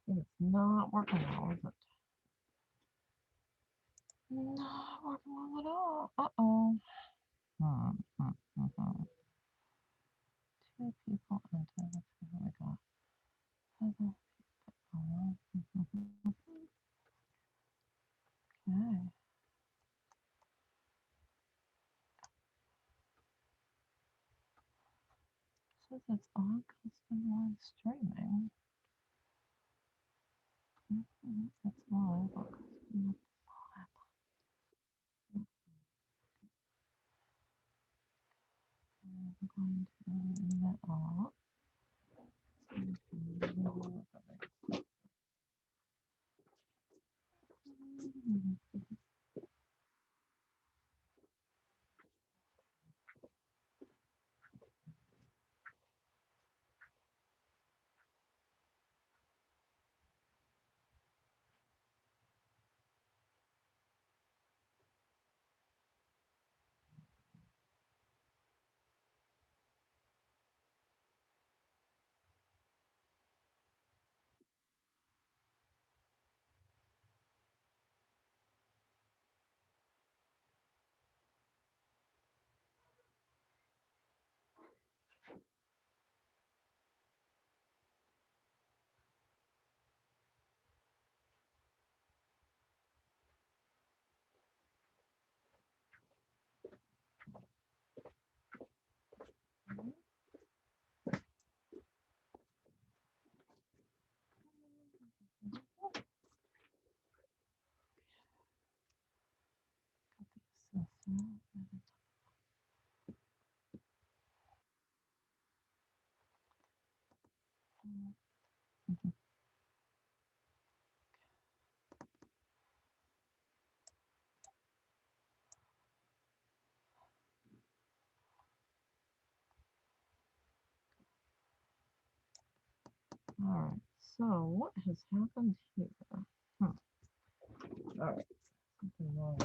It's not working well, is it? Not working well at all. Uh-oh. Two people into this. Here we go. Other people. Okay. Says it's on custom live streaming. It's live. Custom live. I'm going to leave that off. All right. So what has happened here? All right. Something wrong.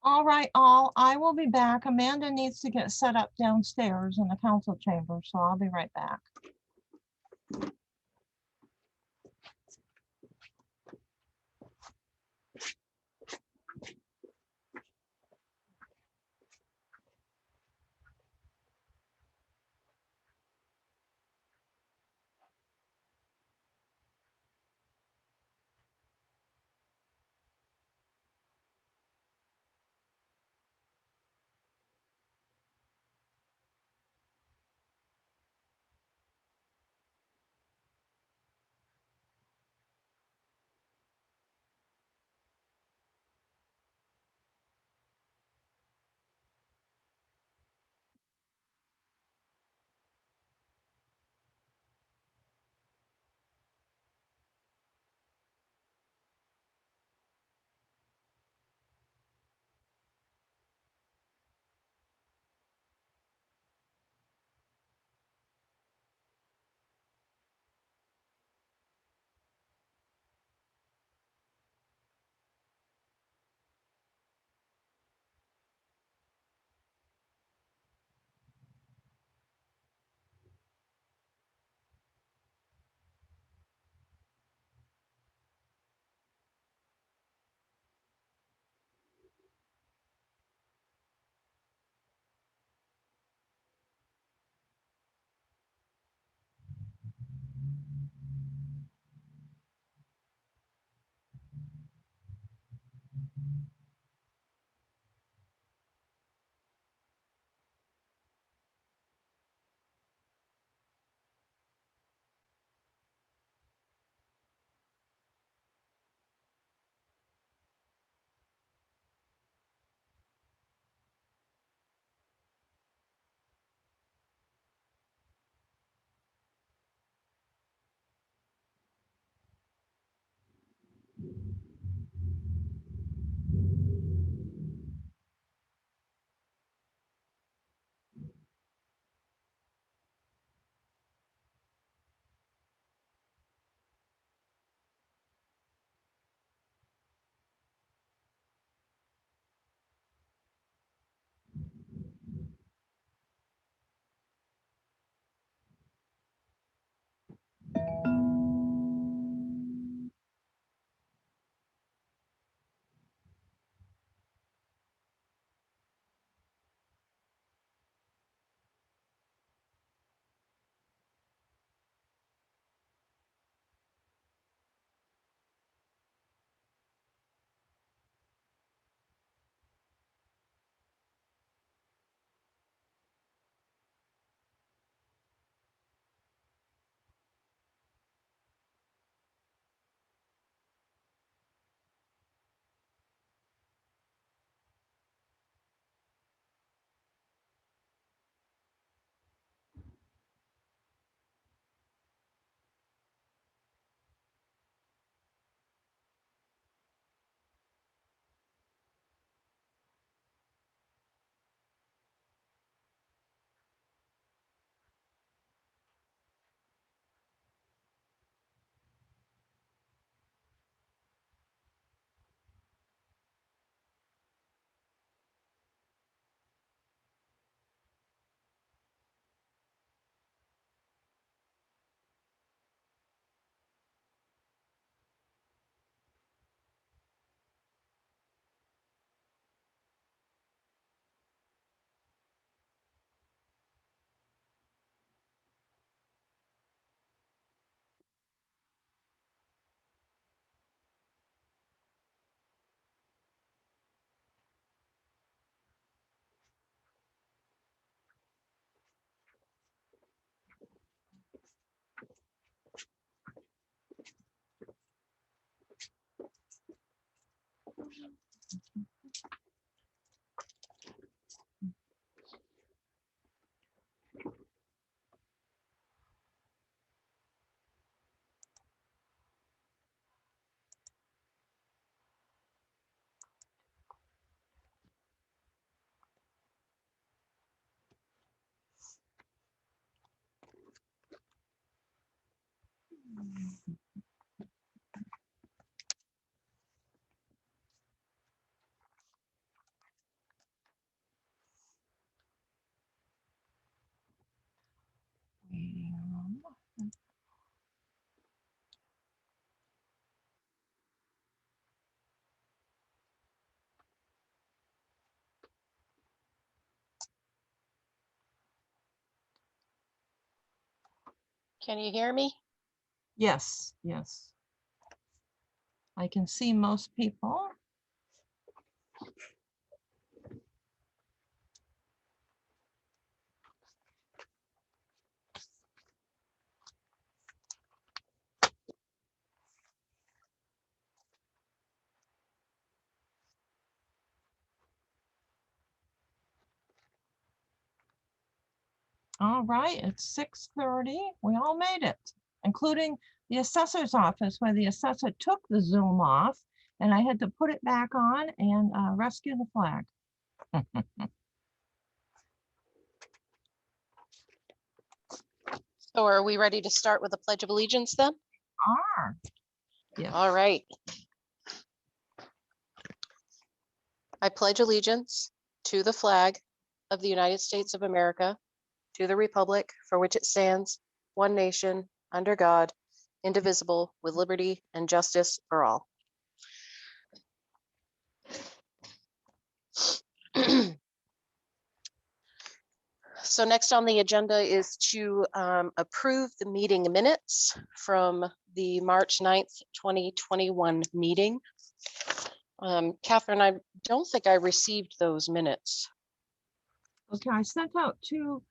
All right, all. I will be back. Amanda needs to get set up downstairs in the council chamber, so I'll be right back. Waiting room. Can you hear me? Yes, yes. I can see most people. All right, it's 6:30. We all made it, including the assessor's office where the assessor took the Zoom off and I had to put it back on and rescue the flag. So are we ready to start with the Pledge of Allegiance then? Yes. All right. I pledge allegiance to the flag of the United States of America, to the republic for which it stands, one nation, under God, indivisible, with liberty and justice for all. So next on the agenda is to approve the meeting minutes from the March 9th, 2021 meeting. Catherine, I don't think I received those minutes. Okay, I sent out two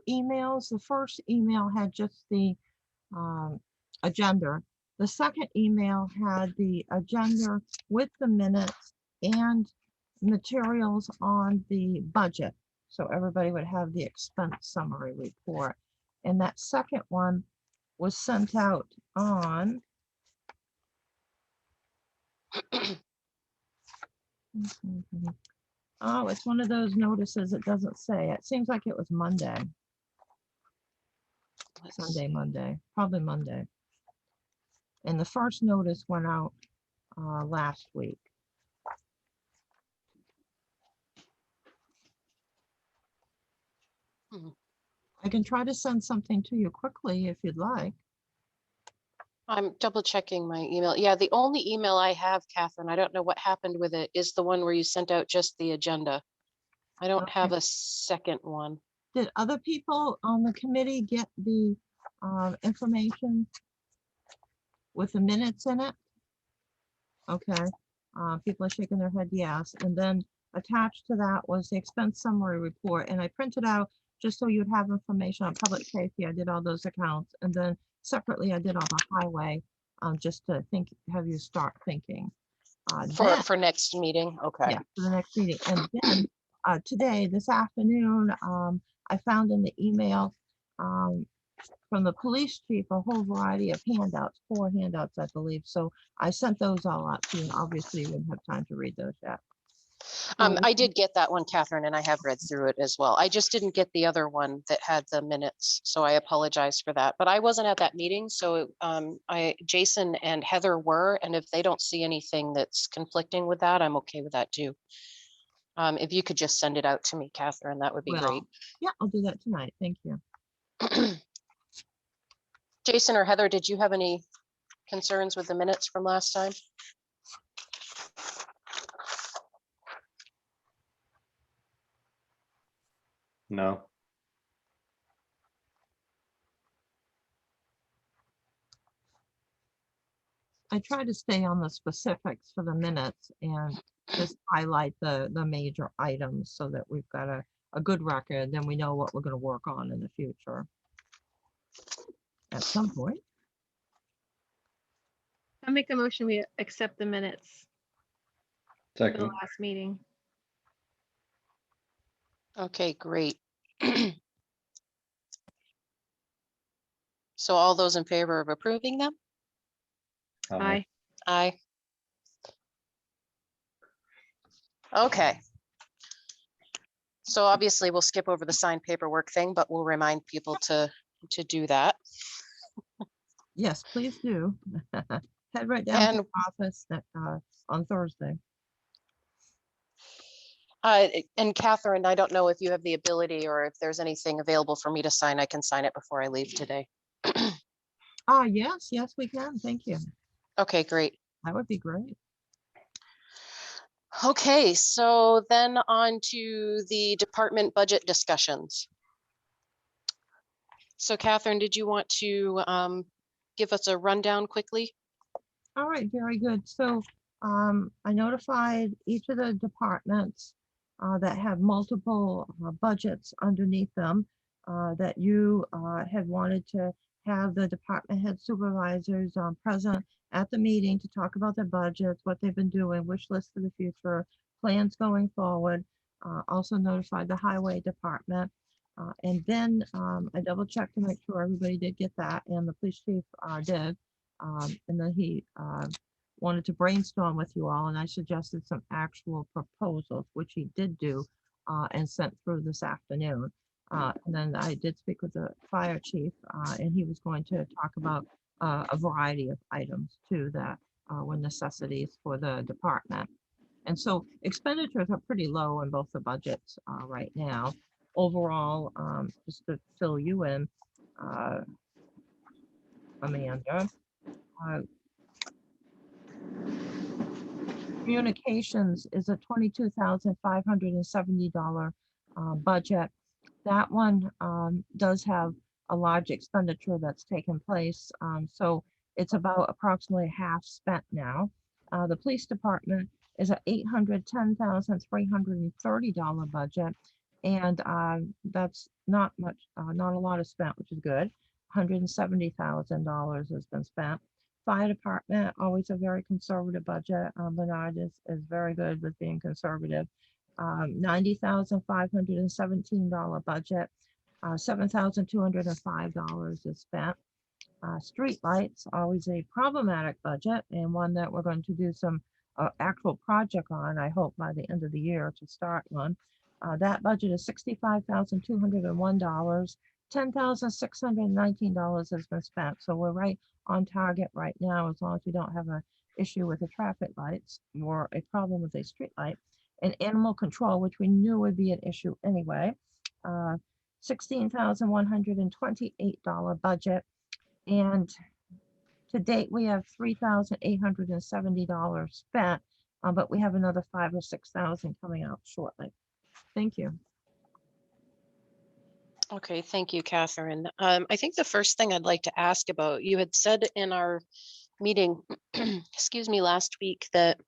emails. The first email had just the agenda. The second email had the agenda with the minutes and materials on the budget. So everybody would have the expense summary report. And that second one was sent out on oh, it's one of those notices. It doesn't say. It seems like it was Monday. Sunday, Monday, probably Monday. And the first notice went out last week. Hmm. I can try to send something to you quickly if you'd like. I'm double checking my email. Yeah, the only email I have, Catherine, I don't know what happened with it, is the one where you sent out just the agenda. I don't have Okay. a second one. Did other people on the committee get the information with the minutes in it? Okay, people are shaking their head yes. And then attached to that was the expense summary report. And I printed out just so you'd have information on public safety. I did all those accounts. And then separately, I did all the highway just to have you start thinking. For next meeting, okay. Yeah, for the next meeting. And then today, this afternoon, I found in the email from the police chief a whole variety of handouts, 4 handouts, I believe. So I sent those all out to you. Obviously, you wouldn't have time to read those yet. I did get that one, Catherine, and I have read through it as well. I just didn't get the other one that had the minutes, so I apologize for that. But I wasn't at that meeting, so Jason and Heather were, and if they don't see anything that's conflicting with that, I'm okay with that too. If you could just send it out to me, Catherine, that would be great. Yeah, I'll do that tonight. Thank you. Jason or Heather, did you have any concerns with the minutes from last time? No. I try to stay on the specifics for the minutes and just highlight the major items so that we've got a good record. Then we know what we're going to work on in the future at some point. I'll make a motion, we accept the minutes for the Second. last meeting. Okay, great. So all those in favor of approving them? Aye. Aye. Okay. So obviously we'll skip over the signed paperwork thing, but we'll remind people to do that. Yes, please do. Head right down to And the office on Thursday. and Catherine, I don't know if you have the ability or if there's anything available for me to sign. I can sign it before I leave today. Yes, yes, we can. Thank you. Okay, great. That would be great. Okay, so then on to the department budget discussions. So Catherine, did you want to give us a rundown quickly? All right, very good. So I notified each of the departments that have multiple budgets underneath them that you had wanted to have the department head supervisors present at the meeting to talk about their budgets, what they've been doing, wish list for the future, plans going forward. Also notified the highway department. And then I double checked to make sure everybody did get that, and the police chief did. And then he wanted to brainstorm with you all, and I suggested some actual proposals, which he did do and sent through this afternoon. And then I did speak with the fire chief, and he was going to talk about a variety of items too that were necessities for the department. And so expenditures are pretty low in both the budgets right now. Overall, just to fill you in, uh, Amanda, uh, communications is a $22,570 budget. That one does have a large expenditure that's taken place. So it's about approximately half spent now. The police department is a $810,330 budget. And that's not much, not a lot of spent, which is good. $170,000 has been spent. Fire department, always a very conservative budget. Bernard is very good with being conservative. $90,517 budget. $7,205 is spent. Street lights, always a problematic budget and one that we're going to do some actual project on, I hope by the end of the year to start one. That budget is $65,201. $10,619 has been spent. So we're right on target right now, as long as we don't have an issue with the traffic lights or a problem with a street light. And animal control, which we knew would be an issue anyway. $16,128 budget. And to date, we have $3,870 spent, but we have another 5 or 6,000 coming out shortly. Thank you. Okay, thank you, Catherine. I think the first thing I'd like to ask about, you had said in our meeting, excuse me, last week that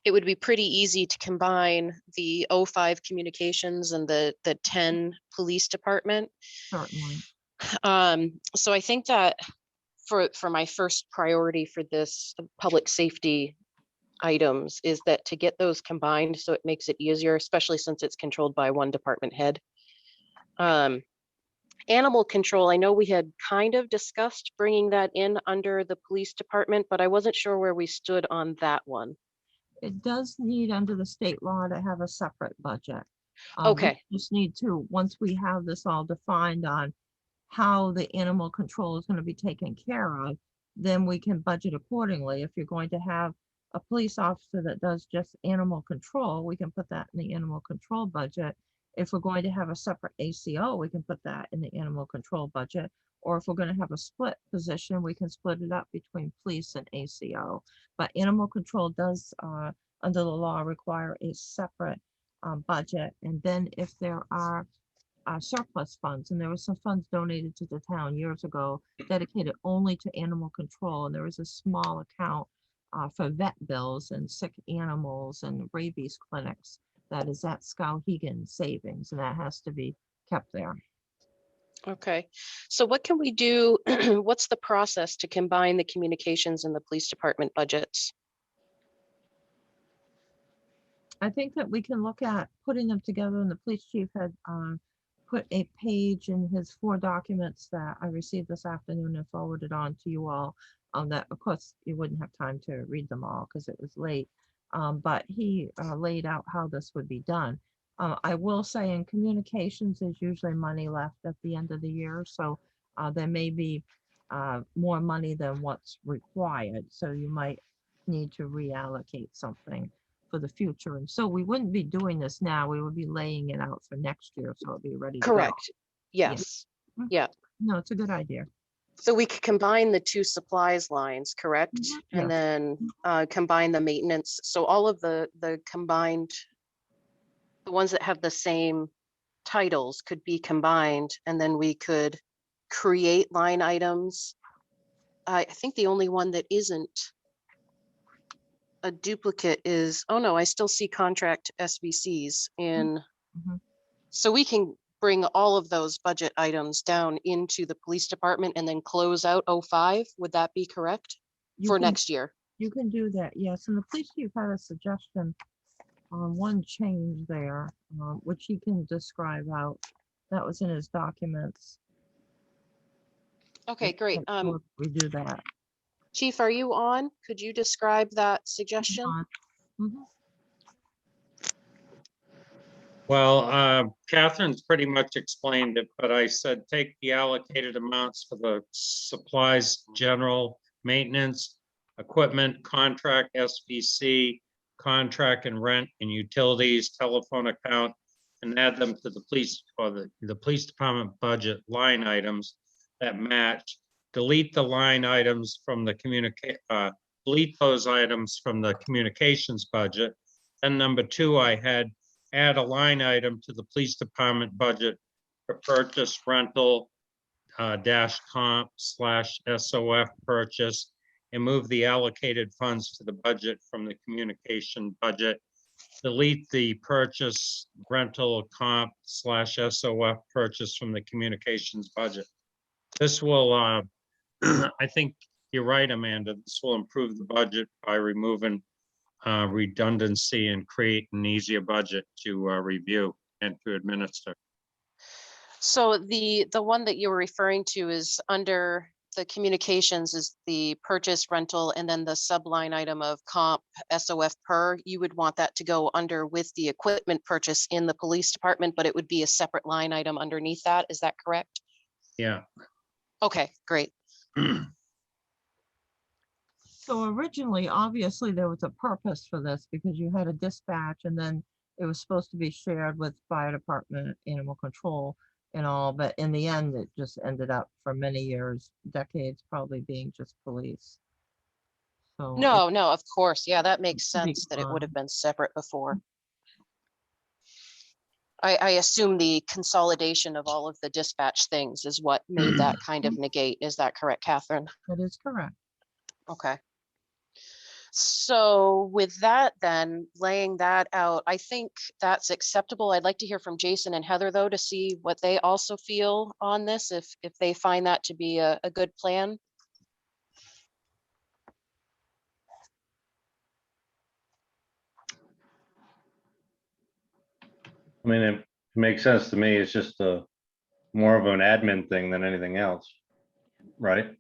it would be pretty easy to combine the 05 communications and the 10 police department. Certainly. So I think that for my first priority for this public safety items is that to get those combined so it makes it easier, especially since it's controlled by one department head. Animal control, I know we had kind of discussed bringing that in under the police department, but I wasn't sure where we stood on that one. It does need under the state law to have a separate budget. Okay, We just need to, once we have this all defined on how the animal control is going to be taken care of, then we can budget accordingly. If you're going to have a police officer that does just animal control, we can put that in the animal control budget. If we're going to have a separate ACO, we can put that in the animal control budget. Or if we're going to have a split position, we can split it up between police and ACO. But animal control does, under the law, require a separate budget. And then if there are surplus funds, and there were some funds donated to the town years ago dedicated only to animal control, and there was a small account for vet bills and sick animals and rabies clinics that is at Skowhegan Savings, and that has to be kept there. okay. So what can we do? What's the process to combine the communications and the police department budgets? I think that we can look at putting them together, and the police chief had put a page in his 4 documents that I received this afternoon and forwarded on to you all. That, of course, you wouldn't have time to read them all because it was late. But he laid out how this would be done. I will say in communications, there's usually money left at the end of the year. So there may be more money than what's required, so you might need to reallocate something for the future. And so we wouldn't be doing this now, we would be laying it out for next year, so it'll be ready to go. Correct. Yes. Mhm. Yeah. No, it's a good idea. So we could combine the two supplies lines, correct? Mhm. And Yes. then combine the maintenance. So all of the combined, the ones that have the same titles could be combined, and then we could create line items. I think the only one that isn't a duplicate is, oh no, I still see contract SVCs in. Mhm. So we can bring all of those budget items down into the police department and then close out 05. Would that be correct You for can- next year? You can do that, yes. And the police chief had a suggestion on one change there, which he can describe out. That was in his documents. Okay, great. We do that. Chief, are you on? Could you describe that suggestion? Mhm. Well, Catherine's pretty much explained it, but I said, take the allocated amounts for the supplies, general maintenance, equipment, contract, SVC, contract and rent and utilities, telephone account, and add them to the police or the police department budget line items that match. Delete the line items from the delete those items from the communications budget. And number two, I had add a line item to the police department budget for purchase rental dash comp slash SOF purchase, and move the allocated funds to the budget from the communication budget. Delete the purchase rental comp slash SOF purchase from the communications budget. This will, I think you're right, Amanda, this will improve the budget by removing redundancy and create an easier budget to review and to administer. So the one that you were referring to is under the communications is the purchase rental, and then the subline item of comp SOF per, you would want that to go under with the equipment purchase in the police department, but it would be a separate line item underneath that. Is that correct? Yeah. Okay, great. So originally, obviously, there was a purpose for this because you had a dispatch and then it was supposed to be shared with fire department, animal control and all, but in the end, it just ended up for many years, decades, probably being just police. So No, of course. Yeah, that makes should be sense that it would have fine. been separate before. I assume the consolidation of all of the dispatch things is what made that kind of negate. Is that correct, Catherine? That is correct. Okay. So with that, then laying that out, I think that's acceptable. I'd like to hear from Jason and Heather, though, to see what they also feel on this, if they find that to be a good plan. I mean, it makes sense to me. It's just more of an admin thing than anything else, right?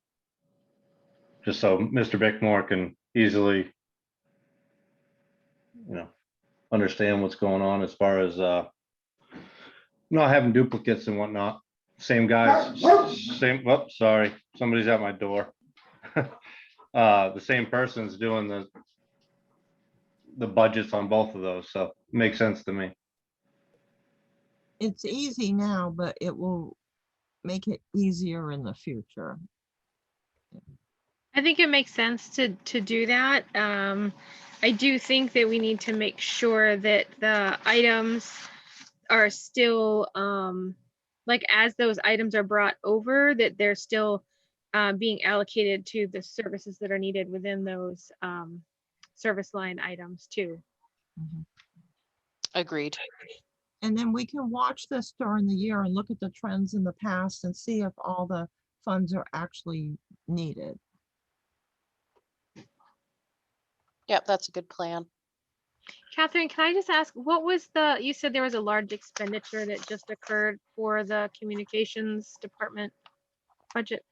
Just so Mr. Bickmore can easily, understand what's going on as far as not having duplicates and whatnot. Same guys, same, whoops, sorry, somebody's at my door. The same person's doing the budgets on both of those, so makes sense to me. It's easy now, but it will make it easier in the future. I think it makes sense to do that. I do think that we need to make sure that the items are still, like as those items are brought over, that they're still being allocated to the services that are needed within those service line items too. Mhm. Agreed. And then we can watch this during the year and look at the trends in the past and see if all the funds are actually needed. Yep, that's a good plan. Catherine, can I just ask, what was you said there was a large expenditure that just occurred for the communications department budget?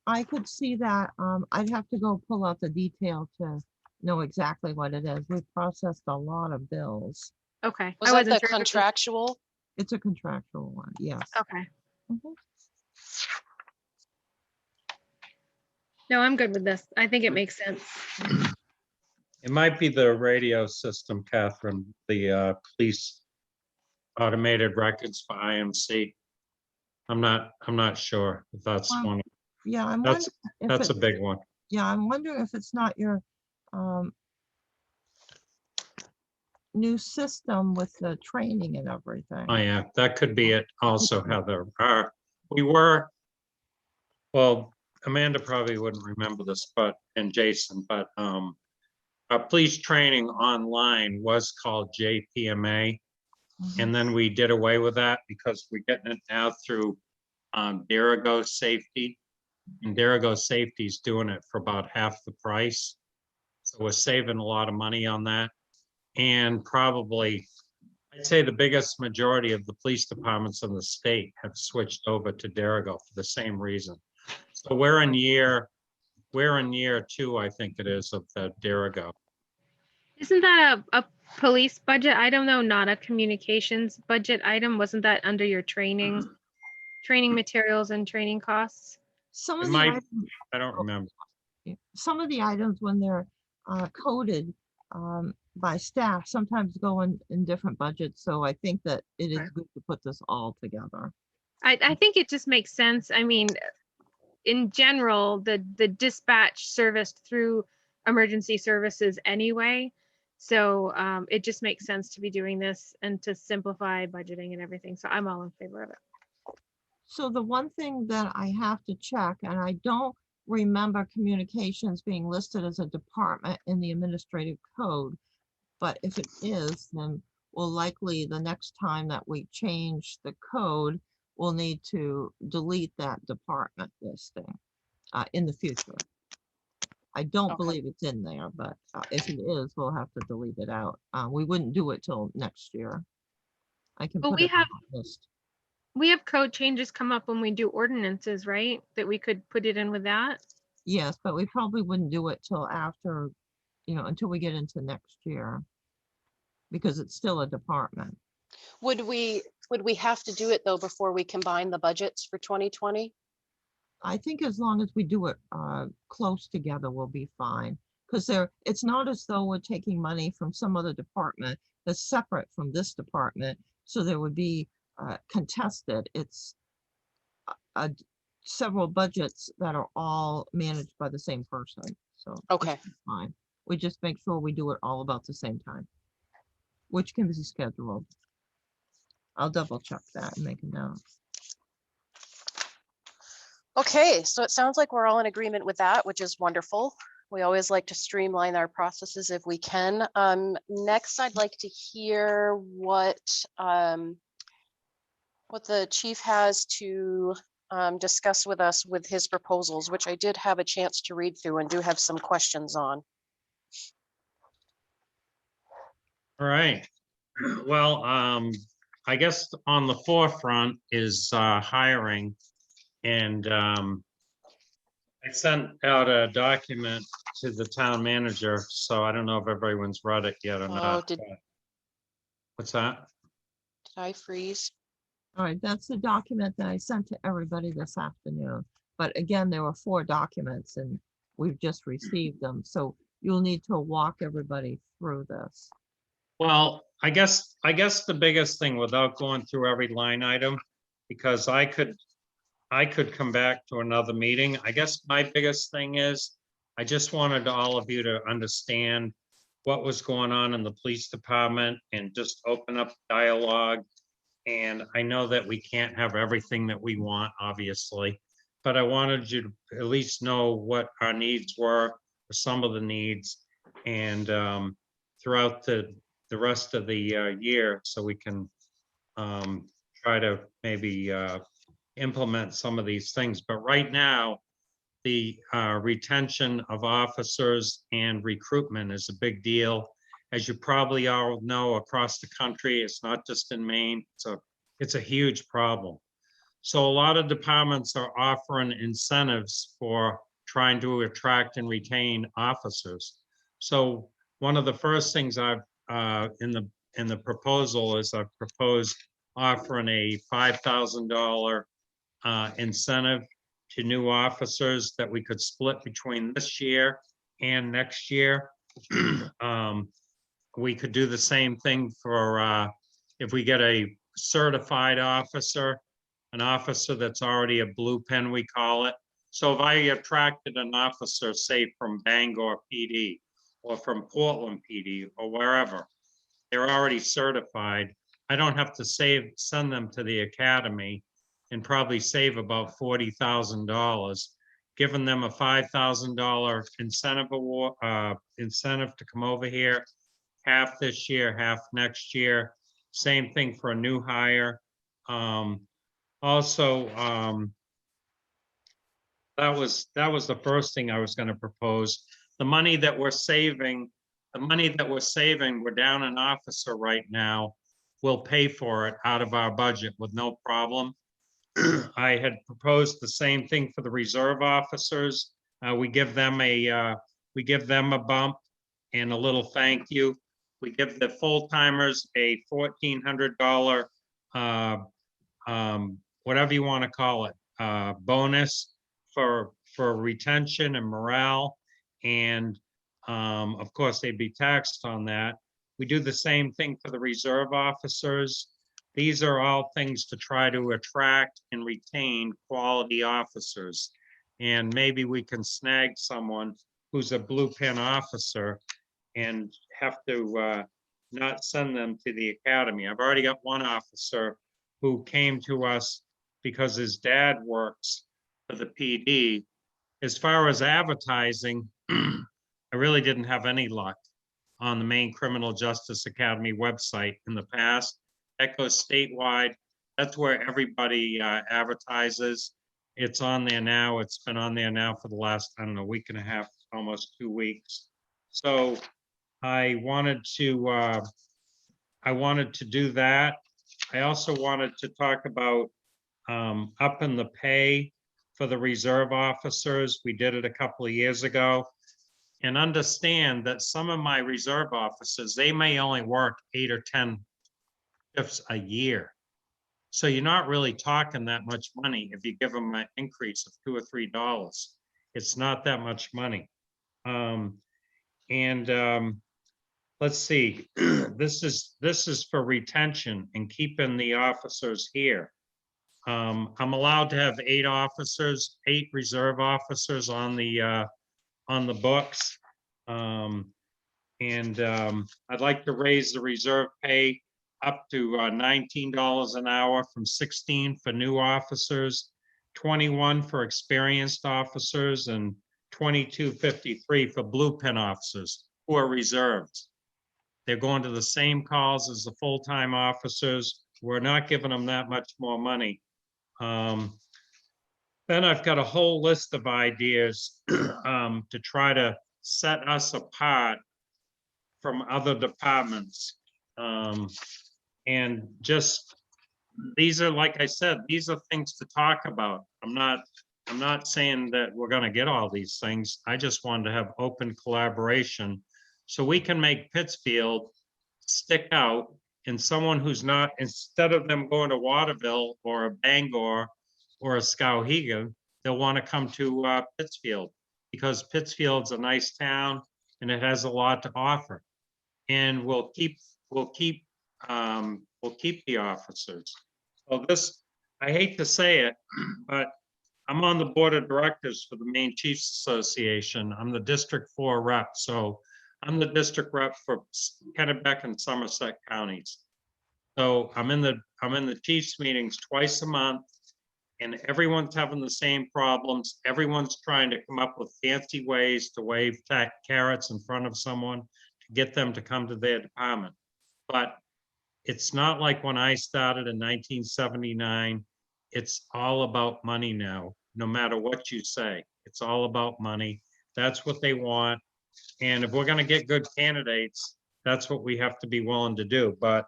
I could see that. I'd have to go pull out the detail to know exactly what it is. We processed a lot of bills. Okay. Was I that wasn't the sure if it was- contractual? It's a contractual one, yes. Okay. Mhm. No, I'm good with this. I think it makes sense. It might be the radio system, Catherine, the police automated records for IMC. I'm not sure if that's Well, one. Yeah, I'm wondering That's, if that's a it's, big one. yeah, I'm wondering if it's not your new system with the training and everything. Oh, yeah, that could be it also, Heather. We were, well, Amanda probably wouldn't remember this, but, and Jason, but our police training online was called JPMA. Mhm. And then we did away with that because we're getting it now through Derigo Safety. And Derigo Safety is doing it for about half the price. So we're saving a lot of money on that. And probably, I'd say the biggest majority of the police departments in the state have switched over to Derigo for the same reason. So we're in year 2, I think it is, of the Derigo. Isn't that a police budget item though, not a communications budget item? Wasn't that under your training materials and training costs? Some It of the might, items, I don't remember. some of the items when they're coded by staff sometimes go in different budgets. So I think that it is Okay. good to put this all together. I think it just makes sense. I mean, in general, the dispatch serviced through emergency services anyway. So it just makes sense to be doing this and to simplify budgeting and everything. So I'm all in favor of it. So the one thing that I have to check, and I don't remember communications being listed as a department in the administrative code, but if it is, then we'll likely, the next time that we change the code, we'll need to delete that department listing in the future. I don't Okay. believe it's in there, but if it is, we'll have to delete it out. We wouldn't do it till next year. I can Well, put we it on have the list. we have code changes come up when we do ordinances, right? That we could put it in with that. Yes, but we probably wouldn't do it till after, until we get into next year. Because it's still a department. Would we have to do it though before we combine the budgets for 2020? I think as long as we do it close together, we'll be fine. Because it's not as though we're taking money from some other department that's separate from this department. So there would be contested. It's several budgets that are all managed by the same person. So it's Okay, fine. We just make sure we do it all about the same time, which can be scheduled. I'll double check that and make a note. okay, so it sounds like we're all in agreement with that, which is wonderful. We always like to streamline our processes if we can. Next, I'd like to hear what the chief has to discuss with us with his proposals, which I did have a chance to read through and do have some questions on. All right. Well, I guess on the forefront is hiring. And I sent out a document to the town manager, so I don't know if everyone's read it yet or Oh, not. did but- What's that? I freeze? All right, that's the document that I sent to everybody this afternoon. But again, there were 4 documents and we've just received them. So you'll need to walk everybody through this. Well, I guess the biggest thing, without going through every line item, because I could come back to another meeting. I guess my biggest thing is, I just wanted all of you to understand what was going on in the police department and just open up dialogue. And I know that we can't have everything that we want, obviously, but I wanted you to at least know what our needs were, or some of the needs, and throughout the rest of the year, so we can try to maybe implement some of these things. But right now, the retention of officers and recruitment is a big deal. As you probably all know, across the country, it's not just in Maine, it's a huge problem. So a lot of departments are offering incentives for trying to attract and retain officers. So one of the first things I've in the proposal is I've proposed offering a $5,000 incentive to new officers that we could split between this year and next year. We could do the same thing for, if we get a certified officer, an officer that's already a blue pen, we call it. So if I attracted an officer, say from Bangor PD or from Portland PD or wherever, they're already certified. I don't have to send them to the academy and probably save about $40,000, giving them a $5,000 incentive award, incentive to come over here, half this year, half next year. Same thing for a new hire. Also, that was the first thing I was going to propose. The money that we're saving, we're down an officer right now. We'll pay for it out of our budget with no problem. I had proposed the same thing for the reserve officers. We give them a bump and a little thank you. We give the full timers a $1,400, whatever you want to call it, bonus for retention and morale. And of course, they'd be taxed on that. We do the same thing for the reserve officers. These are all things to try to attract and retain quality officers. And maybe we can snag someone who's a blue pen officer and have to not send them to the academy. I've already got one officer who came to us because his dad works for the PD. As far as advertising, I really didn't have any luck on the Maine Criminal Justice Academy website in the past. That goes statewide. That's where everybody advertises. It's on there now. It's been on there now for the last, I don't know, week and a half, almost 2 weeks. So I wanted to do that. I also wanted to talk about upping the pay for the reserve officers. We did it a couple of years ago. And understand that some of my reserve officers, they may only work 8 or 10 shifts a year. So you're not really talking that much money if you give them an increase of $2 or $3. It's not that much money. Let's see, this is for retention and keeping the officers here. I'm allowed to have 8 reserve officers on the books. I'd like to raise the reserve pay up to $19 an hour from $16 for new officers, $21 for experienced officers, and $22.53 for blue pen officers who are reserved. They're going to the same calls as the full-time officers. We're not giving them that much more money. Then I've got a whole list of ideas to try to set us apart from other departments. And just, these are, like I said, these are things to talk about. I'm not saying that we're gonna get all these things. I just wanted to have open collaboration so we can make Pittsfield stick out, and someone who's not, instead of them going to Waterville or a Bangor or a Skowhegan, they'll want to come to Pittsfield because Pittsfield's a nice town and it has a lot to offer. And we'll keep the officers. So this, I hate to say it, but I'm on the board of directors for the Maine Chiefs Association. I'm the District 4 rep, so I'm the district rep for Kennebec and Somerset counties. So I'm in the Chiefs meetings twice a month, and everyone's having the same problems. Everyone's trying to come up with fancy ways to wave carrots in front of someone to get them to come to their department. But it's not like when I started in 1979. It's all about money now, no matter what you say. It's all about money. That's what they want. And if we're going to get good candidates, that's what we have to be willing to do. But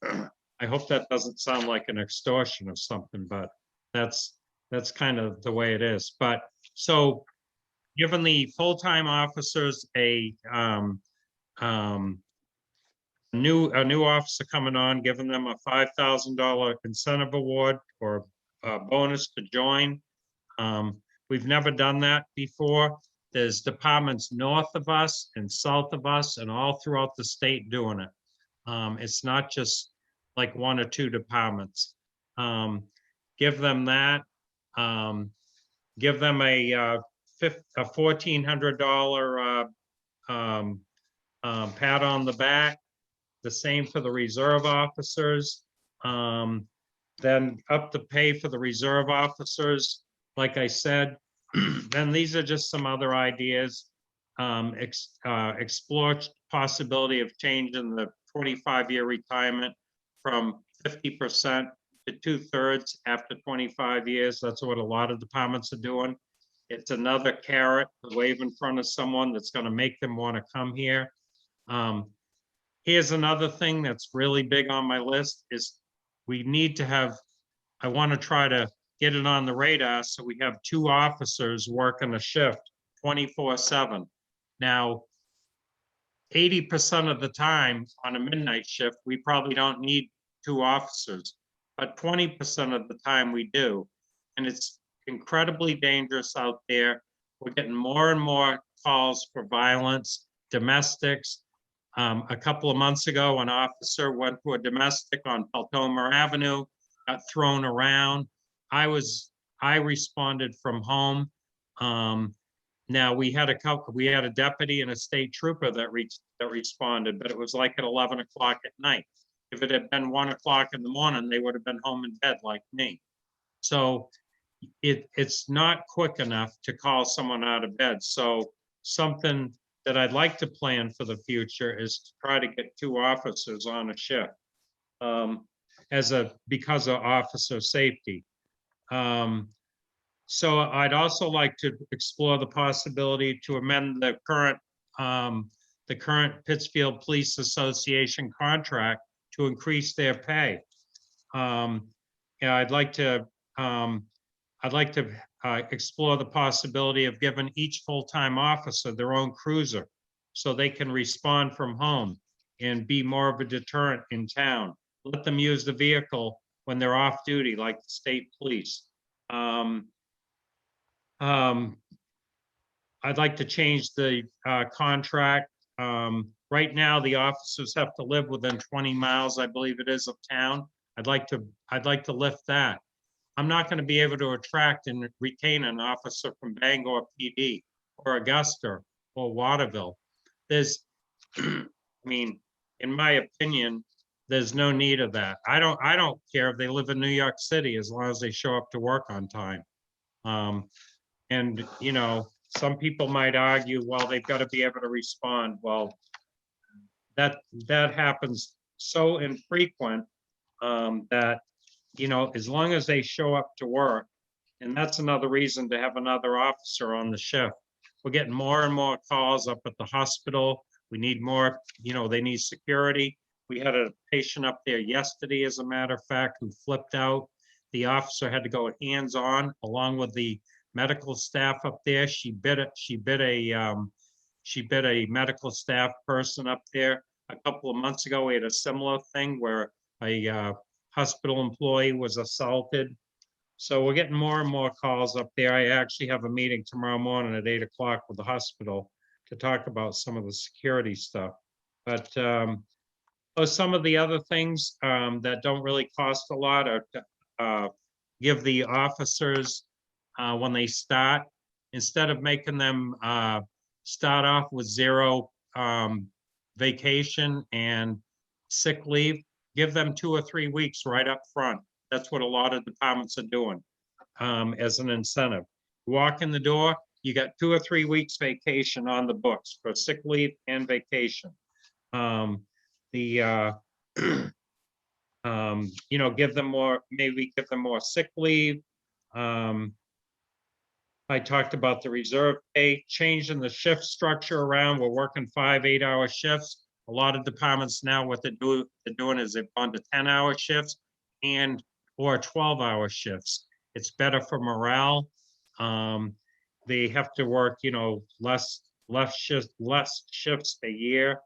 I hope that doesn't sound like an extortion or something, but that's kind of the way it is. But so giving the full-time officers a new officer coming on, giving them a $5,000 incentive award or a bonus to join. We've never done that before. There's departments north of us and south of us and all throughout the state doing it. It's not just like one or two departments. Give them that. Give them a $1,400 pat on the back. The same for the reserve officers. Then up the pay for the reserve officers, like I said. Then these are just some other ideas. Explore possibility of changing the 25-year retirement from 50% to 2/3 after 25 years. That's what a lot of departments are doing. It's another carrot to wave in front of someone that's going to make them want to come here. Here's another thing that's really big on my list is we need to have, I want to try to get it on the radar so we have 2 officers working a shift 24/7. Now, 80% of the time on a midnight shift, we probably don't need 2 officers, but 20% of the time we do. And it's incredibly dangerous out there. We're getting more and more calls for violence, domestics. A couple of months ago, an officer went to a domestic on Peltomer Avenue, got thrown around. I responded from home. Now we had a deputy and a state trooper that responded, but it was like at 11 o'clock at night. If it had been 1 o'clock in the morning, they would have been home in bed like me. So it's not quick enough to call someone out of bed. So something that I'd like to plan for the future is to try to get 2 officers on a shift because of officer safety. So I'd also like to explore the possibility to amend the current Pittsfield Police Association contract to increase their pay. And I'd like to explore the possibility of giving each full-time officer their own cruiser so they can respond from home and be more of a deterrent in town. Let them use the vehicle when they're off duty, like the state police. I'd like to change the contract. Right now, the officers have to live within 20 miles, I believe it is, of town. I'd like to lift that. I'm not going to be able to attract and retain an officer from Bangor PD or Augusta or Waterville. There's, I mean, in my opinion, there's no need of that. I don't care if they live in New York City as long as they show up to work on time. And you know, some people might argue, well, they've got to be able to respond. Well, that happens so infrequent that, you know, as long as they show up to work, and that's another reason to have another officer on the shift. We're getting more and more calls up at the hospital. We need more, you know, they need security. We had a patient up there yesterday, as a matter of fact, who flipped out. The officer had to go hands-on along with the medical staff up there. She bit a medical staff person up there. A couple of months ago, we had a similar thing where a hospital employee was assaulted. So we're getting more and more calls up there. I actually have a meeting tomorrow morning at 8 o'clock with the hospital to talk about some of the security stuff. But some of the other things that don't really cost a lot are to give the officers when they start, instead of making them start off with 0 vacation and sick leave, give them 2 or 3 weeks right up front. That's what a lot of departments are doing as an incentive. Walk in the door, you got 2 or 3 weeks vacation on the books for sick leave and vacation. You know, give them more, maybe give them more sick leave. I talked about the reserve pay, changing the shift structure around. We're working 5 8-hour shifts. A lot of departments now, what they're doing is they've gone to 10-hour shifts or 12-hour shifts. It's better for morale. They have to work, you know, less shifts a year.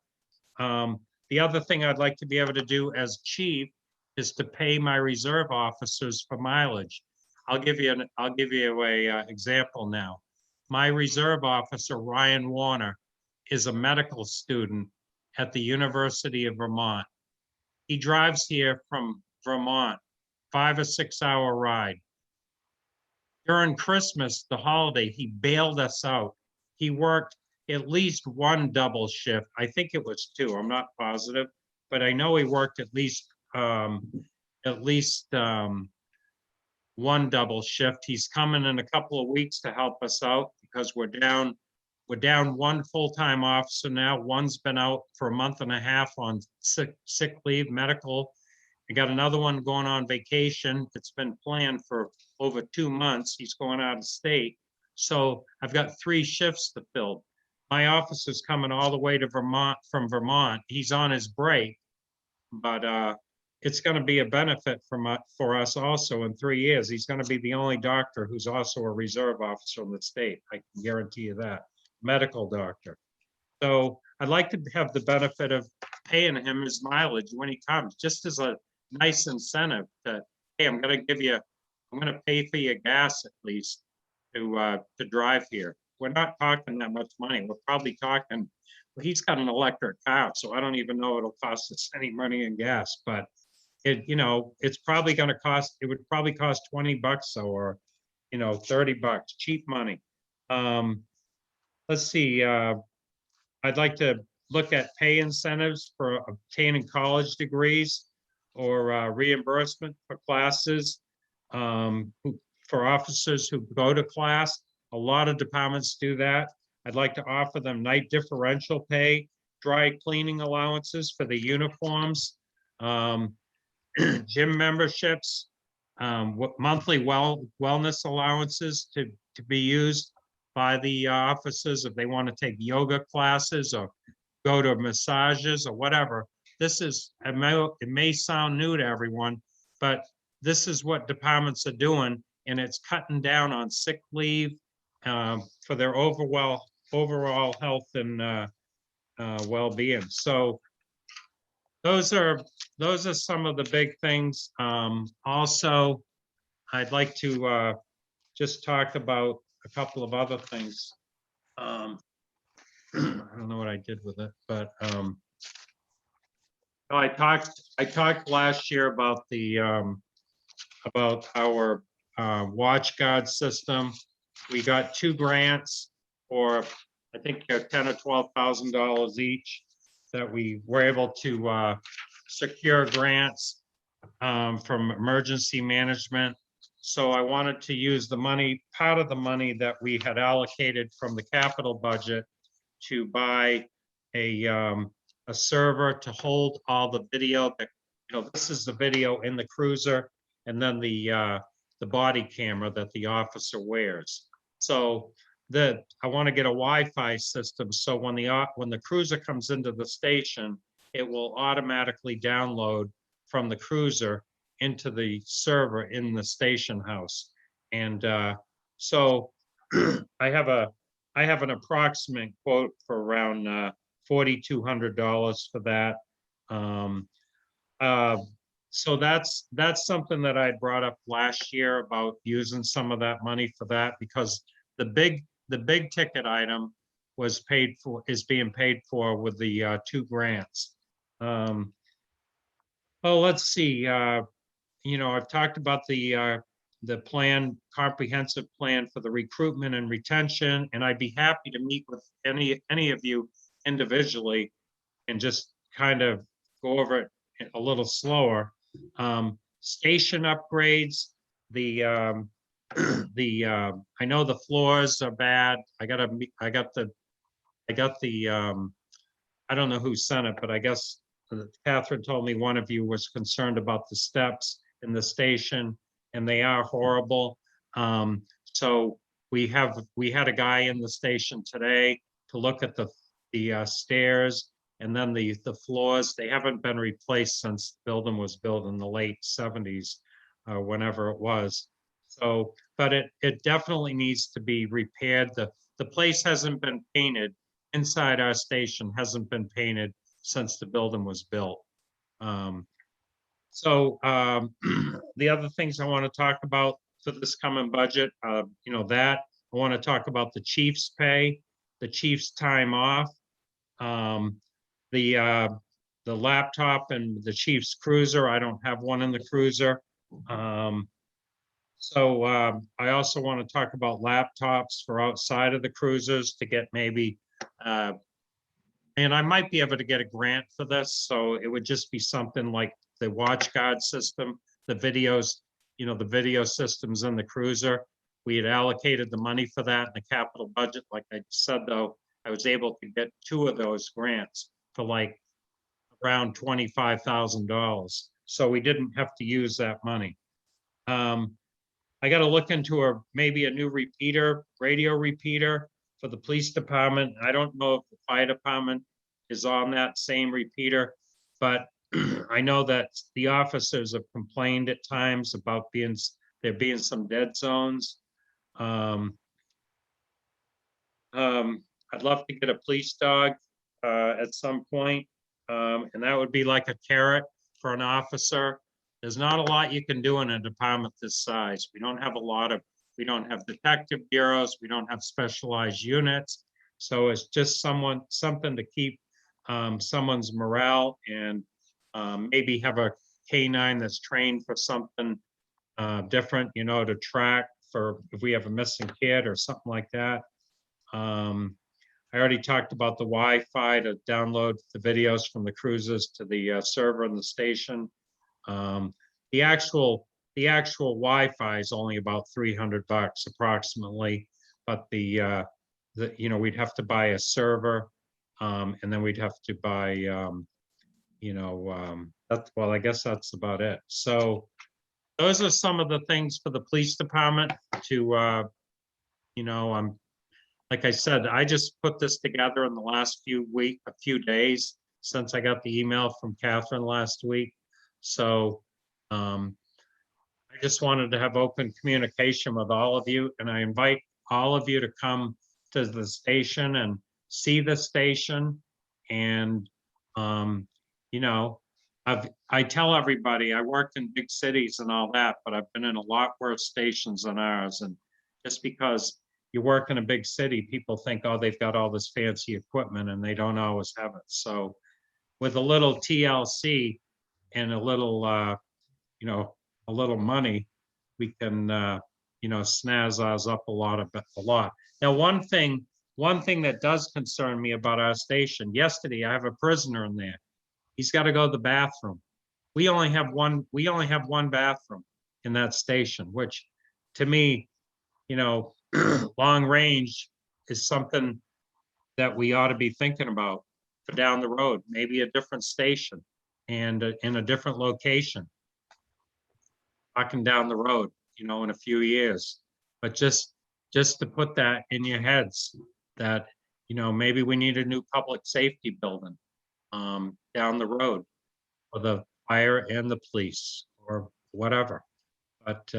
The other thing I'd like to be able to do as chief is to pay my reserve officers for mileage. I'll give you a example now. My reserve officer, Ryan Warner, is a medical student at the University of Vermont. He drives here from Vermont, 5 or 6 hour ride. During Christmas, the holiday, he bailed us out. He worked at least one double shift. I think it was two, I'm not positive, but I know he worked at least one double shift. He's coming in a couple of weeks to help us out because we're down one full-time officer now. One's been out for a month and a half on sick leave, medical. I got another one going on vacation. It's been planned for over 2 months. He's going out of state. So I've got 3 shifts to fill. My officer's coming all the way to Vermont from Vermont. He's on his break, but it's going to be a benefit for us also in 3 years. He's going to be the only doctor who's also a reserve officer in the state. I can guarantee you that. Medical doctor. So I'd like to have the benefit of paying him his mileage when he comes, just as a nice incentive to, hey, I'm going to pay for your gas at least to drive here. We're not talking that much money. We're probably talking, well, he's got an electric car, so I don't even know it'll cost us any money in gas, but it's probably going to cost, it would probably cost $20 or, $30, cheap money. Let's see, I'd like to look at pay incentives for obtaining college degrees or reimbursement for classes for officers who go to class. A lot of departments do that. I'd like to offer them night differential pay, dry cleaning allowances for the uniforms, gym memberships, monthly wellness allowances to be used by the officers if they want to take yoga classes or go to massages or whatever. This is, it may sound new to everyone, but this is what departments are doing, and it's cutting down on sick leave for their overall health and well-being. So those are some of the big things. Also, I'd like to just talk about a couple of other things. I don't know what I did with it, but I talked last year about our watch guard system. We got 2 grants for, I think, $10,000 or $12,000 each that we were able to secure grants from emergency management. So I wanted to use the money, part of the money that we had allocated from the capital budget to buy a server to hold all the video that, this is the video in the cruiser, and then the body camera that the officer wears. So I want to get a Wi-Fi system, so when the cruiser comes into the station, it will automatically download from the cruiser into the server in the station house. And so I have an approximate quote for around $4,200 for that. So that's something that I brought up last year about using some of that money for that, because the big ticket item is being paid for with the 2 grants. Oh, let's see. I've talked about the comprehensive plan for the recruitment and retention, and I'd be happy to meet with any of you individually and just kind of go over it a little slower. Station upgrades, I know the floors are bad. I got the I don't know who sent it, but I guess Catherine told me one of you was concerned about the steps in the station, and they are horrible. So we had a guy in the station today to look at the stairs, and then the floors. They haven't been replaced since the building was built in the late 70s, whenever it was. So, but it definitely needs to be repaired. The place hasn't been painted. Inside our station hasn't been painted since the building was built. The other things I want to talk about, for this coming budget. That, I want to talk about the chief's pay, the chief's time off, the laptop and the chief's cruiser. I don't have one in the cruiser. So I also want to talk about laptops for outside of the cruisers to get maybe, and I might be able to get a grant for this. So it would just be something like the WatchGuard system, the videos, the video systems in the cruiser. We had allocated the money for that in the capital budget. Like I said, though, I was able to get 2 of those grants for like around $25,000. So we didn't have to use that money. I got to look into maybe a new repeater, radio repeater for the police department. I don't know if the fire department is on that same repeater, but I know that the officers have complained at times about there being some dead zones. I'd love to get a police dog at some point, and that would be like a carrot for an officer. There's not a lot you can do in a department this size. We don't have detective bureaus, we don't have specialized units. So it's just something to keep someone's morale, and maybe have a canine that's trained for something different, to track for if we have a missing kid or something like that. I already talked about the Wi-Fi to download the videos from the cruises to the server in the station. The actual Wi-Fi is only about $300 approximately, but we'd have to buy a server, and then we'd have to buy, I guess that's about it. So those are some of the things for the police department to, like I said, I just put this together in the last few days since I got the email from Catherine last week. So I just wanted to have open communication with all of you, and I invite all of you to come to the station and see the station. And, I tell everybody I worked in big cities and all that, but I've been in a lot worse stations than ours. And just because you work in a big city, people think, oh, they've got all this fancy equipment, and they don't always have it. So with a little TLC and a little money, we can, snazz ours up a lot. Now, one thing that does concern me about our station, yesterday, I have a prisoner in there. He's got to go to the bathroom. We only have one bathroom in that station, which to me, long range is something that we ought to be thinking about for down the road, maybe a different station and in a different location. Walking down the road, in a few years, but just to put that in your heads that, maybe we need a new public safety building down the road for the fire and the police or whatever. But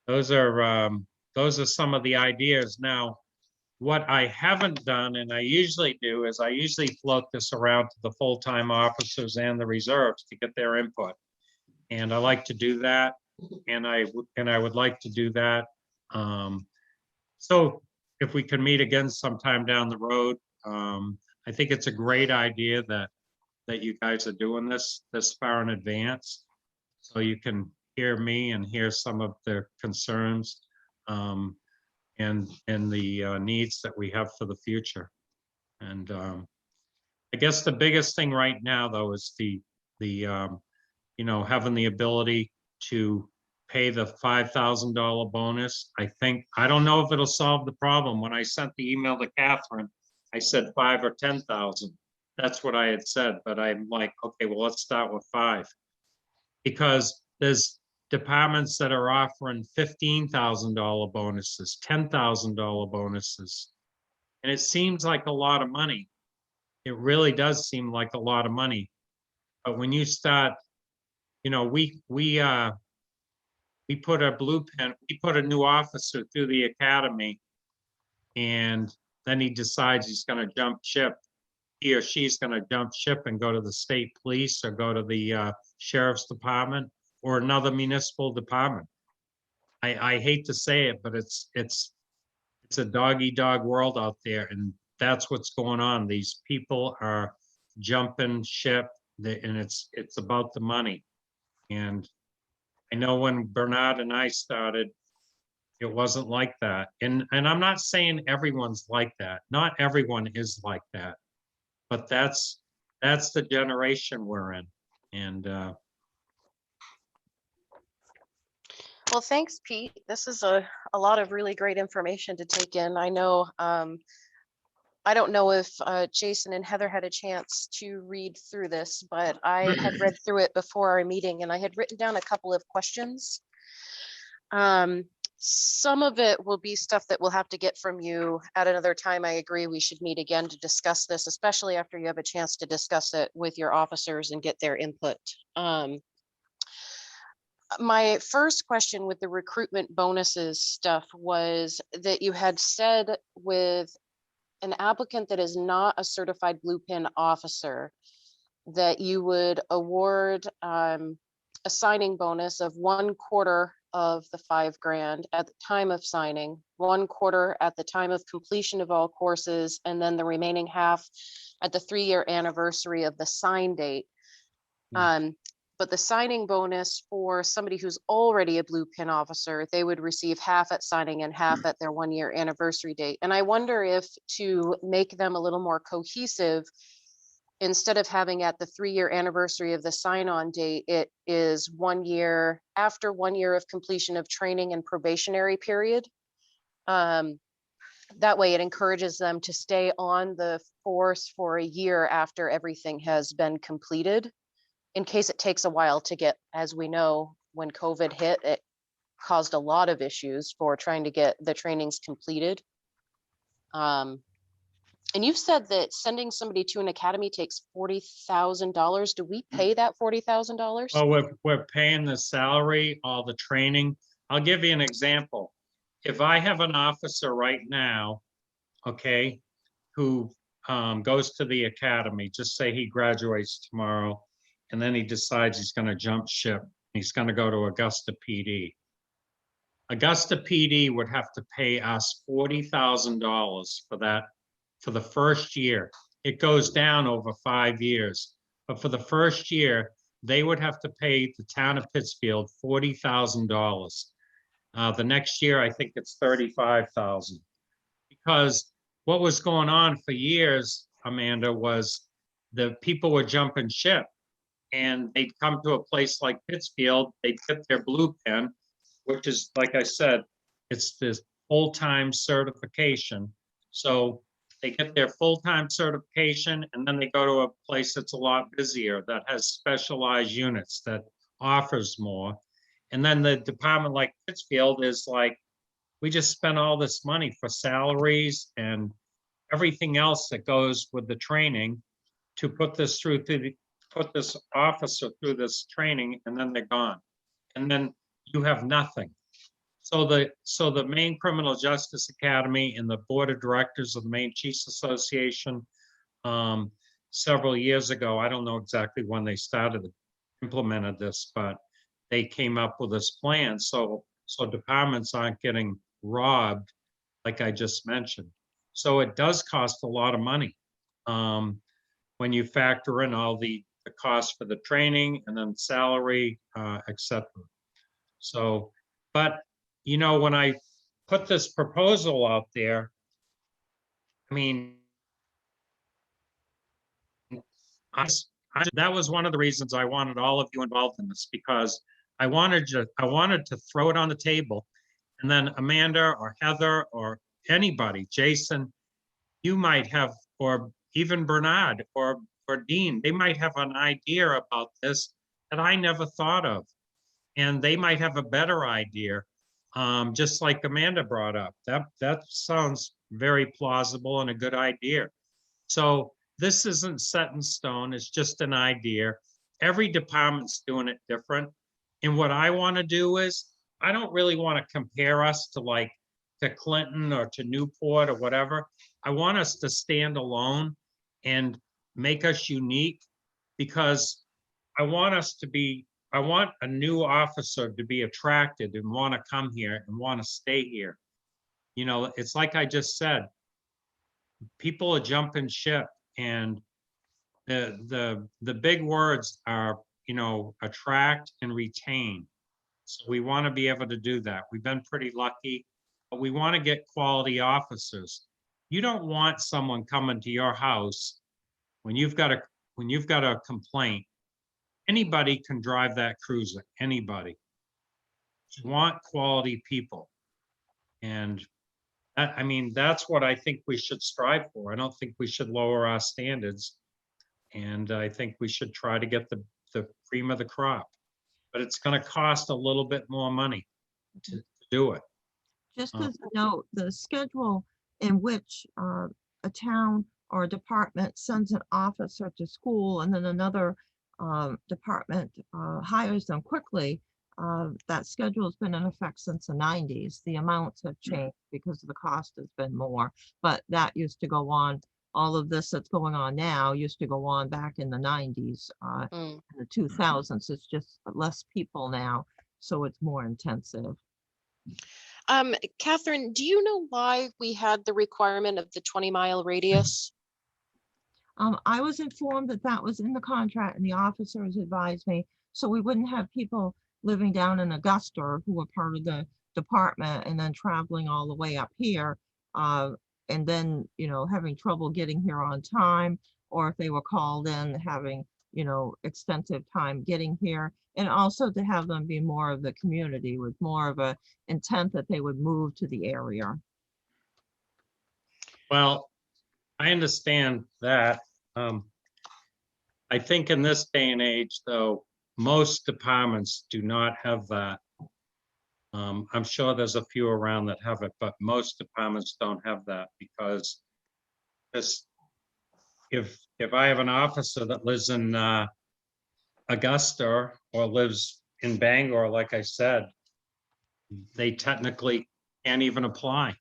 those are some of the ideas. Now, what I haven't done, and I usually do, is I usually float this around to the full-time officers and the reserves to get their input. And I like to do that, and I would like to do that. So if we can meet again sometime down the road, I think it's a great idea that you guys are doing this far in advance, so you can hear me and hear some of the concerns and the needs that we have for the future. And I guess the biggest thing right now, though, is the having the ability to pay the $5,000 bonus. I don't know if it'll solve the problem. When I sent the email to Catherine, I said 5 or 10,000. That's what I had said, but I'm like, okay, well, let's start with 5. Because there's departments that are offering $15,000 bonuses, $10,000 bonuses. And it seems like a lot of money. It really does seem like a lot of money. But when you start, we put a new officer through the academy, and then he decides he's going to jump ship. He or she's going to jump ship and go to the state police or go to the sheriff's department or another municipal department. I hate to say it, but it's a dog eat dog world out there, and that's what's going on. These people are jumping ship, and it's about the money. And I know when Bernard and I started, it wasn't like that. And I'm not saying everyone's like that. Not everyone is like that. But that's the generation we're in. And Well, thanks, Pete. This is a lot of really great information to take in. I know, I don't know if Jason and Heather had a chance to read through this, but I had read through it before our meeting and I had written down a couple of questions. Some of it will be stuff that we'll have to get from you at another time. I agree we should meet again to discuss this, especially after you have a chance to discuss it with your officers and get their input. My first question with the recruitment bonuses stuff was that you had said with an applicant that is not a certified Blue Pin officer, that you would award a signing bonus of 1/4 of the $5,000 at the time of signing, 1/4 at the time of completion of all courses, and then the remaining half at the 3-year anniversary of the sign date. But the signing bonus for somebody who's already a Blue Pin officer, they would receive half at signing and half at their 1-year anniversary date. And I wonder if to make them a little more cohesive, instead of having at the 3-year anniversary of the sign-on date, it is 1 year after 1 year of completion of training and probationary period. That way it encourages them to stay on the force for a year after everything has been completed, in case it takes a while to get, as we know, when COVID hit, it caused a lot of issues for trying to get the trainings completed. And you've said that sending somebody to an academy takes $40,000. Do we pay that $40,000? well, we're paying the salary, all the training. I'll give you an example. If I have an officer right now, okay, who goes to the academy, just say he graduates tomorrow, and then he decides he's going to jump ship. He's going to go to Augusta PD. Augusta PD would have to pay us $40,000 for that, for the first year. It goes down over 5 years, but for the first year, they would have to pay the town of Pittsfield $40,000. The next year, I think it's $35,000. Because what was going on for years, Amanda, was the people were jumping ship. And they'd come to a place like Pittsfield, they'd get their Blue Pin, which is, like I said, it's this full-time certification. So they get their full-time certification and then they go to a place that's a lot busier, that has specialized units, that offers more. And then the department like Pittsfield is like, we just spent all this money for salaries and everything else that goes with the training to put this through put this officer through this training, and then they're gone. And then you have nothing. So the Maine Criminal Justice Academy and the Board of Directors of the Maine Chiefs Association, several years ago, I don't know exactly when they implemented this, but they came up with this plan. So departments aren't getting robbed, like I just mentioned. So it does cost a lot of money when you factor in all the cost for the training and then salary, etc. So, but you know, when I put this proposal out there, I mean, that was one of the reasons I wanted all of you involved in this, because I wanted to throw it on the table, and then Amanda or Heather or anybody, Jason, you might have, or even Bernard or Dean, they might have an idea about this that I never thought of. And they might have a better idea, just like Amanda brought up. That sounds very plausible and a good idea. So this isn't set in stone, it's just an idea. Every department's doing it different. And what I want to do is, I don't really want to compare us to Clinton or to Newport or whatever. I want us to stand alone and make us unique, because I want us to be I want a new officer to be attracted and want to come here and want to stay here. You know, it's like I just said, people are jumping ship, and the big words are, you know, attract and retain. So we want to be able to do that. We've been pretty lucky, but we want to get quality officers. You don't want someone coming to your house when you've got a complaint. Anybody can drive that cruiser, anybody. You want quality people. And that, I mean, that's what I think we should strive for. I don't think we should lower our standards. And I think we should try to get the cream of the crop. But it's gonna cost a little bit more money to do it. Just Uh, as a note, the schedule in which a town or a department sends an officer to school and then another department hires them quickly, that schedule's been in effect since the 90s. The amounts have changed because the cost has been more, but that used to go on. All of this that's going on now used to go on back in the 90s, Mm. in the 2000s. It's just less people now, so it's more intensive. Catherine, do you know why we had the requirement of the 20-mile radius? I was informed that that was in the contract and the officers advised me, so we wouldn't have people living down in Augusta who were part of the department and then traveling all the way up here. And then, you know, having trouble getting here on time, or if they were called in, having, you know, extensive time getting here. And also to have them be more of the community with more of a intent that they would move to the area. Well, I understand that. I think in this day and age, though, most departments do not have that. I'm sure there's a few around that have it, but most departments don't have that because this, if I have an officer that lives in Augusta or lives in Bangor, like I said, they technically can't even apply.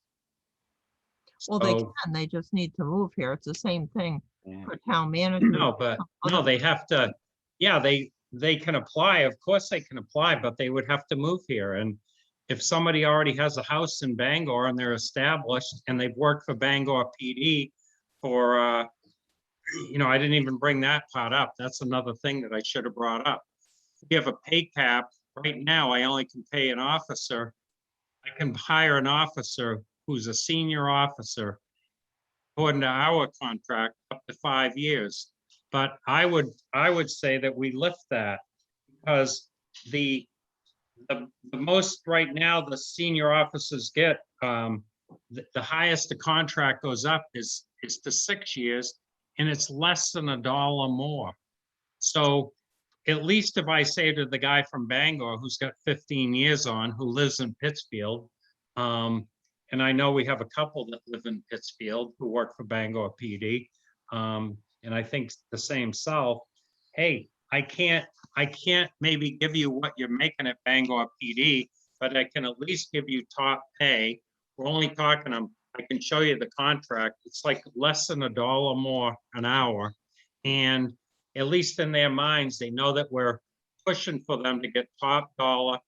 Well, they So, can, they just need to move here. It's the same thing Yeah. for town managers. no, but no, they have to, yeah, they can apply. Of course they can apply, but they would have to move here. And if somebody already has a house in Bangor and they're established and they've worked for Bangor PD for, you know, I didn't even bring that part up. That's another thing that I should have brought up. We have a pay cap. Right now, I only can pay an officer. I can hire an officer who's a senior officer according to our contract up to 5 years. But I would say that we lift that because the most right now the senior officers get, the highest the contract goes up is to 6 years, and it's less than $1 more. So at least if I say to the guy from Bangor who's got 15 years on, who lives in Pittsfield, and I know we have a couple that live in Pittsfield who work for Bangor PD, and I think the same South. Hey, I can't maybe give you what you're making at Bangor PD, but I can at least give you top pay. We're only talking, I can show you the contract. It's like less than $1 more an hour. And at least in their minds, they know that we're pushing for them to get top dollar.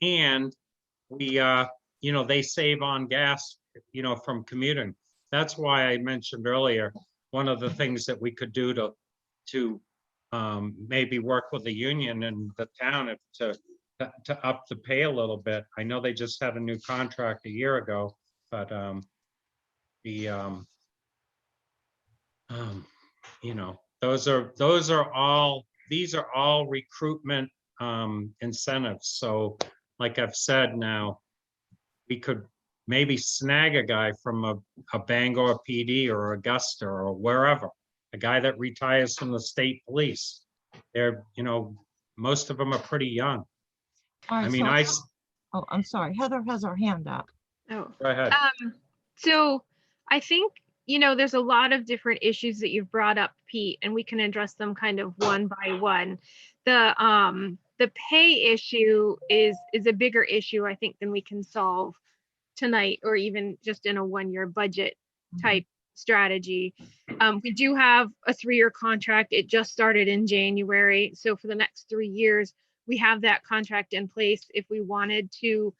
And we, you know, they save on gas, you know, from commuting. That's why I mentioned earlier, one of the things that we could do to maybe work with the union and the town to up the pay a little bit. I know they just had a new contract a year ago, but you know, these are all recruitment incentives. So like I've said, now we could maybe snag a guy from a Bangor PD or Augusta or wherever, a guy that retires from the state police. They're, you know, most of them are pretty young. All I right, mean, so, oh, I'm sorry, Heather has her hand up. Oh. go ahead. So I think, you know, there's a lot of different issues that you've brought up, Pete, and we can address them kind of one by one. The pay issue is a bigger issue, I think, than we can solve tonight or even just in a one-year budget type strategy. We do have a 3-year contract. It just started in January. So for the next 3 years, we have that contract in place. If we wanted to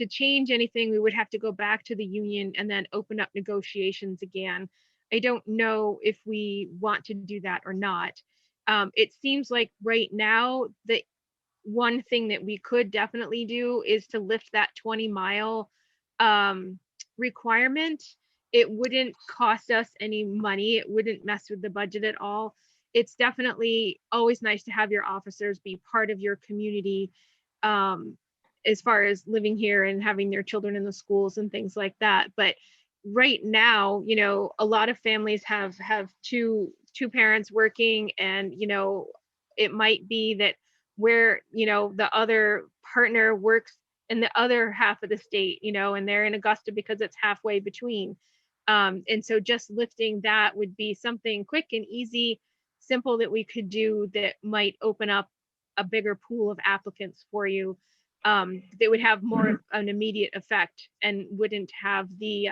change anything, we would have to go back to the union and then open up negotiations again. I don't know if we want to do that or not. It seems like right now, the one thing that we could definitely do is to lift that 20-mile requirement. It wouldn't cost us any money. It wouldn't mess with the budget at all. It's definitely always nice to have your officers be part of your community, as far as living here and having their children in the schools and things like that. But right now, you know, a lot of families have two parents working, and, you know, it might be that where, you know, the other partner works in the other half of the state, you know, and they're in Augusta because it's halfway between. And so just lifting that would be something quick and easy, simple that we could do that might open up a bigger pool of applicants for you. That would have more of an immediate effect and wouldn't have the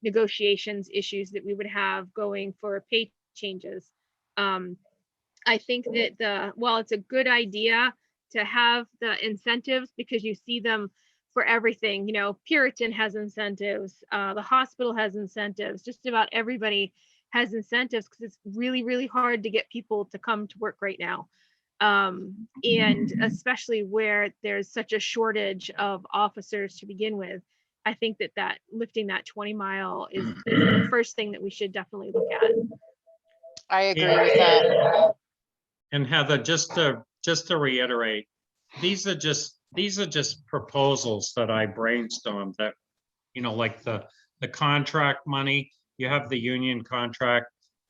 negotiations issues that we would have going for pay changes. I think that while it's a good idea to have the incentives, because you see them for everything, you know, Puritan has incentives, the hospital has incentives, just about everybody has incentives, because it's really, really hard to get people to come to work right now. And especially where there's such a shortage of officers to begin with. I think that lifting that 20-mile is the first thing that we should definitely look at. I agree with that. And Heather, just to reiterate, these are just proposals that I brainstormed that, you know, like the contract money, you have the union contract.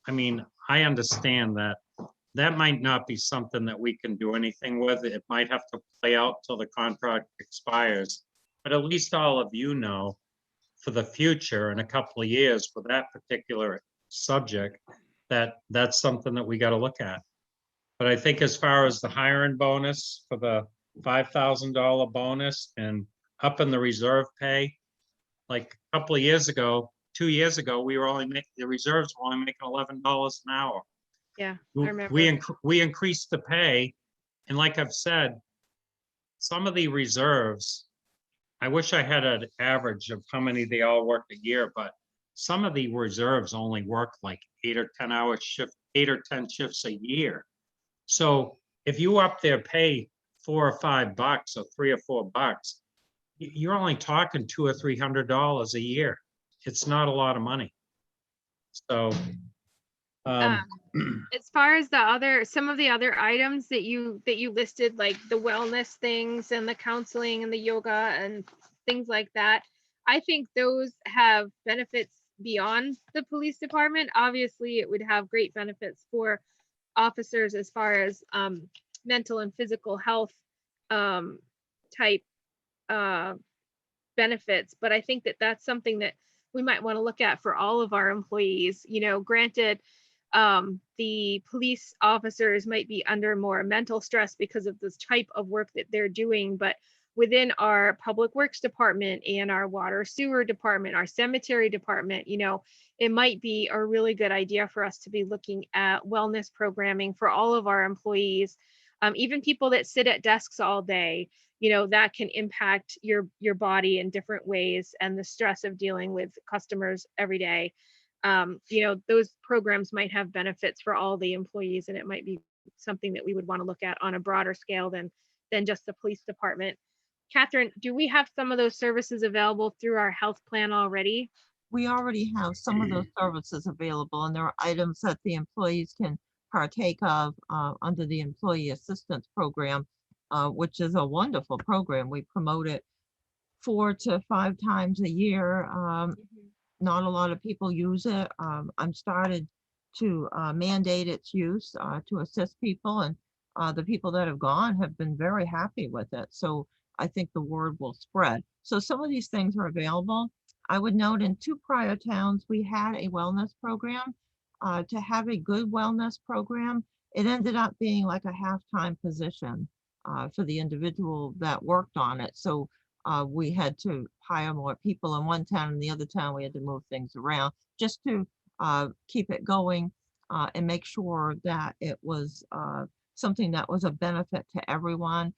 I mean, I understand that might not be something that we can do anything with. It might have to play out till the contract expires. But at least all of you know, for the future, in a couple of years for that particular subject, that's something that we got to look at. But I think as far as the hiring bonus for the $5,000 bonus and up in the reserve pay, like a couple of years ago, 2 years ago, we were only making, the reserves were only making $11 an hour. Yeah, I remember. We increased the pay, and like I've said, some of the reserves, I wish I had an average of how many they all work a year, but some of the reserves only work like 8 or 10 hour shift, 8 or 10 shifts a year. So if you up their pay $4 or $5 or $3 or $4, you're only talking $200 or $300 a year. It's not a lot of money. So as far as some of the other items that you listed, like the wellness things and the counseling and the yoga and things like that, I think those have benefits beyond the police department. Obviously, it would have great benefits for officers as far as mental and physical health type benefits. But I think that that's something that we might want to look at for all of our employees. You know, granted, the police officers might be under more mental stress because of this type of work that they're doing, but within our public works department and our water sewer department, our cemetery department, you know, it might be a really good idea for us to be looking at wellness programming for all of our employees. Even people that sit at desks all day, you know, that can impact your body in different ways, and the stress of dealing with customers every day. You know, those programs might have benefits for all the employees, and it might be something that we would want to look at on a broader scale than just the police department. Catherine, do we have some of those services available through our health plan already? We already have some of those services available, and there are items that the employees can partake of under the Employee Assistance Program, which is a wonderful program. We promote it 4 to 5 times a year. Not a lot of people use it. I'm started to mandate its use to assist people, and the people that have gone have been very happy with it. So I think the word will spread. So some of these things are available. I would note in 2 prior towns, we had a wellness program. To have a good wellness program, it ended up being like a half-time position for the individual that worked on it. So we had to hire more people in one town, and the other town we had to move things around just to keep it going and make sure that it was something that was a benefit to everyone,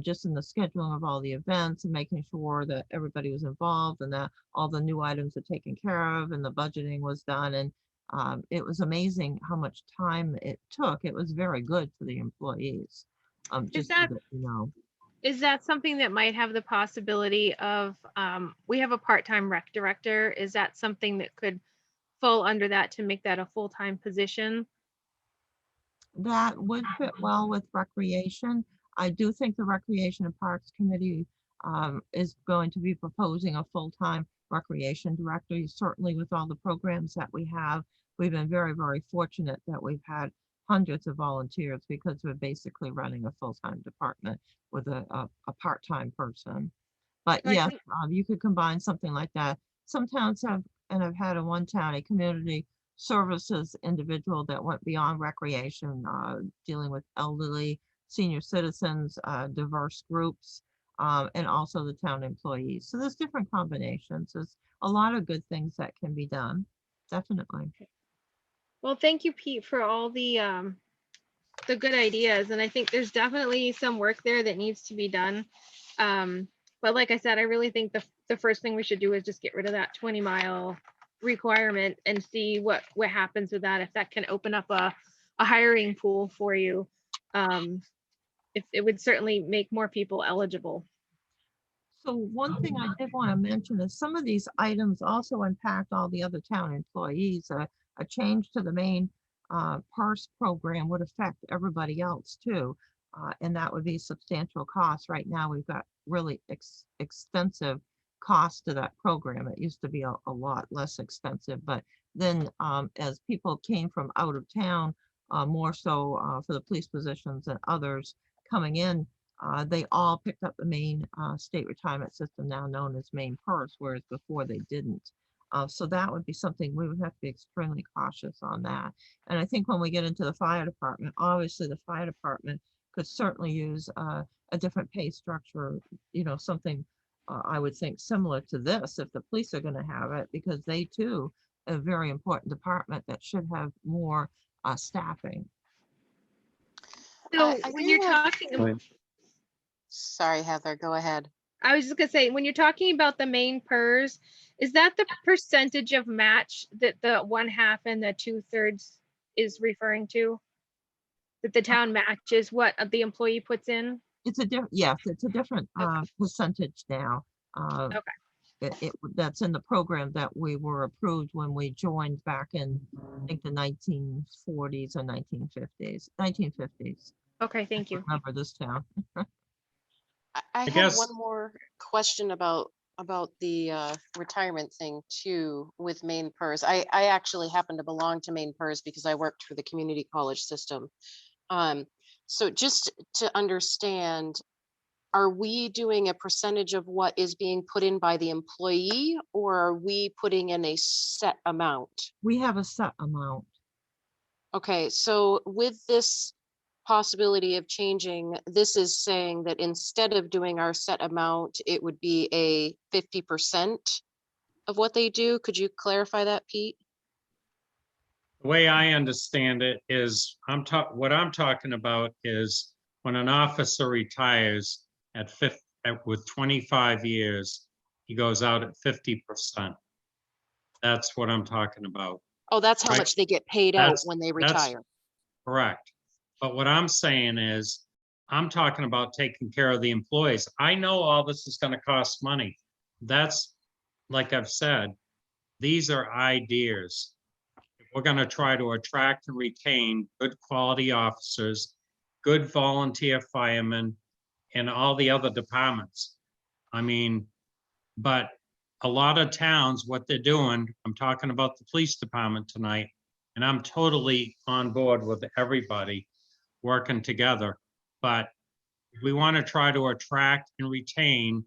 just in the scheduling of all the events and making sure that everybody was involved and that all the new items are taken care of and the budgeting was done. And it was amazing how much time it took. It was very good for the employees. Just so that- that you know. Is that something that might have the possibility of, we have a part-time rec director. Is that something that could fall under that to make that a full-time position? That would fit well with recreation. I do think the Recreation and Parks Committee is going to be proposing a full-time recreation director. Certainly with all the programs that we have, we've been very, very fortunate that we've had hundreds of volunteers because we're basically running a full-time department with a part-time person. But I yes, think- you could combine something like that. Some towns have, and I've had in one town, a community services individual that went beyond recreation, dealing with elderly, senior citizens, diverse groups, and also the town employees. So there's different combinations. There's a lot of good things that can be done, definitely. Well, thank you, Pete, for all the good ideas. And I think there's definitely some work there that needs to be done. But like I said, I really think the first thing we should do is just get rid of that 20-mile requirement and see what happens with that, if that can open up a hiring pool for you. If it would certainly make more people eligible. So one thing I did want to mention is some of these items also impact all the other town employees. A change to the main PERS program would affect everybody else too. And that would be substantial costs. Right now, we've got really extensive costs to that program. It used to be a lot less expensive, but then as people came from out of town, more so for the police positions and others coming in, they all picked up the main state retirement system, now known as main PERS, whereas before they didn't. So that would be something we would have to be extremely cautious on that. And I think when we get into the fire department, obviously the fire department could certainly use a different pay structure, something I would think similar to this if the police are going to have it, because they too, a very important department that should have more staffing. So I when do you're have- talking, Sorry, Heather, go ahead. I was just gonna say, when you're talking about the main PERS, is that the percentage of match that the 1/2 and the 2/3 is referring to? That the town matches what the employee puts in? It's a different, yes, it's a different percentage now. Okay. That's in the program that we were approved when we joined back in, I think, the 1940s or 1950s. Okay, thank you. Remember this town. I had guess- one more question about the retirement thing too with Maine PERS. I actually happen to belong to Maine PERS because I worked for the community college system. So just to understand, are we doing a percentage of what is being put in by the employee, or are we putting in a set amount? We have a set amount. Okay, so with this possibility of changing, this is saying that instead of doing our set amount, it would be a 50% of what they do. Could you clarify that, Pete? The way I understand it is, what I'm talking about is when an officer retires with 25 years, he goes out at 50%. That's what I'm talking about. Oh, that's how Right. much they get paid out That's- when they that's- retire. Correct. But what I'm saying is, I'm talking about taking care of the employees. I know all this is gonna cost money. That's, like I've said, these are ideas. If we're gonna try to attract and retain good quality officers, good volunteer firemen, and all the other departments. I mean, but a lot of towns, what they're doing, I'm talking about the police department tonight, and I'm totally on board with everybody working together. But we want to try to attract and retain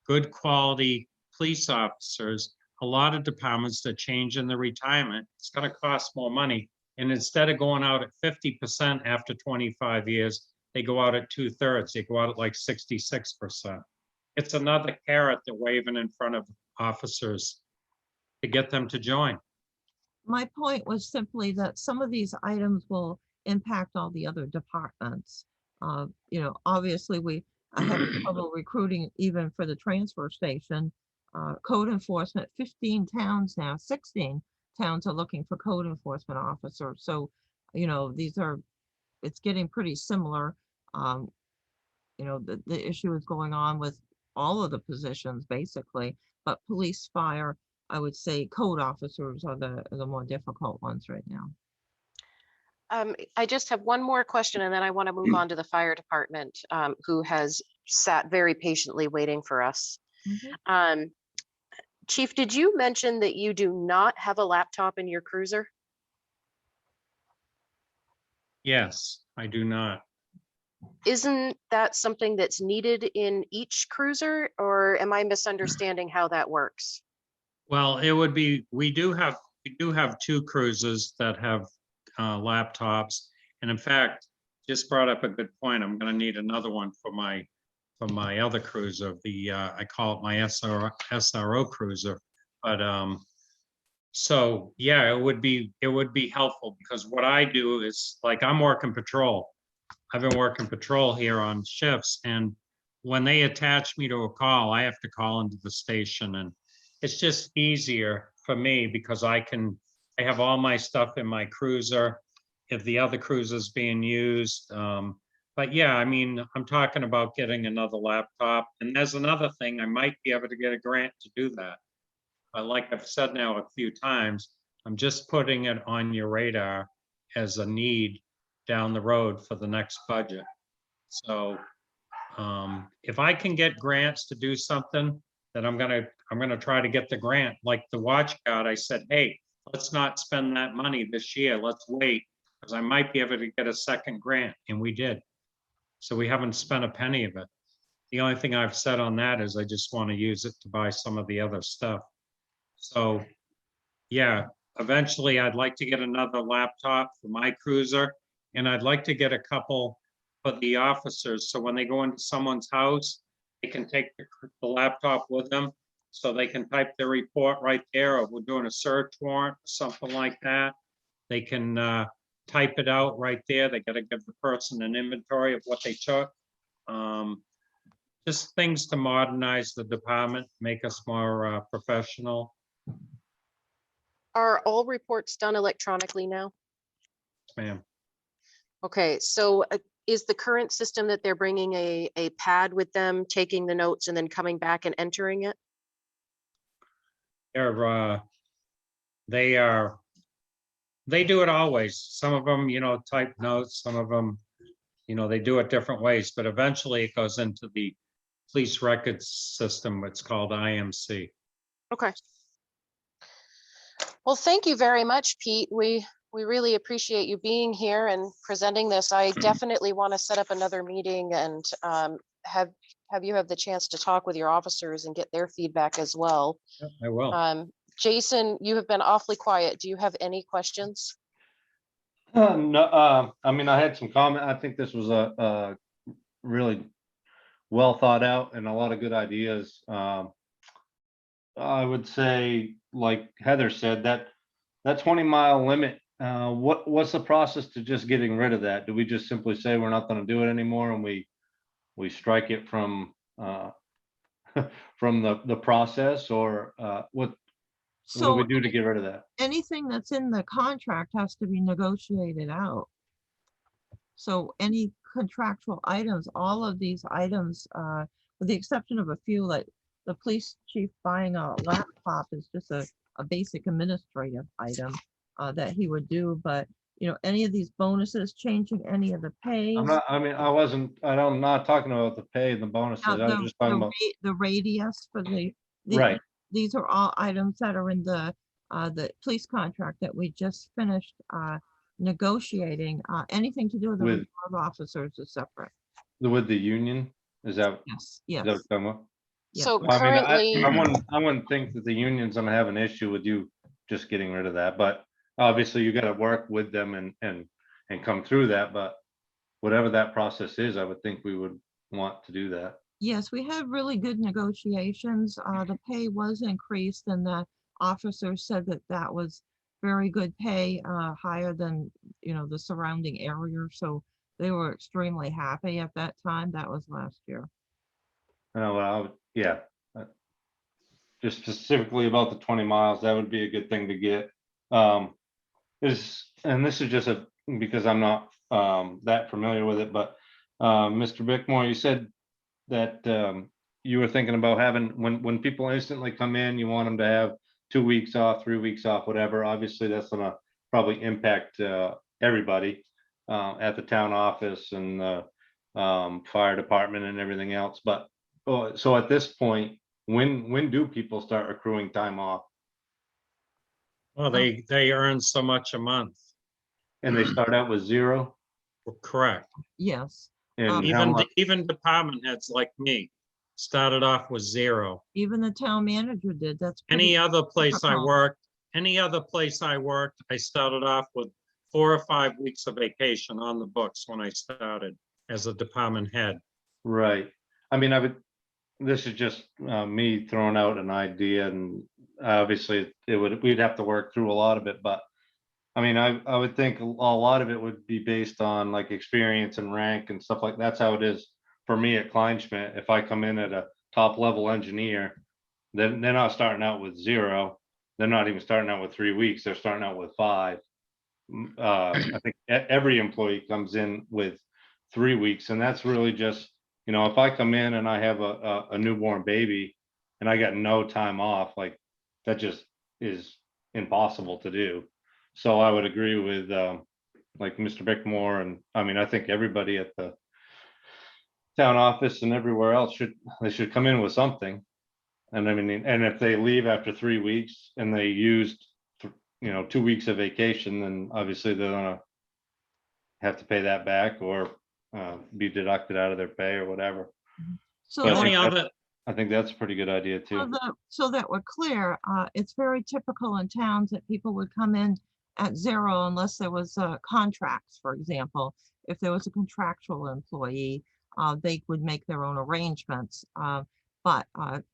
good quality police officers. A lot of departments that change in the retirement, it's going to cost more money. And instead of going out at 50% after 25 years, they go out at 2/3. They go out at like 66%. It's another carrot they're waving in front of officers to get them to join. My point was simply that some of these items will impact all the other departments. You know, obviously, I had trouble recruiting even for the transfer station. Code enforcement, 15 towns now, 16 towns are looking for code enforcement officers. So, you know, it's getting pretty similar. You know, the issue is going on with all of the positions basically, but police, fire, I would say code officers are the more difficult ones right now. I just have one more question and then I want to move on to the fire department, who has sat very patiently waiting for us. Mhm. Chief, did you mention that you do not have a laptop in your cruiser? Yes, I do not. Isn't that something that's needed in each cruiser, or am I misunderstanding how that works? Well, it would be, we do have two cruisers that have laptops. And in fact, just brought up a good point. I'm gonna need another one for my other cruiser, I call it my SRO cruiser. But so yeah, it would be helpful because what I do is like I'm working patrol. I've been working patrol here on shifts, and when they attach me to a call, I have to call into the station, and it's just easier for me because I have all my stuff in my cruiser if the other cruiser's being used. But yeah, I mean, I'm talking about getting another laptop, and there's another thing, I might be able to get a grant to do that. Like I've said now a few times, I'm just putting it on your radar as a need down the road for the next budget. So if I can get grants to do something, then I'm gonna try to get the grant. Like the watch guard, I said, hey, let's not spend that money this year. Let's wait, because I might be able to get a second grant, and we did. So we haven't spent a penny of it. The only thing I've said on that is I just want to use it to buy some of the other stuff. So yeah, eventually I'd like to get another laptop for my cruiser, and I'd like to get a couple for the officers. So when they go into someone's house, they can take the laptop with them so they can type their report right there, or we're doing a search warrant, or something like that. They can type it out right there. They got to give the person an inventory of what they took. Just things to modernize the department, make us more professional. Are all reports done electronically now? Ma'am. Okay, so is the current system that they're bringing a pad with them, taking the notes and then coming back and entering it? They do it always. Some of them, type notes, some of them, they do it different ways, but eventually it goes into the police records system. It's called IMC. Okay. Well, thank you very much, Pete. We really appreciate you being here and presenting this. I definitely want to set up another meeting and have you have the chance to talk with your officers and get their feedback as well. Yep, I will. Jason, you have been awfully quiet. Do you have any questions? No, I mean, I had some comment. I think this was a really well thought out and a lot of good ideas. I would say, like Heather said, that 20-mile limit, what's the process to just getting rid of that? Do we just simply say we're not going to do it anymore and we strike it from from the process, or what do So we do to get rid of that? anything that's in the contract has to be negotiated out. So any contractual items, all of these items, with the exception of a few, like the police chief buying a laptop is just a basic administrative item that he would do. But, any of these bonuses, changing any of the pays. I'm not talking about the pay and the bonuses. I was just talking about. The radius for Right. These are all items that are in the police contract that we just finished negotiating. Anything to do with the With- reserve officers is separate. With the union, is that? Yes, Is yes. that what you're talking about? Yeah. So Well, I mean, currently, I wouldn't think that the union's gonna have an issue with you just getting rid of that, but obviously you gotta work with them and come through that, but whatever that process is, I would think we would want to do that. Yes, we had really good negotiations. The pay was increased and the officers said that was very good pay, higher than the surrounding area. So they were extremely happy at that time. That was last year. Yeah. Just specifically about the 20 miles, that would be a good thing to get. And this is just because I'm not that familiar with it, but Mr. Bickmore, you said that you were thinking about having, when people instantly come in, you want them to have 2 weeks off, 3 weeks off, whatever. Obviously, that's gonna probably impact everybody at the town office and the fire department and everything else. But so at this point, when do people start accruing time off? Well, they earn so much a month. And they start out with 0? Correct. Yes, And how Even, much? even department heads like me started off with 0. even the town manager did. That's Any pretty, other place I typical. worked, I started off with 4 or 5 weeks of vacation on the books when I started as a department head. Right. I mean, this is just me throwing out an idea, and obviously we'd have to work through a lot of it, but I mean, I would think a lot of it would be based on like experience and rank and stuff like that's how it is for me at Kleinschmidt. If I come in at a top level engineer, then they're not starting out with 0. They're not even starting out with 3 weeks. They're starting out with 5. I think every employee comes in with 3 weeks, and that's really just, if I come in and I have a newborn baby and I got no time off, like that just is impossible to do. So I would agree with like Mr. Bickmore, and I mean, I think everybody at the town office and everywhere else should come in with something. And I mean, and if they leave after 3 weeks and they used 2 weeks of vacation, then obviously they're gonna have to pay that back or be deducted out of their pay or whatever. so The But only that- other, I think that's a pretty good idea too. so that we're clear, it's very typical in towns that people would come in at 0 unless there was contracts, for example. If there was a contractual employee, they would make their own arrangements. But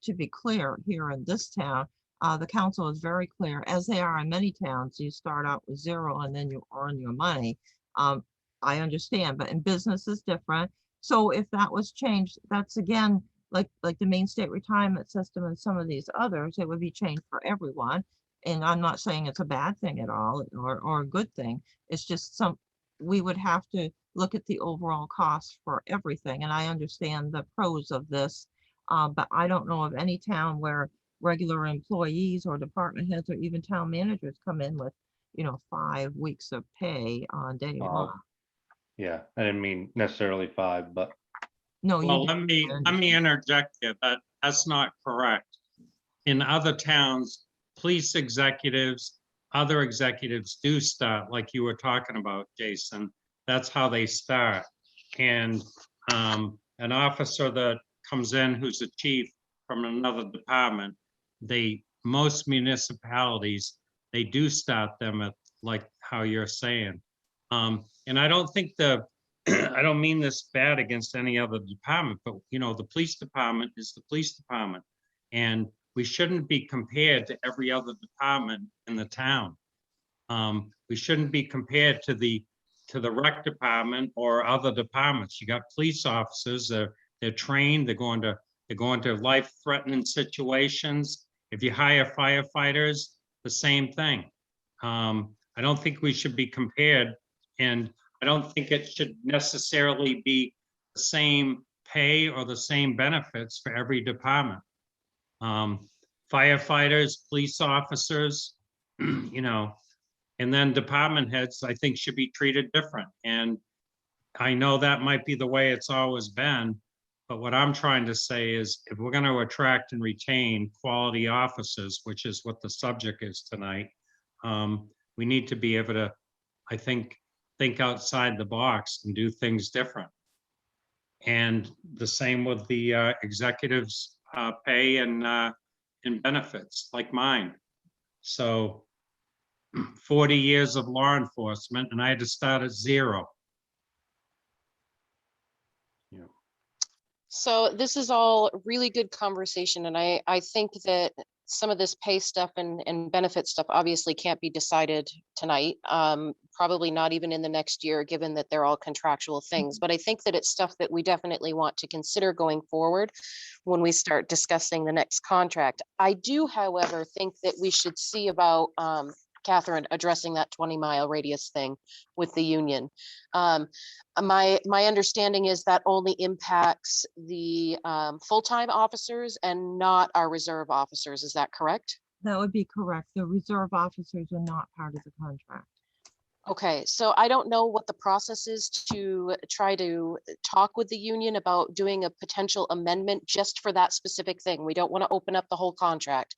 to be clear, here in this town, the council is very clear, as they are in many towns, you start out with 0 and then you earn your money. I understand, but in business is different. So if that was changed, that's again, like the Maine State Retirement System and some of these others, it would be changed for everyone. And I'm not saying it's a bad thing at all or a good thing. It's just we would have to look at the overall cost for everything. And I understand the pros of this, but I don't know of any town where regular employees or department heads or even town managers come in with, 5 weeks of pay on day Uh, 1. Yeah, I didn't mean necessarily 5, but No, you well, didn't. let me interject here, that's not correct. In other towns, police executives, other executives do start, like you were talking about, Jason. That's how they start. And an officer that comes in who's a chief from another department, most municipalities, they do start them at like how you're saying. And I don't think I don't mean this bad against any other department, but the police department is the police department. And we shouldn't be compared to every other department in the town. We shouldn't be compared to the rec department or other departments. You got police officers, they're trained, they're going to life-threatening situations. If you hire firefighters, the same thing. I don't think we should be compared, and I don't think it should necessarily be the same pay or the same benefits for every department. Firefighters, police officers, and then department heads, I think should be treated different. And I know that might be the way it's always been, but what I'm trying to say is if we're going to attract and retain quality officers, which is what the subject is tonight, we need to be able to, I think outside the box and do things different. And the same with the executives' pay and benefits like mine. So 40 years of law enforcement, and I had to start at 0. So this is all really good conversation, and I think that some of this pay stuff and benefit stuff obviously can't be decided tonight. Probably not even in the next year, given that they're all contractual things. But I think that it's stuff that we definitely want to consider going forward when we start discussing the next contract. I do, however, think that we should see about Catherine addressing that 20-mile radius thing with the union. My understanding is that only impacts the full-time officers and not our reserve officers. Is that correct? That would be correct. The reserve officers are not part of the contract. Okay, so I don't know what the process is to try to talk with the union about doing a potential amendment just for that specific thing. We don't want to open up the whole contract,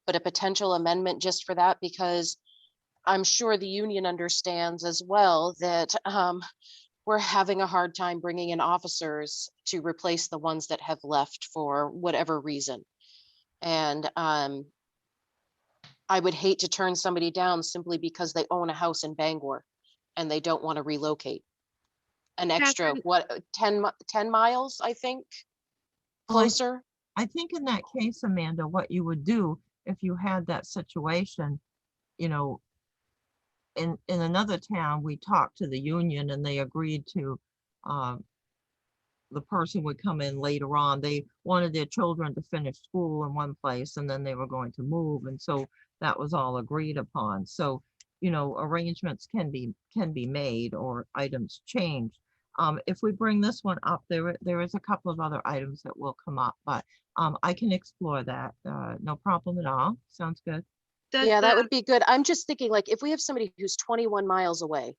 but a potential amendment just for that, because I'm sure the union understands as well that we're having a hard time bringing in officers to replace the ones that have left for whatever reason. And I would hate to turn somebody down simply because they own a house in Bangor and they don't want to relocate. An extra, Catherine- what, 10 miles, I think, Well, I- closer? I think in that case, Amanda, what you would do if you had that situation, you know, in another town, we talked to the union and they agreed to, the person would come in later on. They wanted their children to finish school in one place and then they were going to move. And so that was all agreed upon. So, you know, arrangements can be made or items changed. If we bring this one up, there is a couple of other items that will come up, but I can explore that. No problem at all. Sounds good. Does Yeah, that the- would be good. I'm just thinking, like, if we have somebody who's 21 miles away,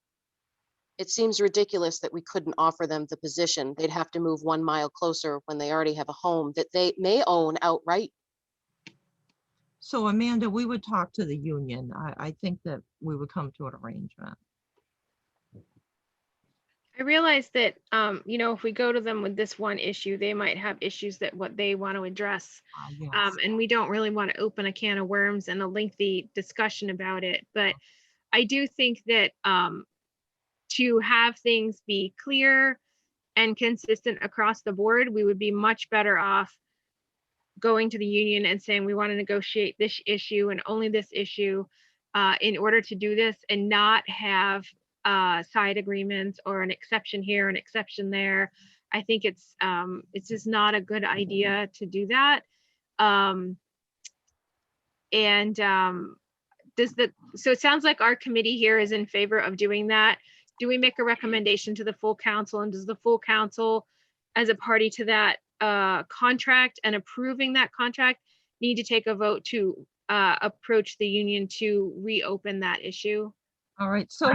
it seems ridiculous that we couldn't offer them the position. They'd have to move 1 mile closer when they already have a home that they may own outright. So Amanda, we would talk to the union. I think that we would come to an arrangement. I realize that, you know, if we go to them with this one issue, they might have issues that what they want to address. Yes. And we don't really want to open a can of worms and a lengthy discussion about it. But I do think that to have things be clear and consistent across the board, we would be much better off going to the union and saying, we want to negotiate this issue and only this issue in order to do this, and not have side agreements or an exception here, an exception there. I think it's just not a good idea to do that. So it sounds like our committee here is in favor of doing that. Do we make a recommendation to the full council, and does the full council, as a party to that contract and approving that contract, need to take a vote to approach the union to reopen that issue? All right, so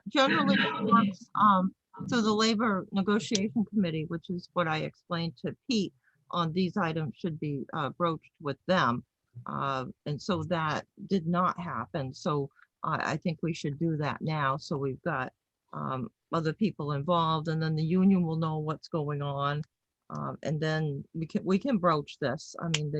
generally, it works, so the Labor Negotiation Committee, which is what I explained to Pete on these items, should be broached with them. And so that did not happen. So I think we should do that now. So we've got other people involved, and then the union will know what's going on. And then we can broach this. I mean,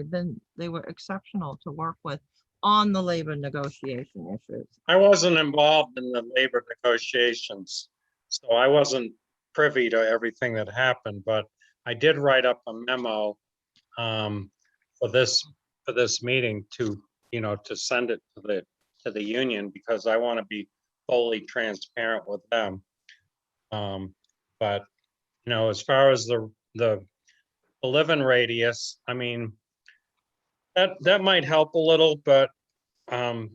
they were exceptional to work with on the labor negotiation issues. I wasn't involved in the labor negotiations, so I wasn't privy to everything that happened, but I did write up a memo for this meeting to, you know, to send it to the union, because I want to be fully transparent with them. But, you know, as far as the living radius, I mean, that might help a little, but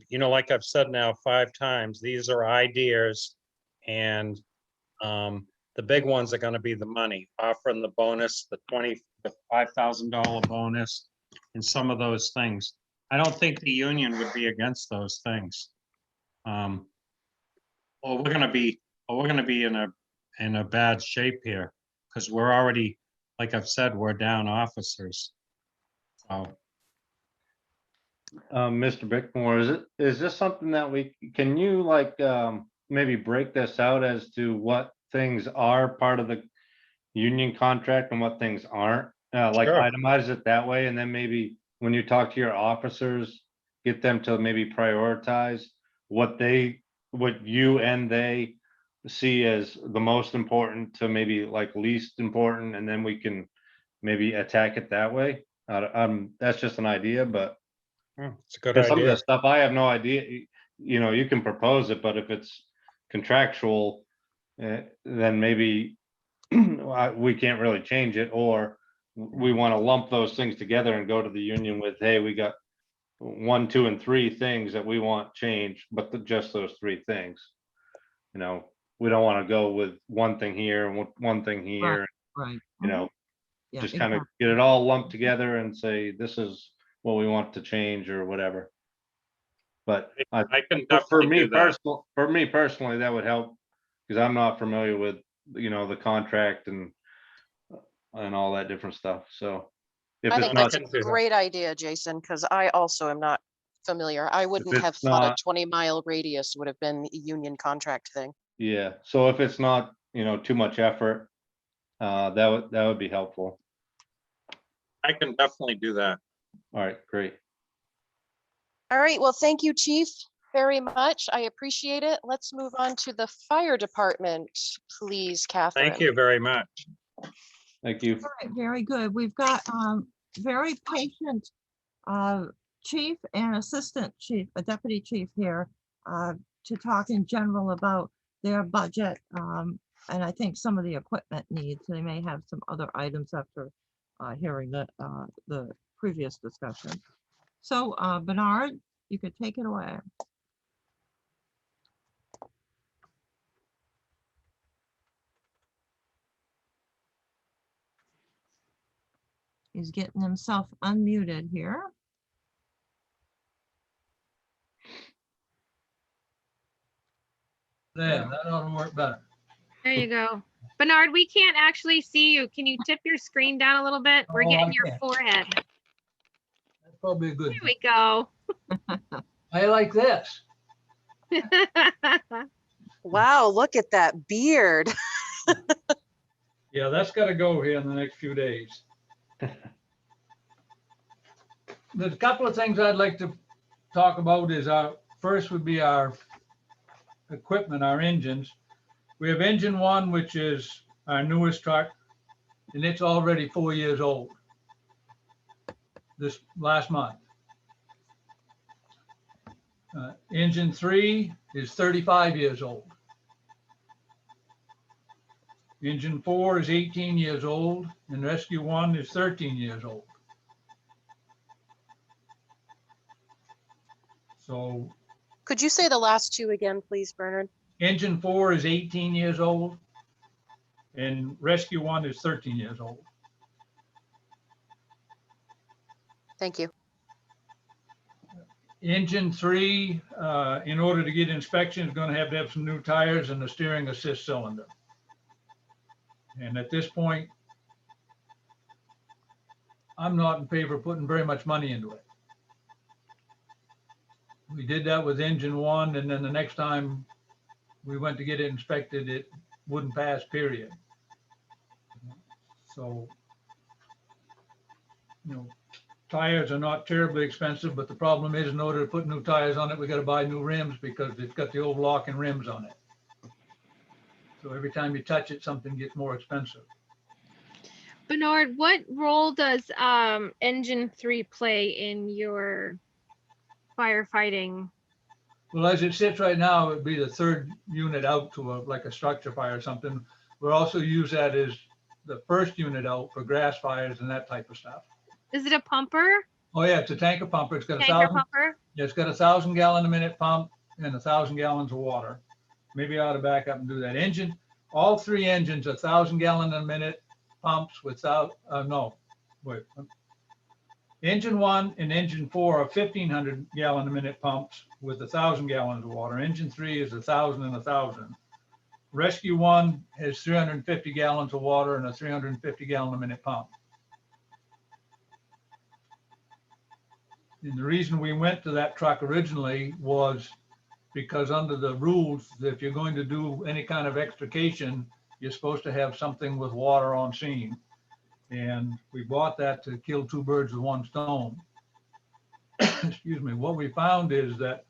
you know, like I've said now 5 times, these are ideas, and the big ones are going to be the money, offering the bonus, the $25,000 bonus, and some of those things. I don't think the union would be against those things. Well, we're going to be in a bad shape here, because we're already, like I've said, we're down officers. So. Mr. Bickmore, is this something that can you like, maybe break this out as to what things are part of the union contract and what things aren't? Like Sure. itemize it that way, and then maybe when you talk to your officers, get them to maybe prioritize what you and they see as the most important to maybe like least important, and then we can maybe attack it that way. That's just an idea, but It's a good Because some of idea. this stuff, I have no idea, you know, you can propose it, but if it's contractual, then maybe we can't really change it, or we want to lump those things together and go to the union with, hey, we got 1, 2, and 3 things that we want changed, but just those 3 things. You know, we don't want to go with one thing here and one thing here, Right. you know, Yeah, just kind of exactly. get it all lumped together and say, this is what we want to change or whatever. But I can for definitely me do that. personally, that would help, because I'm not familiar with, you know, the contract and all that different stuff. So if I it's think not, that's a great idea, Jason, because I also am not familiar. I wouldn't have it's thought a not, 20-mile radius would have been a union contract thing. yeah. So if it's not, you know, too much effort, that would be helpful. I can definitely do that. All right, great. All right, well, thank you, Chief, very much. I appreciate it. Let's move on to the fire department, please, Catherine. Thank you very much. Thank you. All right, very good. We've got very patient chief and assistant chief, a deputy chief here to talk in general about their budget. And I think some of the equipment needs. They may have some other items after hearing the previous discussion. So Bernard, you could take it away. He's getting himself unmuted here. There, that ought to work better. There you go. Bernard, we can't actually see you. Can you tip your screen down a little bit? We're Oh, getting I your can. forehead. That's probably a good. There we go. I like this. Wow, look at that beard. Yeah, that's gotta go here in the next few days. There's a couple of things I'd like to talk about is first would be our equipment, our engines. We have engine 1, which is our newest truck, and it's already 4 years old. This last month. Engine 3 is 35 years old. Engine 4 is 18 years old, and Rescue 1 is 13 years old. So Could you say the last 2 again, please, Bernard? engine 4 is 18 years old, and Rescue 1 is 13 years old. Thank you. Engine 3, in order to get inspection, is going to have some new tires and the steering assist cylinder. And at this point, I'm not in favor of putting very much money into it. We did that with engine 1, and then the next time we went to get it inspected, it wouldn't pass, period. So, you know, tires are not terribly expensive, but the problem is, in order to put new tires on it, we got to buy new rims because it's got the old locking rims on it. So every time you touch it, something gets more expensive. Bernard, what role does engine 3 play in your firefighting? Well, as it sits right now, it'd be the 3rd unit out to like a structure fire or something. We'll also use that as the 1st unit out for grass fires and that type of stuff. Is it a pumper? Oh yeah, it's a tanker pumper. It's got a Tanker 1,000. pumper? Yeah, it's got 1,000 gallon a minute pump and 1,000 gallons of water. Maybe I ought to back up and do that. Engine, all 3 engines, 1,000 gallon a minute pumps without, no, wait. Engine 1 and engine 4 are 1,500 gallon a minute pumps with 1,000 gallons of water. Engine 3 is 1,000 and 1,000. Rescue 1 has 350 gallons of water and a 350 gallon a minute pump. And the reason we went to that truck originally was because under the rules, if you're going to do any kind of extrication, you're supposed to have something with water on scene. And we bought that to kill 2 birds with 1 stone. Excuse me. What we found is that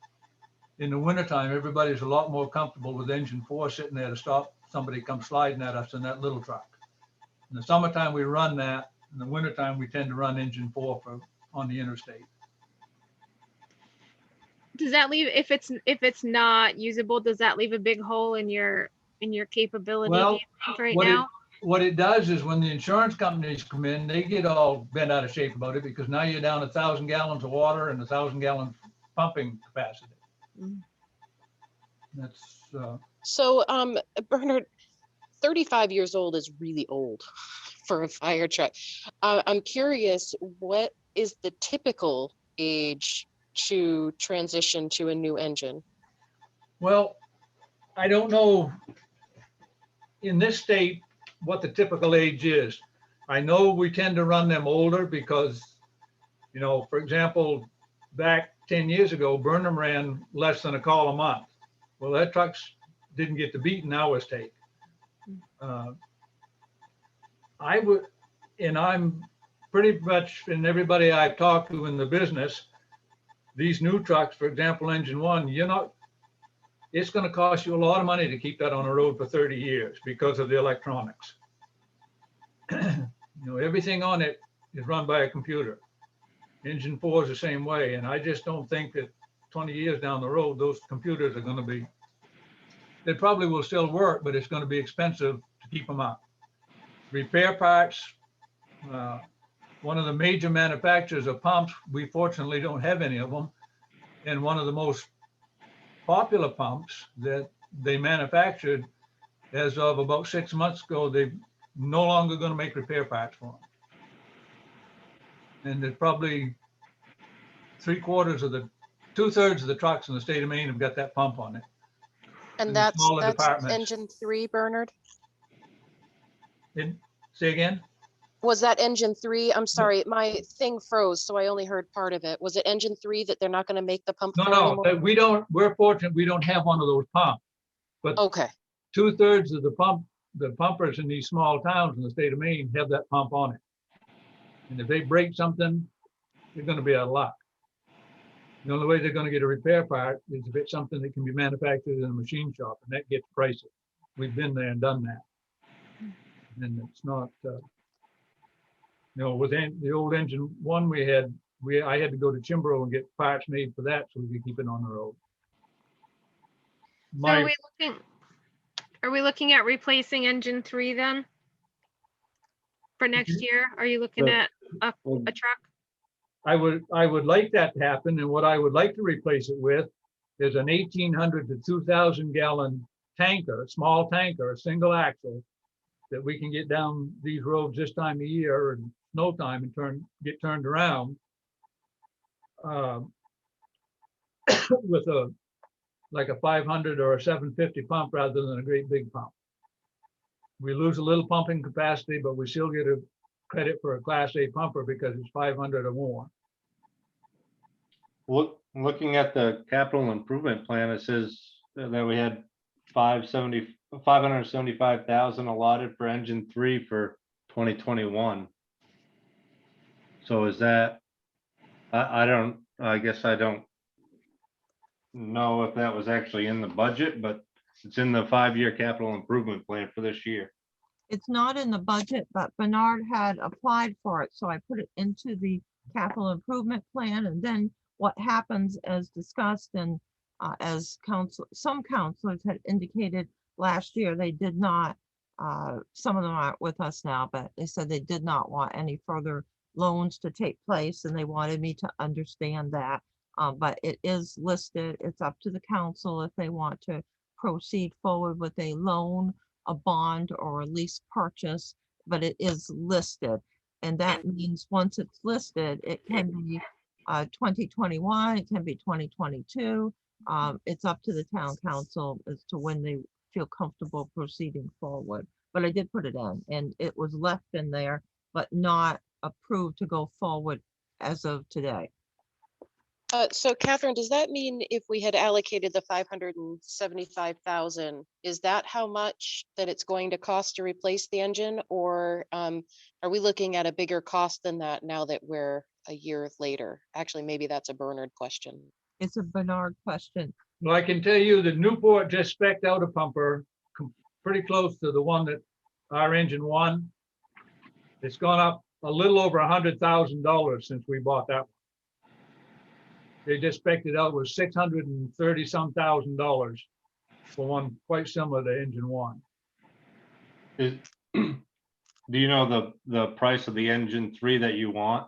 in the wintertime, everybody's a lot more comfortable with engine 4 sitting there to stop somebody come sliding at us in that little truck. In the summertime, we run that. In the wintertime, we tend to run engine 4 on the interstate. Does that leave, if it's not usable, does that leave a big hole in your capability do Well, you think, right what it, now? what it does is when the insurance companies come in, they get all bent out of shape about it because now you're down 1,000 gallons of water and 1,000 gallon pumping capacity. Mm. That's, So, Bernard, 35 years old is really old for a fire truck. I'm curious, what is the typical age to transition to a new engine? well, I don't know in this state what the typical age is. I know we tend to run them older because, you know, for example, back 10 years ago, Burnham ran less than a call a month. Well, that trucks didn't get the beat in hours take. I would, and I'm pretty much, and everybody I've talked to in the business, these new trucks, for example, engine one, it's going to cost you a lot of money to keep that on the road for 30 years because of the electronics. You know, everything on it is run by a computer. Engine four is the same way. And I just don't think that 20 years down the road, those computers are going to be, they probably will still work, but it's going to be expensive to keep them up. Repair parts, one of the major manufacturers of pumps, we fortunately don't have any of them. And one of the most popular pumps that they manufactured as of about 6 months ago, they no longer going to make repair parts for them. And there's probably 2/3 of the trucks in the state of Maine have got that pump on it. And In the that's smaller departments. engine 3, Bernard? Say again? Was that engine 3? I'm sorry, my thing froze, so I only heard part of it. Was it engine 3 that they're not going to make the pump No, for no, anymore? we're fortunate we don't have one of those pumps. But Okay, 2/3 of the pumpers in these small towns in the state of Maine have that pump on it. And if they break something, they're going to be out of luck. The only way they're going to get a repair part is if it's something that can be manufactured in a machine shop, and that gets pricey. We've been there and done that. And it's not, you know, with the old engine one I had to go to Chimbro and get parts made for that so we could keep it on the road. So are we looking at replacing engine 3 then? For next year? Are you looking The- at a Well, truck? I would like that to happen, and what I would like to replace it with is an 1,800 to 2,000 gallon tanker, a small tanker, a single axle, that we can get down these roads this time of year and snow time and get turned around. With like a 500 or a 750 pump rather than a great big pump. We lose a little pumping capacity, but we still get a credit for a Class A pumper because it's 500 or more. Looking at the capital improvement plan, it says that we had 575,000 allotted for engine 3 for 2021. So is that, I guess I don't know if that was actually in the budget, but it's in the 5-year capital improvement plan for this year. It's not in the budget, but Bernard had applied for it, so I put it into the capital improvement plan. And then what happens, as discussed and as some councilors had indicated last year, they did not, some of them aren't with us now, but they said they did not want any further loans to take place, and they wanted me to understand that. But it is listed. It's up to the council if they want to proceed forward with a loan, a bond, or a lease purchase, but it is listed. And that means once it's listed, it can be 2021, it can be 2022. It's up to the town council as to when they feel comfortable proceeding forward. But I did put it in, and it was left in there, but not approved to go forward as of today. so Catherine, does that mean if we had allocated the 575,000, is that how much that it's going to cost to replace the engine? Or are we looking at a bigger cost than that now that we're a year later? Actually, maybe that's a Bernard question. It's a Bernard question. Well, I can tell you that Newport just spec'd out a pumper pretty close to the one that our engine one. It's gone up a little over $100,000 since we bought that one. they just spec'd it out was $630 some thousand for one quite similar to engine one. Is, do you know the price of the engine 3 that you want?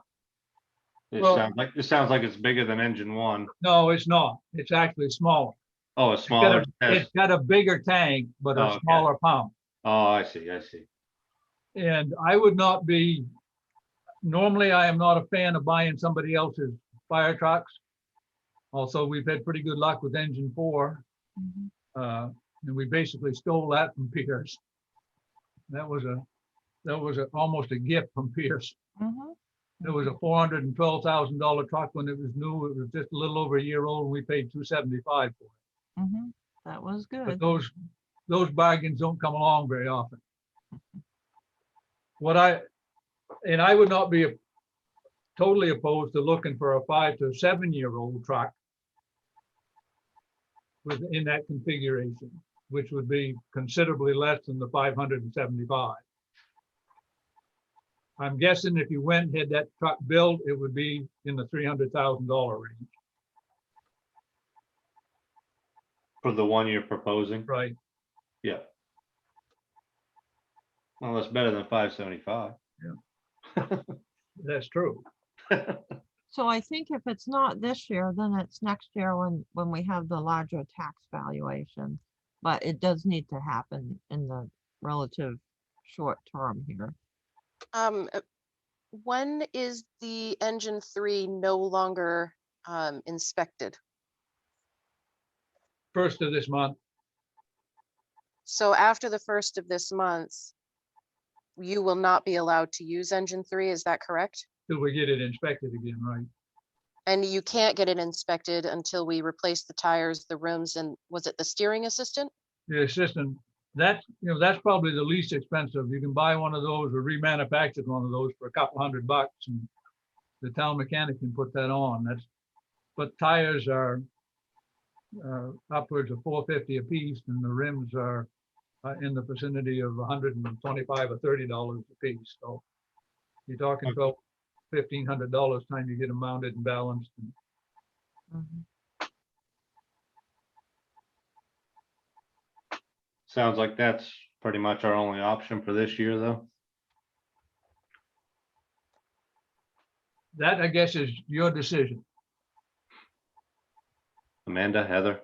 Well- It sounds like it's bigger than engine 1. No, it's not. It's actually smaller. Oh, it's It's got smaller. It's got a bigger tank, but Oh, a okay. smaller pump. Oh, I see. And I would not be, normally I am not a fan of buying somebody else's fire trucks. Also, we've had pretty good luck with engine 4. Mhm. And we basically stole that from Pierce. That was almost a gift from Pierce. Mhm. It was a $412,000 truck when it was new. It was just a little over a year old and we paid $275 for it. Mhm. That was But good. those bargains don't come along very often. I would not be totally opposed to looking for a 5 to 7-year-old truck within that configuration, which would be considerably less than the 575. I'm guessing if you went and had that truck built, it would be in the $300,000 range, For the one you're proposing? right? Yeah. Well, that's better than 575. That's true. So I think if it's not this year, then it's next year when we have the larger tax valuation. But it does need to happen in the relative short term here. When is the engine 3 no longer inspected? First of this month, So after the 1st of this month, you will not be allowed to use engine 3, is that correct? till we get it inspected again, right? And you can't get it inspected until we replace the tires, the rims, and was it the steering assistant? The assistant, that's probably the least expensive. You can buy one of those or remanufacture one of those for a couple $100 and the town mechanic can put that on. But tires are upwards of $450 a piece and the rims are in the vicinity of $125 or $30 a piece. So you're talking about $1,500 time you get them mounted and balanced. Mhm. Sounds like that's pretty much our only option for this year, though. That, I guess, is your decision. Amanda, Heather?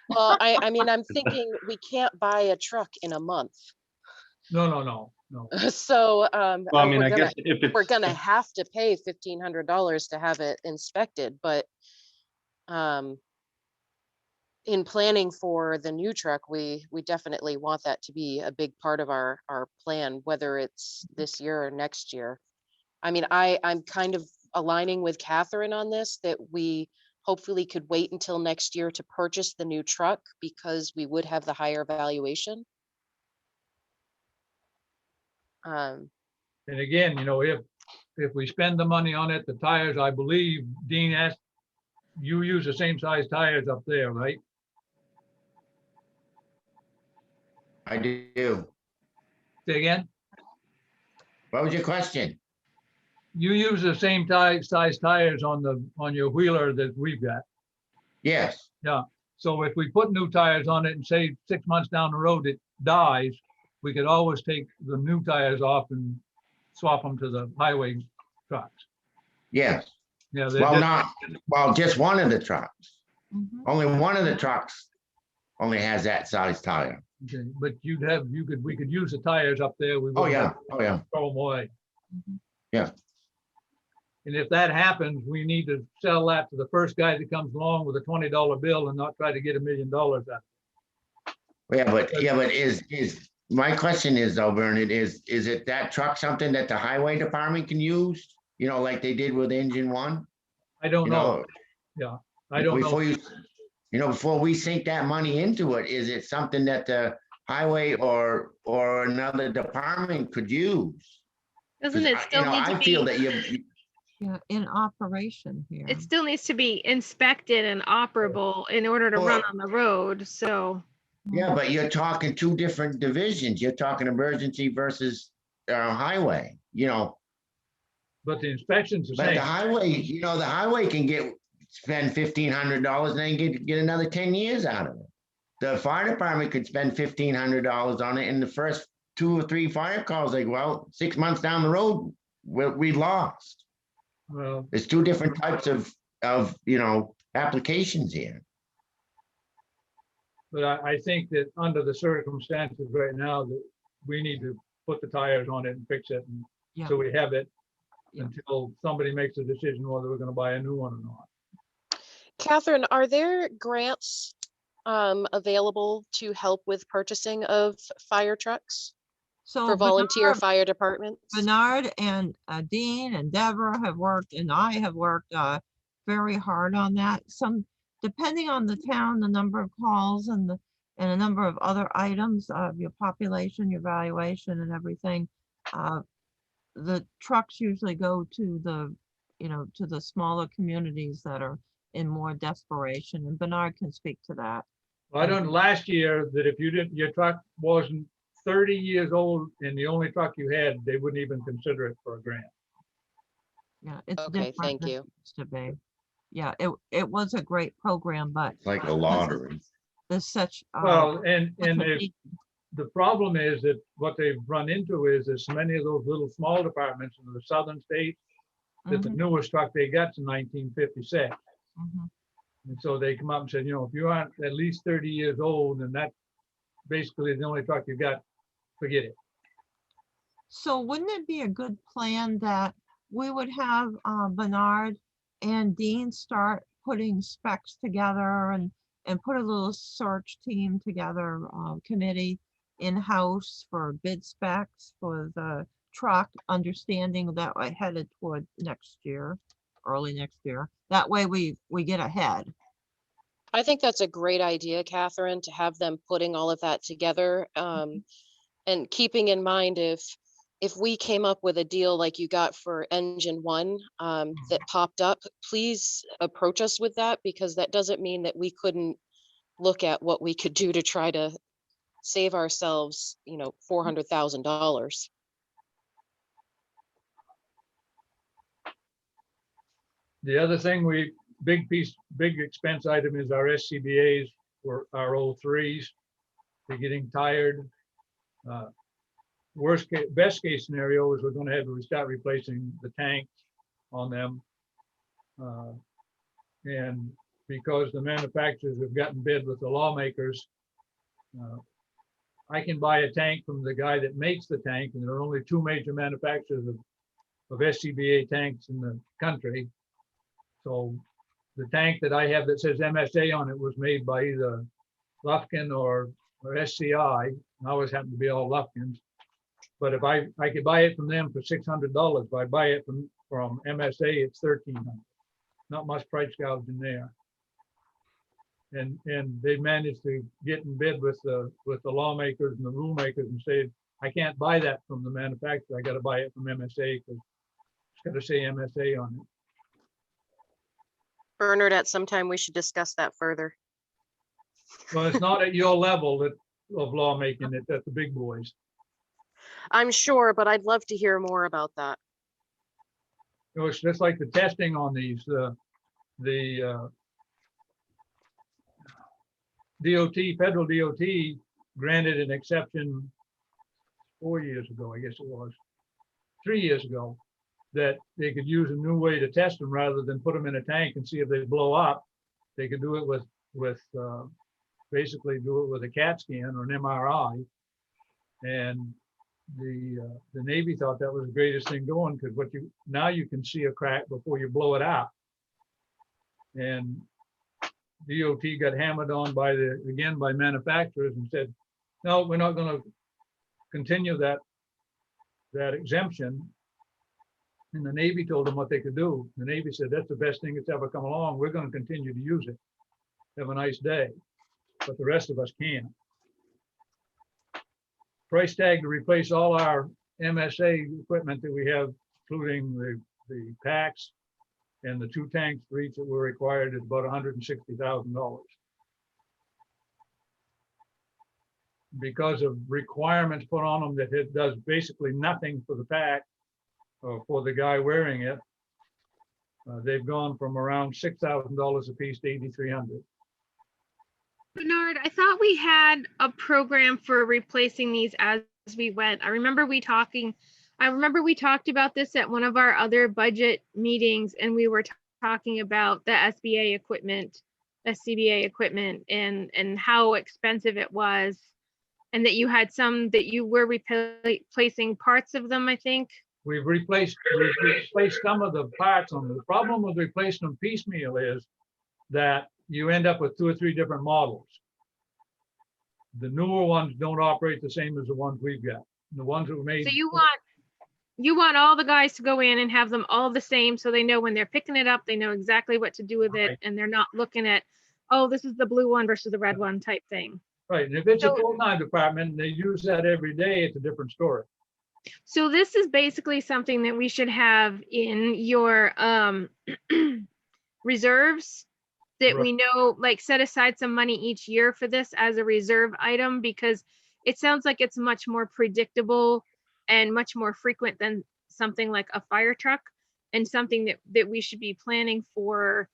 Well, I mean, I'm thinking we can't buy a truck in a month. No. So, Well, I mean, I guess if it's. we're gonna have to pay $1,500 to have it inspected, but in planning for the new truck, we definitely want that to be a big part of our plan, whether it's this year or next year. I mean, I'm kind of aligning with Catherine on this, that we hopefully could wait until next year to purchase the new truck because we would have the higher valuation. And again, if we spend the money on it, the tires, I believe, Dean asked, you use the same size tires up there, right? I do. Say again? What was your question? You use the same size tires on your wheeler that we've got. Yes, So if we put new tires on it and say 6 months down the road it dies, we could always take the new tires off and swap them to the highway trucks. yes. Yeah, Just one of the trucks. Mhm. Only one of the trucks only has that size tire. okay, but we could use the tires up there. We Oh, wouldn't yeah, have to oh, yeah. throw them away. Mhm. Yeah. And if that happens, we need to sell that to the first guy that comes along with a $20 bill and not try to get $1 million out. But my question is though, Bernard, is it that truck something that the highway department can use? Like they did with engine 1? I don't know. I don't know. Before before we sink that money into it, is it something that the highway or another department could use? 'Cause Doesn't it still need I to feel be, that you, Yeah, in operation here. it still needs to be inspected and operable in order to run Well- on the road, so. yeah, but you're talking two different divisions. You're talking emergency versus highway, But the inspection's the But same. the highway, the highway can get spend $1,500 and then get another 10 years out of it. The fire department could spend $1,500 on it, and the first 2 or 3 fire calls, they go out 6 months down the road, we lost. Well, There's 2 different types of, you know, applications here. but I think that under the circumstances right now, that we need to put the tires on it and fix it. And Yeah. so we have it Yeah. until somebody makes a decision whether we're gonna buy a new one or not. Catherine, are there grants available to help with purchasing of fire trucks So for volunteer Bernard- fire departments? Bernard and Dean and Deborah have worked, and I have worked very hard on that. Depending on the town, the number of calls and a number of other items of your population, your valuation and everything. The trucks usually go to to the smaller communities that are in more desperation, and Bernard can speak to that. I done last year that if your truck wasn't 30 years old and the only truck you had, they wouldn't even consider it for a grant. Yeah, it's Okay, different thank than it you. used to be. Yeah, it was a great program, but It's like a lottery. there's such. Well, and such a there's need. the problem is that what they've run into is there's so many of those little small departments in the southern states that the Mhm, newest truck they got's in 1956. mhm. And so they come up and said, you know, if you aren't at least 30 years old and that basically the only truck you got, forget it. So wouldn't it be a good plan that we would have Bernard and Dean start putting specs together and put a little search team together, committee in-house for bid specs for the truck, understanding that we're headed toward next year, early next year. That way we get ahead. I think that's a great idea, Catherine, to have them putting all of that together. And keeping in mind if we came up with a deal like you got for engine 1 that popped up, please approach us with that, because that doesn't mean that we couldn't look at what we could do to try to save ourselves, $400,000. The other thing big expense item is our SCBA's for our old 3s. They're getting tired. Best case scenario is we're gonna have to start replacing the tanks on them. And because the manufacturers have gotten bid with the lawmakers, I can buy a tank from the guy that makes the tank, and there are only 2 major manufacturers of SCBA tanks in the country. So the tank that I have that says MSA on it was made by either Lufkin or SCI. I always happen to be all Lufkins. But if I could buy it from them for $600, if I buy it from MSA, it's $1,300. Not much price gouging there. And they managed to get in bid with the lawmakers and the rule makers and say, I can't buy that from the manufacturer. I got to buy it from MSA because it's got to say MSA on it. Bernard, at some time we should discuss that further. Well, it's not at your level of lawmaking, it's at the big boys. I'm sure, but I'd love to hear more about that. You know, it's just like the testing on these, the DOT, federal DOT granted an exception 4 years ago, I guess it was, 3 years ago, that they could use a new way to test them rather than put them in a tank and see if they blow up. They could do it with basically do it with a CAT scan or an MRI. And the Navy thought that was the greatest thing going, because now you can see a crack before you blow it out. And DOT got hammered on by manufacturers and said, no, we're not going to continue that exemption. And the Navy told them what they could do. The Navy said, that's the best thing that's ever come along. We're going to continue to use it. Have a nice day. But the rest of us can't. Price tag to replace all our MSA equipment that we have, including the packs and the 2 tanks for each that were required, is about $160,000. Because of requirements put on them that it does basically nothing for the pack or for the guy wearing it, They've gone from around $6,000 a piece to 8,300. Bernard, I thought we had a program for replacing these as we went. I remember we talked about this at one of our other budget meetings, and we were talking about the SBA equipment, SCBA equipment, and how expensive it was, and that you had some that you were replacing parts of them, I think. We've replaced some of the parts on them. The problem with replacing them piecemeal is that you end up with 2 or 3 different models. The newer ones don't operate the same as the ones we've got. The ones that were made. So you want all the guys to go in and have them all the same, so they know when they're picking it up, they know exactly what to do with it, Right. and they're not looking at, oh, this is the blue one versus the red one type thing. Right, and if it's a So- full-time department, and they use that every day, it's a different story. So this is basically something that we should have in your reserves, that we know, like, set aside some money each year for this as a reserve item, because it sounds like it's much more predictable and much more frequent than something like a fire truck, and something that we should be planning for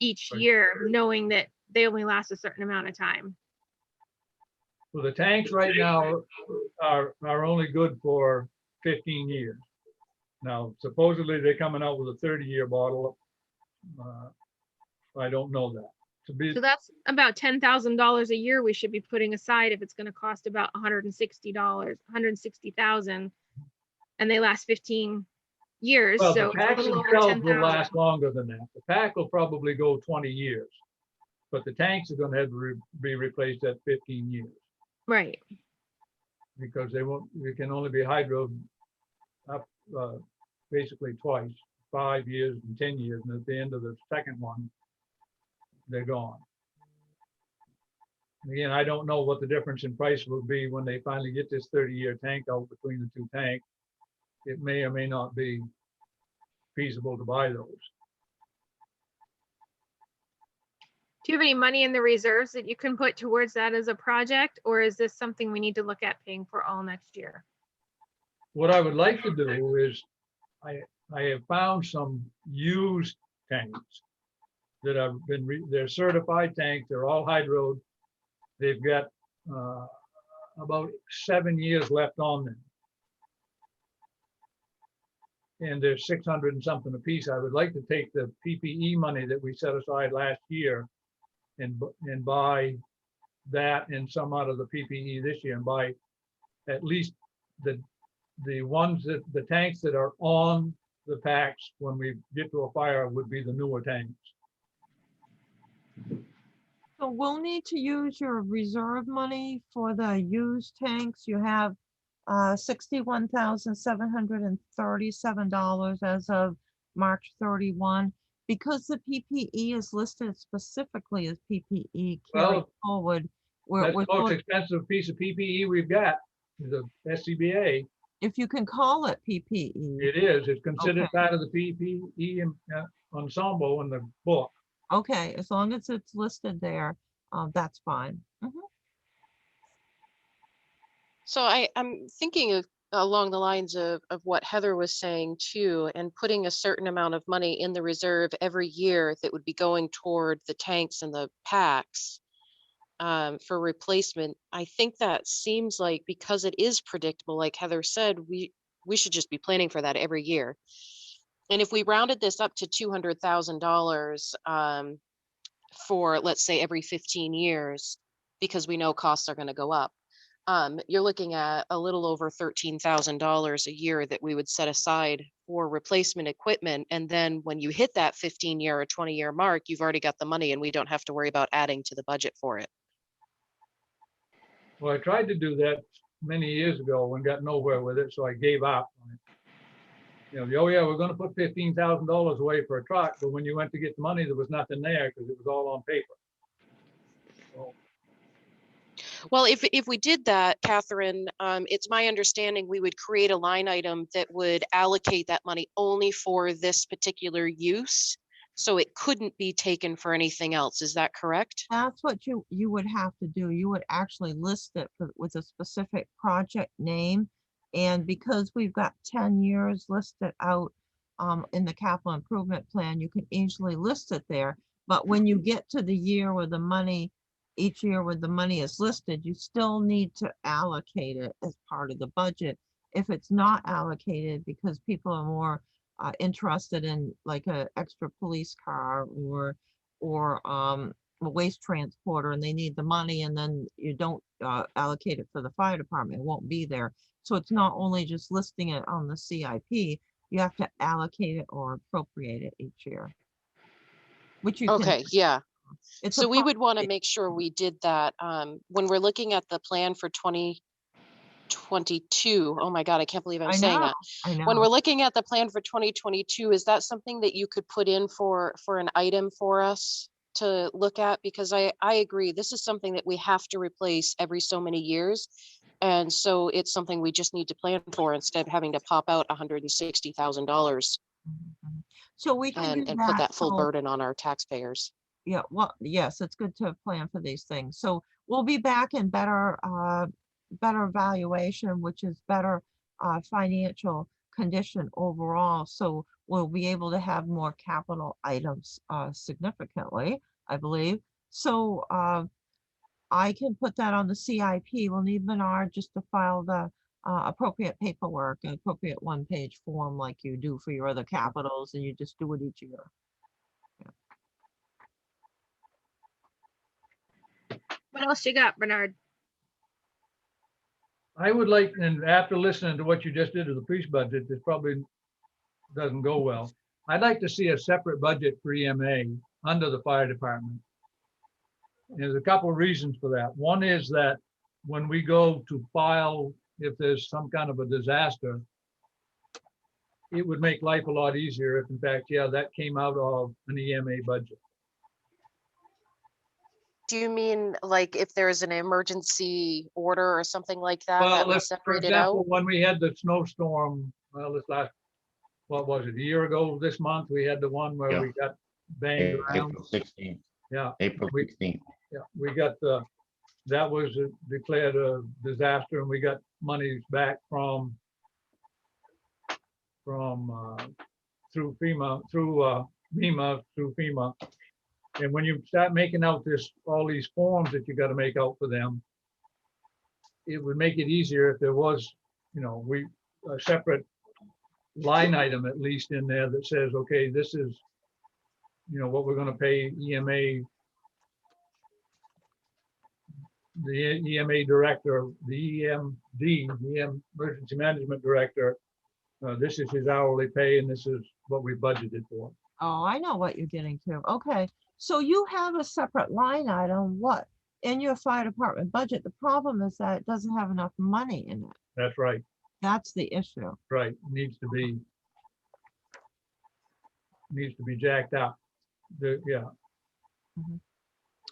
each Right. year, knowing that they only last a certain amount of time. So the tanks right now are only good for 15 years. Now, supposedly they're coming out with a 30-year bottle. I don't know that. So that's about $10,000 a year we should be putting aside if it's gonna cost about $160, 160,000. And they last 15 years, Well, so the it's a packs little over themselves will 10,000. last longer than that. The pack will probably go 20 years. But the tanks are gonna have to be replaced at 15 years. Right, Because they can only be hydroed up basically twice, 5 years and 10 years, and at the end of the second one, they're gone. Again, I don't know what the difference in price will be when they finally get this 30-year tank out between the 2 tanks. It may or may not be feasible to buy those. do you have any money in the reserves that you can put towards that as a project, or is this something we need to look at paying for all next year? What I would like to do is, I have found some used tanks that have been, they're certified tanks, they're all hydroed. They've got about 7 years left on them. And they're 600 and something a piece. I would like to take the PPE money that we set aside last year and buy that and some out of the PPE this year, and buy at least the ones that, the tanks that are on the packs when we get to a fire would be the newer tanks. So we'll need to use your reserve money for the used tanks. You have $61,737 as of March 31. Because the PPE is listed specifically as PPE carried Well, forward, That's we're the most going- expensive piece of PPE we've got, is the SCBA. if you can call it PPE. It is, it's considered Okay. part of the PPE ensemble in the book. Okay, as long as it's listed there, that's fine. Mhm. So I'm thinking along the lines of what Heather was saying too, and putting a certain amount of money in the reserve every year that would be going toward the tanks and the packs for replacement. I think that seems like, because it is predictable, like Heather said, we should just be planning for that every year. And if we rounded this up to $200,000 for, let's say, every 15 years, because we know costs are going to go up, you're looking at a little over $13,000 a year that we would set aside for replacement equipment. And then when you hit that 15-year or 20-year mark, you've already got the money and we don't have to worry about adding to the budget for it. Well, I tried to do that many years ago and got nowhere with it, so I gave up on it. You know, oh yeah, we're gonna put $15,000 away for a truck, but when you went to get the money, there was nothing there because it was all on paper. So, Well, if we did that, Catherine, it's my understanding we would create a line item that would allocate that money only for this particular use. So it couldn't be taken for anything else. Is that correct? That's what you would have to do. You would actually list it with a specific project name. And because we've got 10 years listed out, in the capital improvement plan, you can easily list it there. But when you get to the year where the money, each year where the money is listed, you still need to allocate it as part of the budget. If it's not allocated because people are more interested in like a extra police car or a waste transporter and they need the money and then you don't allocate it for the fire department, it won't be there. So it's not only just listing it on the CIP, you have to allocate it or appropriate it each year. Which you can. Okay, yeah. It's So a we would want to process. make sure we did that when we're looking at the plan for 2022. Oh my God, I can't believe I'm I saying know, that. I When we're know. looking at the plan for 2022, is that something that you could put in for an item for us to look at? Because I agree, this is something that we have to replace every so many years. And so it's something we just need to plan for instead of having to pop out $160,000 Mhm. So we can do and put that. that full So, burden on our taxpayers. yeah, well, yes, it's good to plan for these things. So we'll be back in better valuation, which is better financial condition overall. So we'll be able to have more capital items significantly, I believe. So I can put that on the CIP. We'll need Bernard just to file the appropriate paperwork, an appropriate one-page form like you do for your other capitals, and you just do it each year. What else you got, Bernard? I would like, and after listening to what you just did to the police budget, this probably doesn't go well. I'd like to see a separate budget for EMA under the fire department. There's a couple of reasons for that. One is that when we go to file, if there's some kind of a disaster, it would make life a lot easier if in fact, yeah, that came out of an EMA budget. Do you mean like if there's an emergency order or something like that, that Well, we if, for separate it out? example, when we had the snowstorm, well, this last, what was it, a year ago this month, we had the one where Yeah. we got banged around. April 16th, Yeah, April We- 16th. yeah, we got that was declared a disaster and we got monies back from through FEMA, through FEMA. And when you start making out all these forms that you got to make out for them, it would make it easier if there was, a separate line item at least in there that says, okay, this is, what we're going to pay EMA, the EMA director, the Emergency Management Director. This is his hourly pay and this is what we budgeted for. Oh, I know what you're getting to. Okay, so you have a separate line item, what, in your fire department budget? The problem is that it doesn't have enough money in it. That's right, That's the issue. right. Needs to be jacked up. Yeah.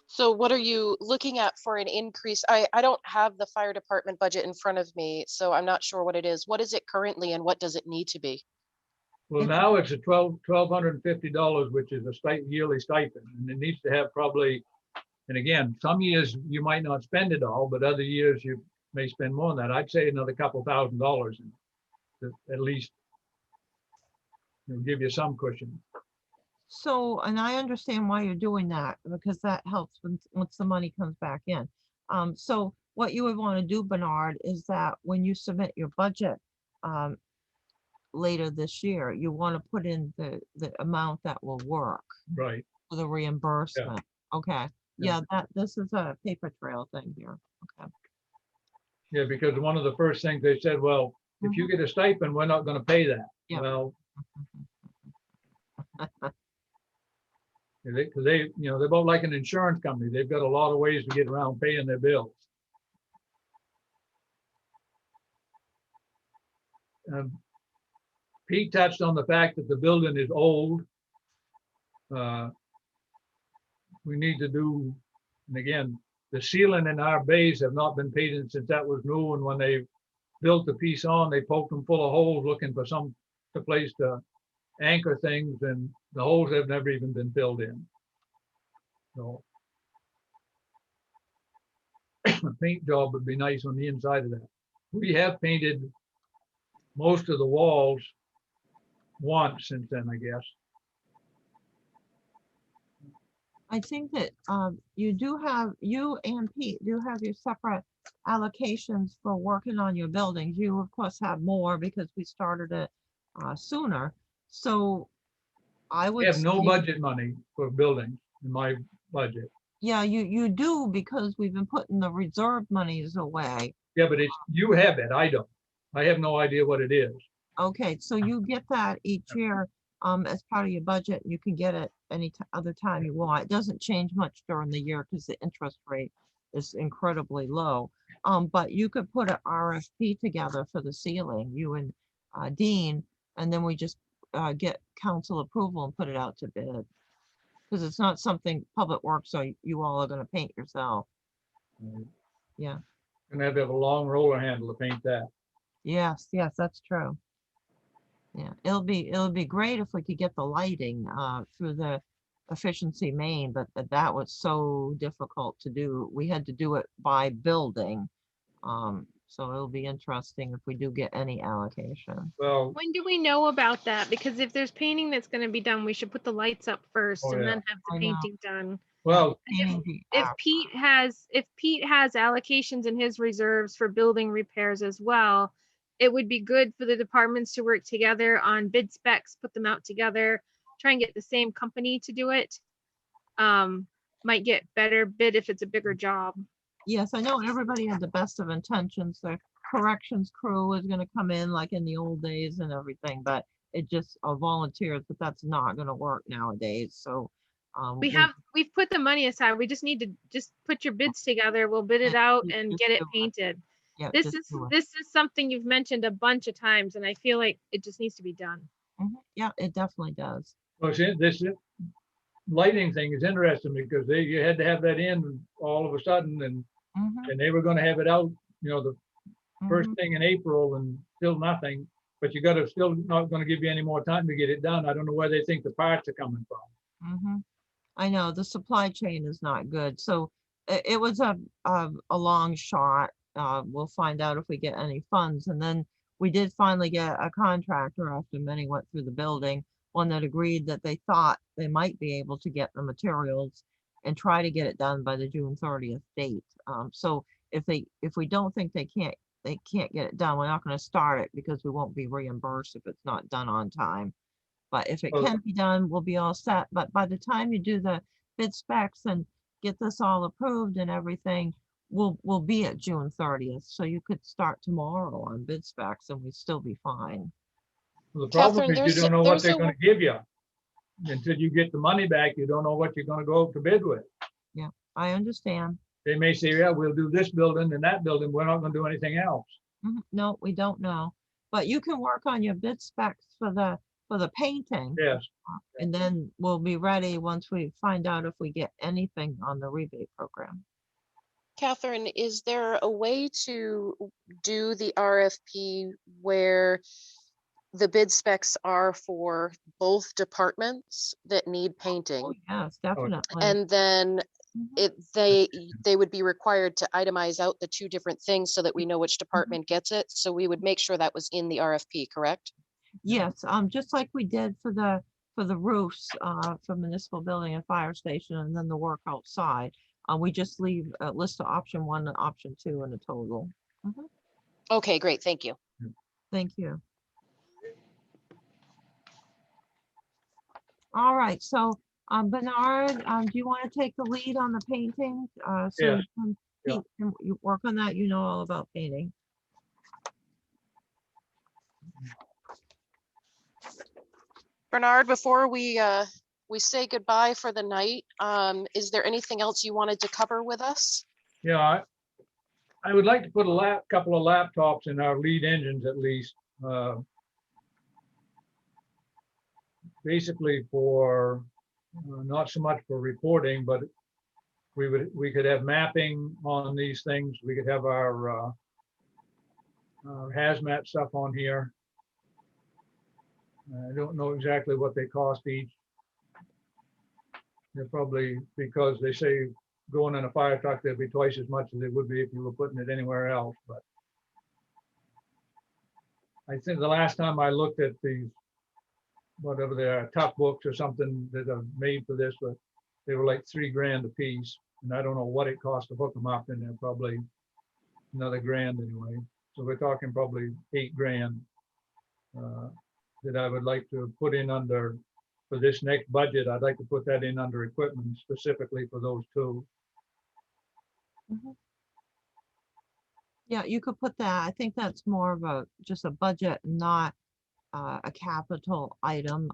So what are you looking at for an increase? I don't have the fire department budget in front of me, so I'm not sure what it is. What is it currently and what does it need to be? Well, It's- now it's a $1,250, which is a yearly stipend, and it needs to have probably, and again, some years you might not spend it all, but other years you may spend more than that. I'd say another couple $1,000 at least, give you some cushion. So, and I understand why you're doing that, because that helps once the money comes back in. So what you would want to do, Bernard, is that when you submit your budget, later this year, you want to put in the amount that will work Right. for the reimbursement. Okay, Yeah. yeah, this is a paper trail thing here. Okay. Yeah, because one of the first things they said, well, if you get a stipend, we're not going to pay that. Yeah. Well, because they're about like an insurance company. They've got a lot of ways to get around paying their bills. Pete touched on the fact that the building is old. We need to do, and again, the ceiling in our bays have not been painted since that was new. And when they built the piece on, they poked them full of holes looking for some place to anchor things, and the holes have never even been filled in. So a paint job would be nice on the inside of that. We have painted most of the walls once since then, I guess. I think that you and Pete do have your separate allocations for working on your buildings. You, of course, have more because we started it sooner. So I I would have no say- budget money for buildings in my budget. Yeah, you do because we've been putting the reserve monies away. Yeah, but it's, you have it, I don't. I have no idea what it is. Okay, so you get that each year as part of your budget. You can get it any other time you want. It doesn't change much during the year because the interest rate is incredibly low. But you could put an RFP together for the ceiling, you and Dean, and then we just get council approval and put it out to bid. Because it's not something Public Works, so you all are gonna paint yourself. Yeah. And I have to have a long roller handle to paint that. Yes, yes, that's true. Yeah, it'll be great if we could get the lighting through the efficiency main, but that was so difficult to do. We had to do it by building. So it'll be interesting if we do get any allocation. Well, When do we know about that? Because if there's painting that's gonna be done, we should put the lights up first Oh, and yeah. then have the I know. painting done. well, Painting the If out- Pete has allocations in his reserves for building repairs as well, it would be good for the departments to work together on bid specs, put them out together, try and get the same company to do it. Might get better bid if it's a bigger job. Yes, I know everybody had the best of intentions. The corrections crew is gonna come in like in the old days and everything, but it just volunteers, but that's not gonna work nowadays, so. We've put the money aside. We just need to just put your bids together. We'll bid it out just- and just get it do it. painted. Yeah, This just is, do it. this is something you've mentioned a bunch of times and I feel like it just needs to be done. Yeah, it definitely does. well, see, this lighting thing is interesting because you had to have that in all of a sudden Mhm, and they were gonna have it out, the first mhm. thing in April and still nothing. But you gotta still not gonna give you any more time to get it done. I don't know where they think the parts are coming from. I know the supply chain is not good, so it was a long shot. We'll find out if we get any funds, and then we did finally get a contractor after many went through the building, one that agreed that they thought they might be able to get the materials and try to get it done by the June 30th date. So if we don't think they can't get it done, we're not gonna start it because we won't be reimbursed if it's not done on time. But if it Well- can be done, we'll be all set. But by the time you do the bid specs and get this all approved and everything, we'll be at June 30th. So you could start tomorrow on bid specs and we'd still be fine. The problem Catherine, is you there's don't know what there's they're a- gonna give you. Until you get the money back, you don't know what you're gonna go to bid with. I understand. They may say, yeah, we'll do this building and that building. We're not gonna do anything else. No, we don't know. But you can work on your bid specs for the painting. Yes. And then we'll be ready once we find out if we get anything on the rebate program. Catherine, is there a way to do the RFP where the bid specs are for both departments that need painting? Oh, yes, definitely. And then Mhm. they would be required to itemize out the two different things so that we know which department gets it. So we would make sure that was in the RFP, correct? Yes, just like we did for the roofs, for municipal building and fire station, and then the work outside. We just leave a list of option 1 and option 2 in a total. Okay, great, thank you. Thank you. All right, so, Bernard, do you want to take the lead on the painting? So Yes, yeah. Pete, you work on that, you know all about painting. Bernard, before we say goodbye for the night, is there anything else you wanted to cover with us? Yeah, I would like to put a couple of laptops in our lead engines at least. Basically for, not so much for reporting, but we could have mapping on these things. We could have our hazmat stuff on here. I don't know exactly what they cost each. They're probably, because they say going in a fire truck, they'd be twice as much as they would be if you were putting it anywhere else, but I think the last time I looked at these whatever they are, tough books or something that are made for this, but they were like $3 grand a piece. And I don't know what it cost to hook them up, and they're probably another grand anyway. So we're talking probably $8 grand that I would like to put in under, for this next budget, I'd like to put that in under equipment specifically for those two. Yeah, you could put that. I think that's more of a, just a budget, not a capital item.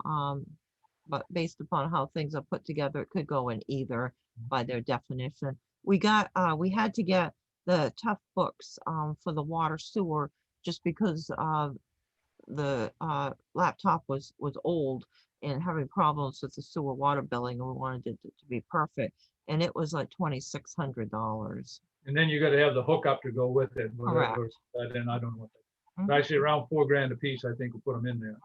But based upon how things are put together, it could go in either by their definition. We had to get the tough books for the water sewer just because the laptop was old and having problems with the sewer water billing, and we wanted it to be perfect. And it was like $2,600. And then you gotta have the hookup to go with it. whatever Correct. that, And I don't know what that, Mhm. actually around $4 grand a piece, I think we'll put them in there.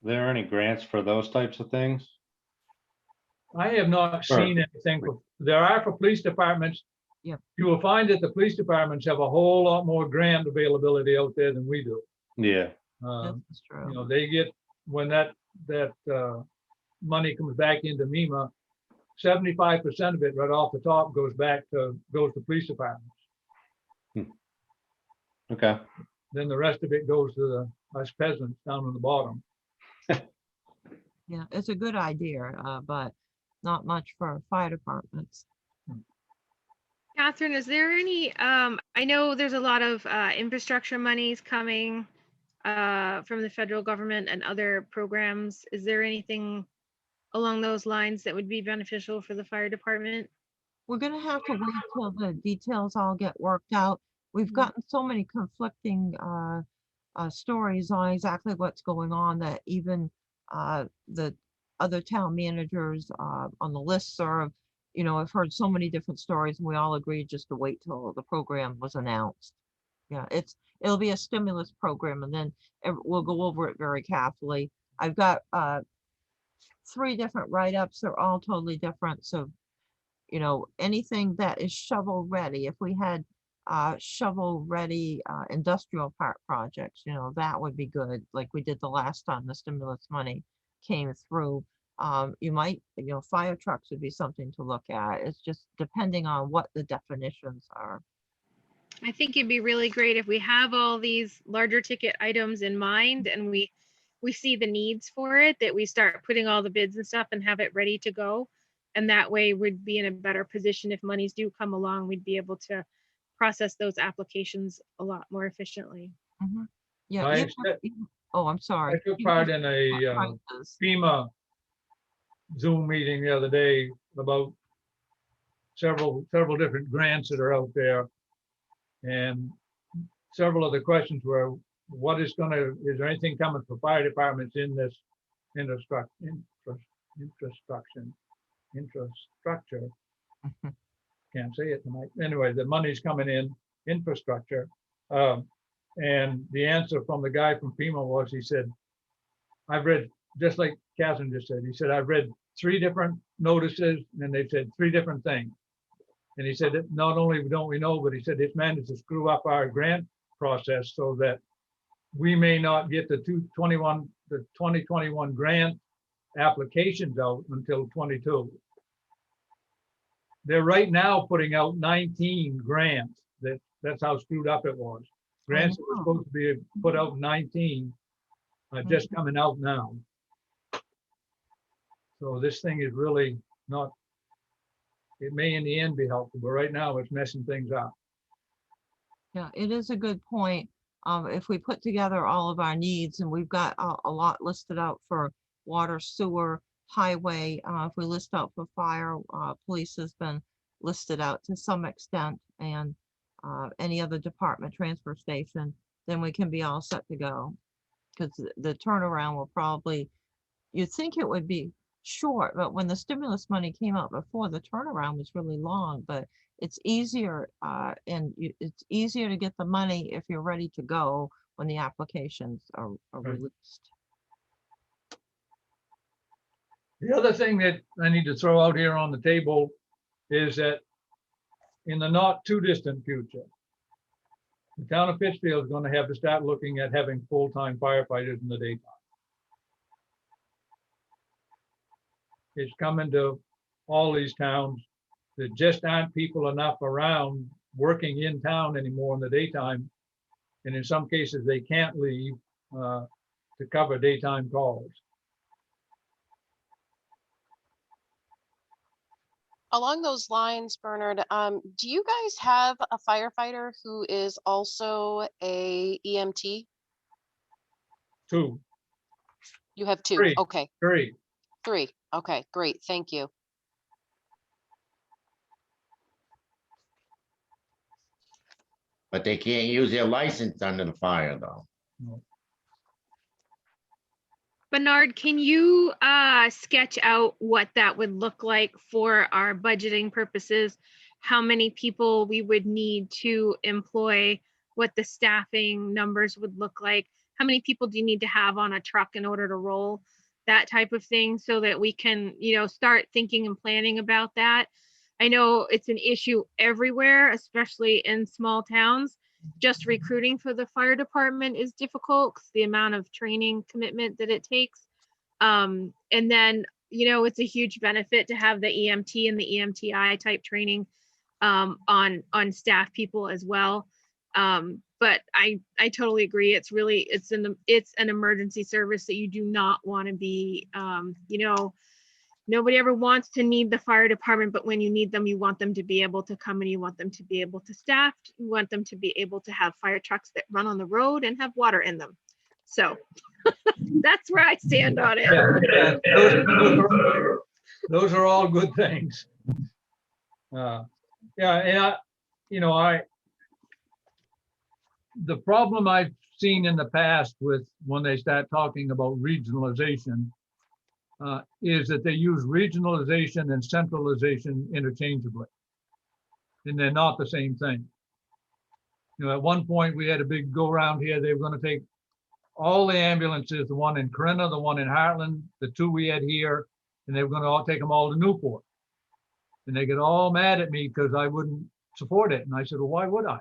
There any grants for those types of things? I have not Sure. seen anything, there are for police departments. Yep. You will find that the police departments have a whole lot more grant availability out there than we do. Yeah, That's true. You know, they get, when that money comes back into MEMA, 75% of it right off the top goes to police departments. okay. Then the rest of it goes to us peasants down on the bottom. Yeah, it's a good idea, but not much for fire departments. Catherine, is there any, I know there's a lot of infrastructure monies coming from the federal government and other programs. Is there anything along those lines that would be beneficial for the fire department? We're gonna have to wait till the details all get worked out. We've gotten so many conflicting stories on exactly what's going on that even the other town managers on the listserv, I've heard so many different stories, and we all agreed just to wait till the program was announced. Yeah, it'll be a stimulus program, and then we'll go over it very carefully. I've got 3 different write-ups. They're all totally different. So, anything that is shovel ready, if we had shovel ready industrial park projects, that would be good. Like we did the last time the stimulus money came through. You might, fire trucks would be something to look at. It's just depending on what the definitions are. I think it'd be really great if we have all these larger ticket items in mind and we see the needs for it, that we start putting all the bids and stuff and have it ready to go. And that way we'd be in a better position if monies do come along, we'd be able to process those applications a lot more efficiently. Yeah. I even expect- if- Oh, I'm sorry. I took Even part if in it's a not prices. FEMA Zoom meeting the other day about several different grants that are out there. And several of the questions were, is there anything coming for fire departments in this infrastructure? Can't say it tonight. Anyway, the money's coming in infrastructure. And the answer from the guy from FEMA was, he said, I've read, just like Catherine just said, he said, I've read 3 different notices and they've said 3 different things. And he said that not only don't we know, but he said it's managed to screw up our grant process so that we may not get the 2021 grant applications out until 22. They're right now putting out 19 grants. That's how screwed up it was. Grants that were supposed to be put out 19 are just coming out now. So this thing is really not, it may in the end be helpful, but right now it's messing things up. Yeah, it is a good point. If we put together all of our needs, and we've got a lot listed out for water, sewer, highway, if we list out for fire, police has been listed out to some extent, and any other department, transfer station, then we can be all set to go. Because the turnaround will probably, you'd think it would be short, but when the stimulus money came out before, the turnaround was really long, but it's easier it's easier to get the money if you're ready to go when the applications are Right. released. The other thing that I need to throw out here on the table is that in the not too distant future, the town of Pittsfield is going to have to start looking at having full-time firefighters in the daytime. is coming to all these towns. There just aren't people enough around working in town anymore in the daytime. And in some cases, they can't leave to cover daytime calls. Along those lines, Bernard, do you guys have a firefighter who is also a EMT? Two, You have two. Three. Okay, three. three. Okay, great. Thank you. But they can't use their license under the fire though. Bernard, can you sketch out what that would look like for our budgeting purposes? How many people we would need to employ, what the staffing numbers would look like? How many people do you need to have on a truck in order to roll? That type of thing, so that we can, start thinking and planning about that. I know it's an issue everywhere, especially in small towns. Just recruiting for the fire department is difficult because the amount of training commitment that it takes. And then, it's a huge benefit to have the EMT and the EMTI type training on staff people as well. But I totally agree. It's an emergency service that you do not want to be, nobody ever wants to need the fire department, but when you need them, you want them to be able to come and you want them to be able to staff. You want them to be able to have fire trucks that run on the road and have water in them. So that's where I stand on it. Yeah, those are all good things. Yeah, and the problem I've seen in the past with when they start talking about regionalization is that they use regionalization and centralization interchangeably. And they're not the same thing. At one point we had a big go around here. They were going to take all the ambulances, the one in Corinna, the one in Heartland, the two we had here, and they were going to all take them all to Newport. And they get all mad at me because I wouldn't support it. And I said, well, why would I?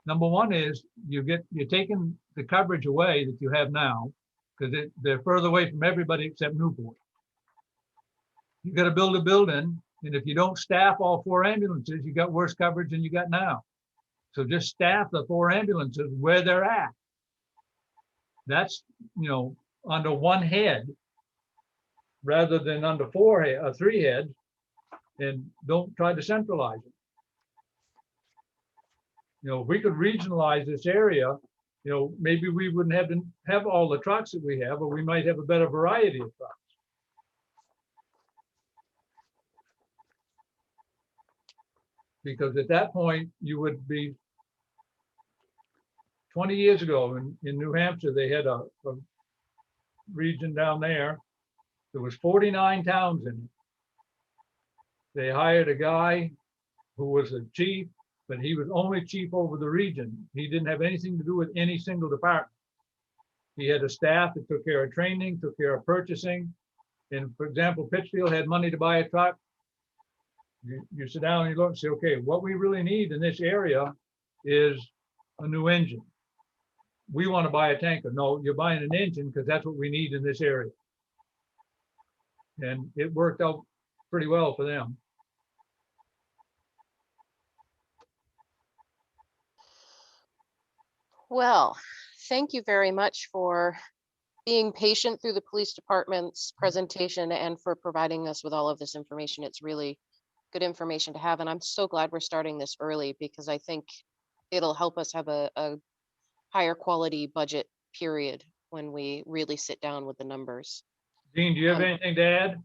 Number one is you're taking the coverage away that you have now, because they're further away from everybody except Newport. You got to build a building, and if you don't staff all 4 ambulances, you got worse coverage than you got now. So just staff the 4 ambulances where they're at. That's, under one head rather than under 3 heads, and don't try to centralize it. If we could regionalize this area, maybe we wouldn't have to have all the trucks that we have, but we might have a better variety of trucks. Because at that point, you would be 20 years ago in New Hampshire, they had a region down there. There was 49 towns in it. They hired a guy who was a chief, but he was only chief over the region. He didn't have anything to do with any single department. He had a staff that took care of training, took care of purchasing. And for example, Pittsfield had money to buy a truck. You sit down and you look and say, okay, what we really need in this area is a new engine. We want to buy a tanker. No, you're buying an engine because that's what we need in this area. And it worked out pretty well for them. Well, thank you very much for being patient through the police department's presentation and for providing us with all of this information. It's really good information to have. And I'm so glad we're starting this early because I think it'll help us have a higher quality budget period when we really sit down with the numbers. Dean, do you have anything to add?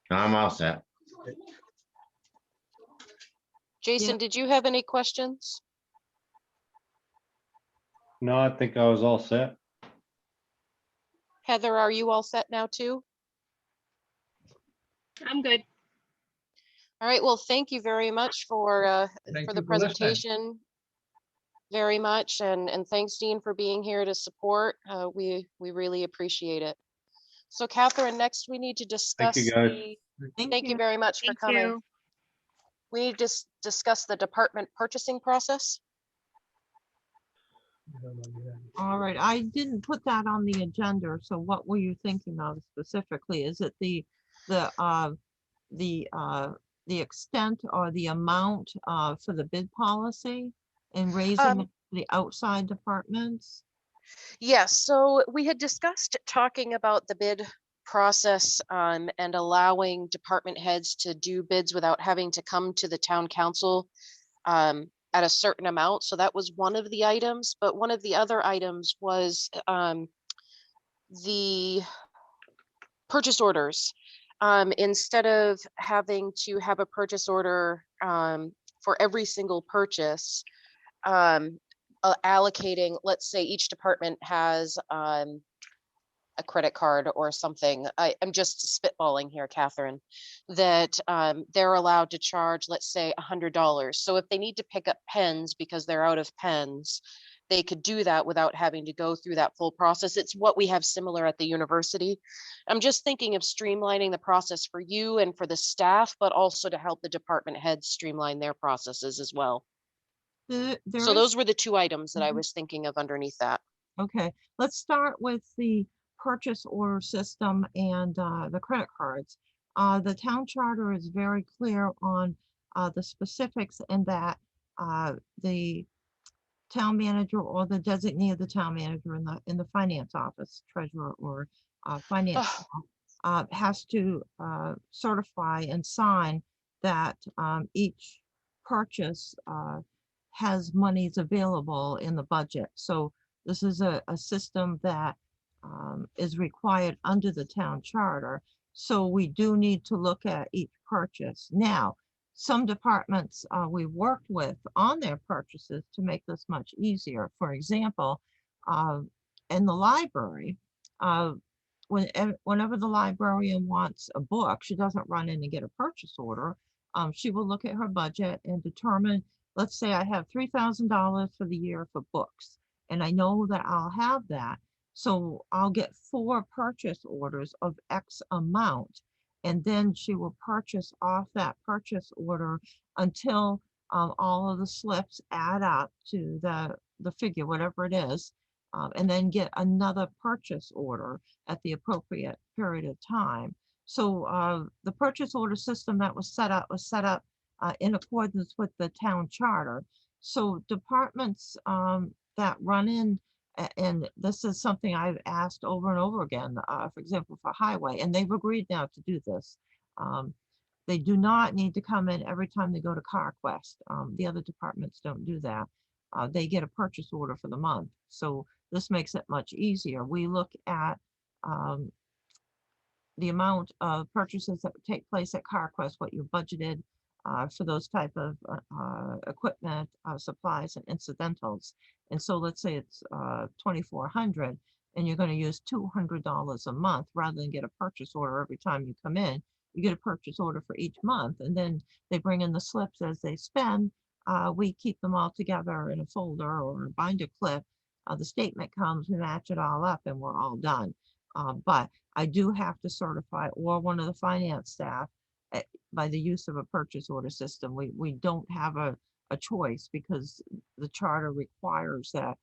I'm all set. Jason, did you have any questions? No, I think I was all set. Heather, are you all set now too? I'm good. All right, well, thank you very much for Thank the you for listening. presentation. Very much, and thanks, Dean, for being here to support. We really appreciate it. So Catherine, next we need to discuss guys. thank you very much for Thank coming. you. We need to discuss the department purchasing process. All right, I didn't put that on the agenda, so what were you thinking of specifically? Is it the, the, uh, the extent or the amount, for the bid policy and raising Um, it to the outside departments? Yes, so we had discussed talking about the bid process and allowing department heads to do bids without having to come to the town council at a certain amount. So that was one of the items, but one of the other items was the purchase orders. Instead of having to have a purchase order for every single purchase, allocating, let's say each department has a credit card or something. I'm just spitballing here, Catherine, that they're allowed to charge, let's say, $100. So if they need to pick up pens because they're out of pens, they could do that without having to go through that full process. It's what we have similar at the university. I'm just thinking of streamlining the process for you and for the staff, but also to help the department heads streamline their processes as well. There So is, those were the two items that I Mhm. was thinking of underneath that. okay, let's start with the purchase order system and, the credit cards. The town charter is very clear on, the specifics in that, the town manager or the designee of the town manager in the finance office, treasurer or finance Oh, has to certify and sign that each purchase has monies available in the budget. So this is a system that is required under the town charter. So we do need to look at each purchase. Now, some departments we worked with on their purchases to make this much easier. For example, uh, in the library, uh, whenever the librarian wants a book, she doesn't run in and get a purchase order. She will look at her budget and determine, let's say I have $3,000 for the year for books, and I know that I'll have that. So I'll get 4 purchase orders of X amount, and then she will purchase off that purchase order until all of the slips add up to the figure, whatever it is, and then get another purchase order at the appropriate period of time. So the purchase order system that was set up in accordance with the town charter. So departments that run in, and this is something I've asked over and over again, for example, for highway, and they've agreed now to do this. Um, they do not need to come in every time they go to CarQuest. The other departments don't do that. They get a purchase order for the month. So this makes it much easier. We look at um, the amount of purchases that would take place at CarQuest, what you budgeted for those type of equipment, supplies and incidentals. And so let's say it's 2,400 and you're going to use $200 a month rather than get a purchase order every time you come in. You get a purchase order for each month, and then they bring in the slips as they spend. We keep them all together in a folder or a binder clip. The statement comes, we match it all up, and we're all done. But I do have to certify, or one of the finance staff, by the use of a purchase order system. We don't have a choice because the charter requires that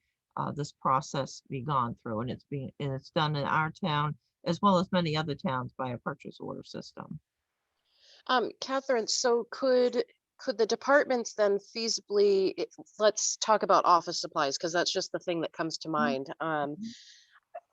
this process be gone through, and it's done in our town as well as many other towns by a purchase order system. Catherine, so could the departments then feasibly, let's talk about office supplies, because that's just the thing that comes to mind.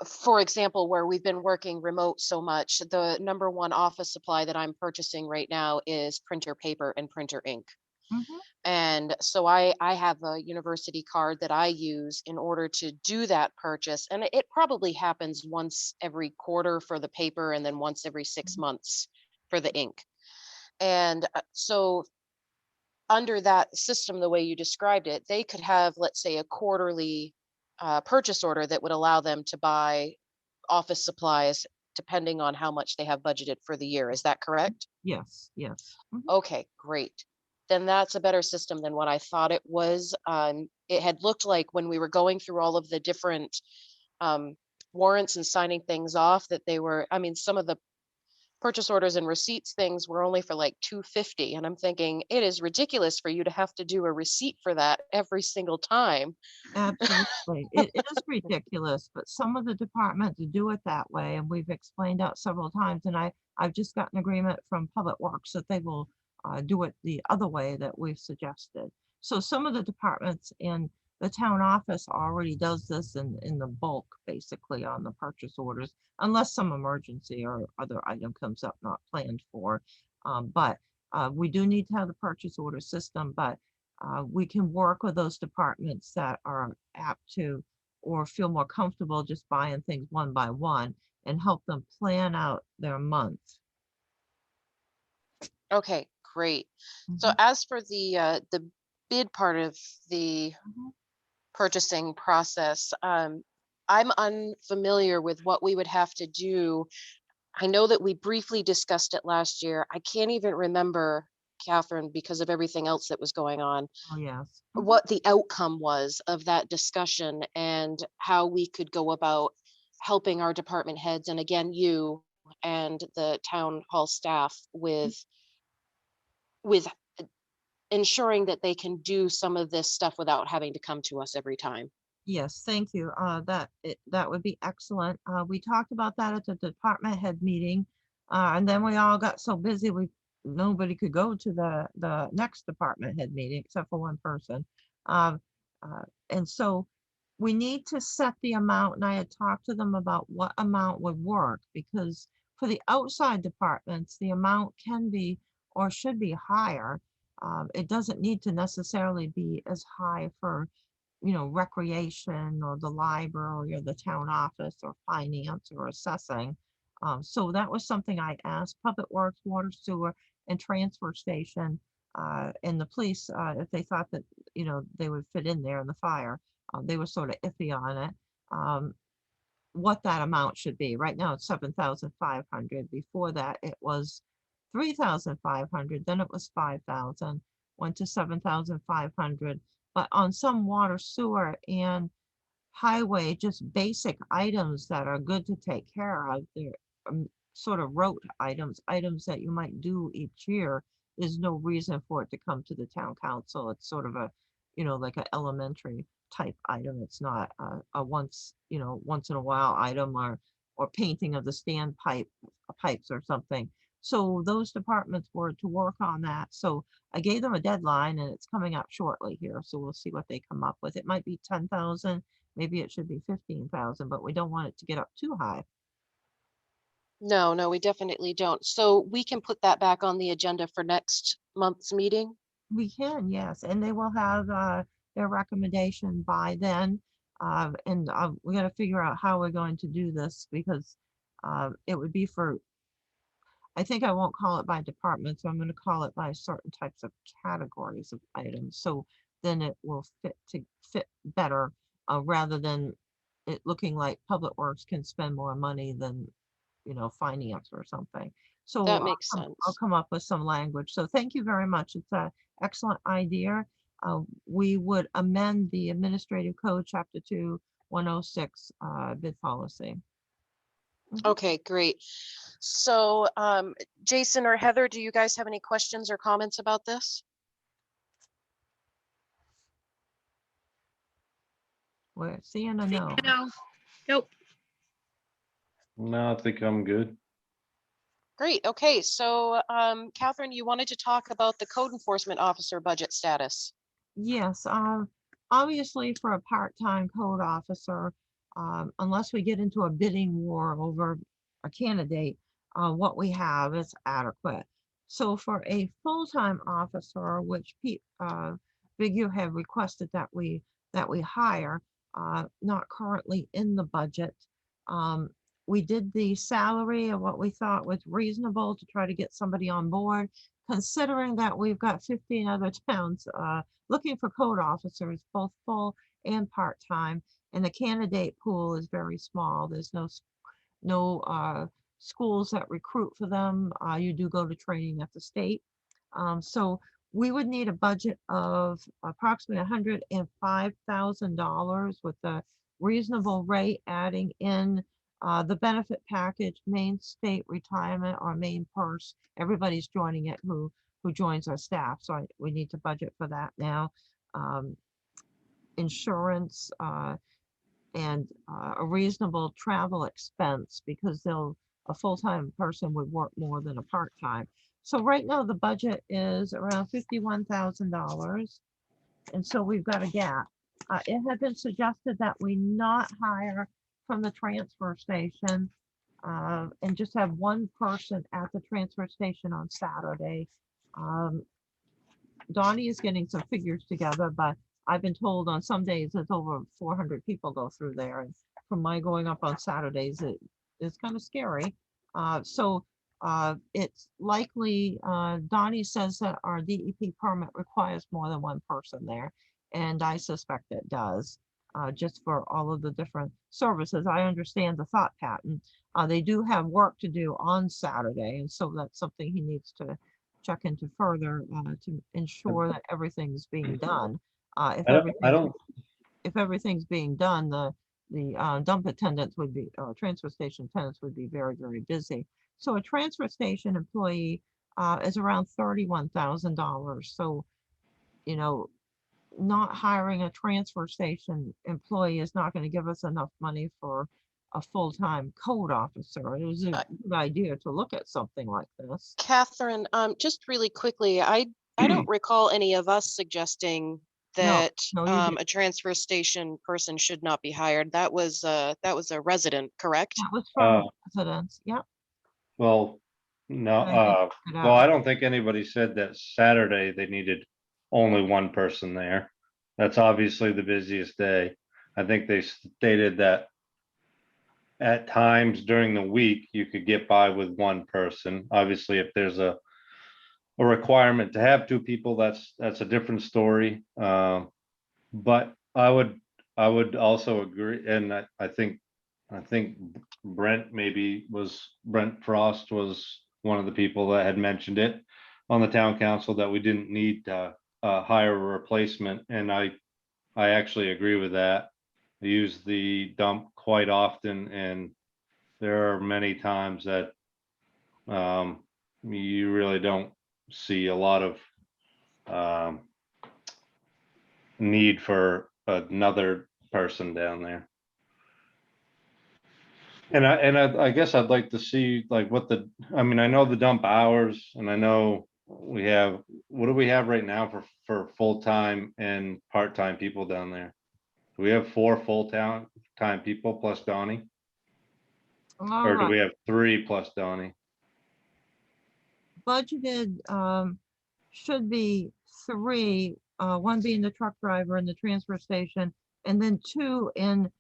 For example, where we've been working remote so much, the number one office supply that I'm purchasing right now is printer paper and printer ink. Mhm. And so I have a university card that I use in order to do that purchase. And it probably happens once every quarter for the paper and then once every 6 months for the ink. And so under that system, the way you described it, they could have, let's say, a quarterly purchase order that would allow them to buy office supplies depending on how much they have budgeted for the year. Is that correct? Yes, yes. Mhm. Okay, great. Then that's a better system than what I thought it was. It had looked like when we were going through all of the different warrants and signing things off that they were, I mean, some of the purchase orders and receipts things were only for like $250. And I'm thinking, it is ridiculous for you to have to do a receipt for that every single time. Absolutely. It is ridiculous, but some of the departments do it that way, and we've explained out several times, and I've just gotten agreement from Public Works that they will do it the other way that we've suggested. So some of the departments in the town office already does this in the bulk, basically on the purchase orders, unless some emergency or other item comes up not planned for. But we do need to have the purchase order system, but we can work with those departments that are apt to or feel more comfortable just buying things one by one and help them plan out their month. Okay, great. So Mhm, as for the bid part of the mhm. purchasing process, I'm unfamiliar with what we would have to do. I know that we briefly discussed it last year. I can't even remember, Catherine, because of everything else that was going on, Oh, yes. Mhm. what the outcome was of that discussion and how we could go about helping our department heads, and again, you and the town hall staff with ensuring that they can do some of this stuff without having to come to us every time. Yes, thank you. That would be excellent. We talked about that at the department head meeting. And then we all got so busy, nobody could go to the next department head meeting except for one person. Um, and so we need to set the amount, and I had talked to them about what amount would work, because for the outside departments, the amount can be or should be higher. It doesn't need to necessarily be as high for recreation or the library or the town office or finance or assessing. So that was something I asked Public Works, Water, Sewer, and Transfer Station, and the police, if they thought that, they would fit in there in the fire. They were sort of iffy on it. What that amount should be. Right now it's 7,500. Before that it was 3,500, then it was 5,000, went to 7,500. But on some water, sewer, and highway, just basic items that are good to take care of, they're sort of rote items that you might do each year. There's no reason for it to come to the town council. It's sort of like an elementary type item. It's not a once in a while item, or painting of the pipes or something. So those departments were to work on that. So I gave them a deadline, and it's coming up shortly here. So we'll see what they come up with. It might be 10,000, maybe it should be 15,000, but we don't want it to get up too high. No, no, we definitely don't. So we can put that back on the agenda for next month's meeting. We can, yes, and they will have their recommendation by then. And we got to figure out how we're going to do this, because it would be for, I think I won't call it by department, so I'm going to call it by certain types of categories of items. So then it will fit better, rather than it looking like Public Works can spend more money than, finance or something. So That makes I'll sense. come up with some language. So thank you very much. It's an excellent idea. We would amend the Administrative Code, Chapter 2, 106, bid policy. Mhm. Okay, great. So Jason or Heather, do you guys have any questions or comments about this? We're seeing a no. No, nope. No, I think I'm good. Great. Okay, so Catherine, you wanted to talk about the code enforcement officer budget status. Yes, obviously for a part-time code officer, unless we get into a bidding war over a candidate, what we have is adequate. So for a full-time officer, which Big U have requested that we hire, not currently in the budget. We did the salary of what we thought was reasonable to try to get somebody on board, considering that we've got 15 other towns looking for code officers, both full and part-time, and the candidate pool is very small. There's no schools that recruit for them. You do go to training at the state. So we would need a budget of approximately $105,000 with a reasonable rate, adding in The benefit package, Maine State Retirement or Maine Purse, everybody's joining it who joins our staff, so we need to budget for that now. Insurance, and a reasonable travel expense, because a full-time person would work more than a part-time. So right now, the budget is around $51,000. And so we've got a gap. It had been suggested that we not hire from the transfer station, and just have one person at the transfer station on Saturday. Donnie is getting some figures together, but I've been told on some days it's over 400 people go through there. And from my going up on Saturdays, it's kind of scary. So it's likely, Donnie says that our DEP permit requires more than one person there. And I suspect it does, just for all of the different services. I understand the thought pattern. They do have work to do on Saturday. And so that's something he needs to check into further, to ensure that everything's being done. If everything's being done, the dump attendants would be, transfer station attendants would be very, very busy. So a transfer station employee is around $31,000. So, you know, not hiring a transfer station employee is not going to give us enough money for a full-time code officer. It was a good idea to look at something like this. Catherine, just really quickly, I don't recall any of us suggesting that no, you didn't. a transfer station person should not be hired. That was a resident, correct? That was from residents. Yep. Well, no, I think well, I don't think anybody said that Saturday they needed only one person there. That's obviously the busiest day. I think they stated that at times during the week, you could get by with one person. Obviously, if there's a requirement to have two people, that's a different story. But I would also agree, and I think Brent Frost was one of the people that had mentioned it on the town council, that we didn't need to hire a replacement, and I actually agree with that. I use the dump quite often, and there are many times that you really don't see a lot of need for another person down there. And I guess I'd like to see like I know the dump hours, and I know we have, what do we have right now for full-time and part-time people down there? Do we have 4 full-time people plus Donnie? All Or do we right. have 3 plus Donnie? Budgeted should be 3, one being the truck driver and the transfer station, and then 2 in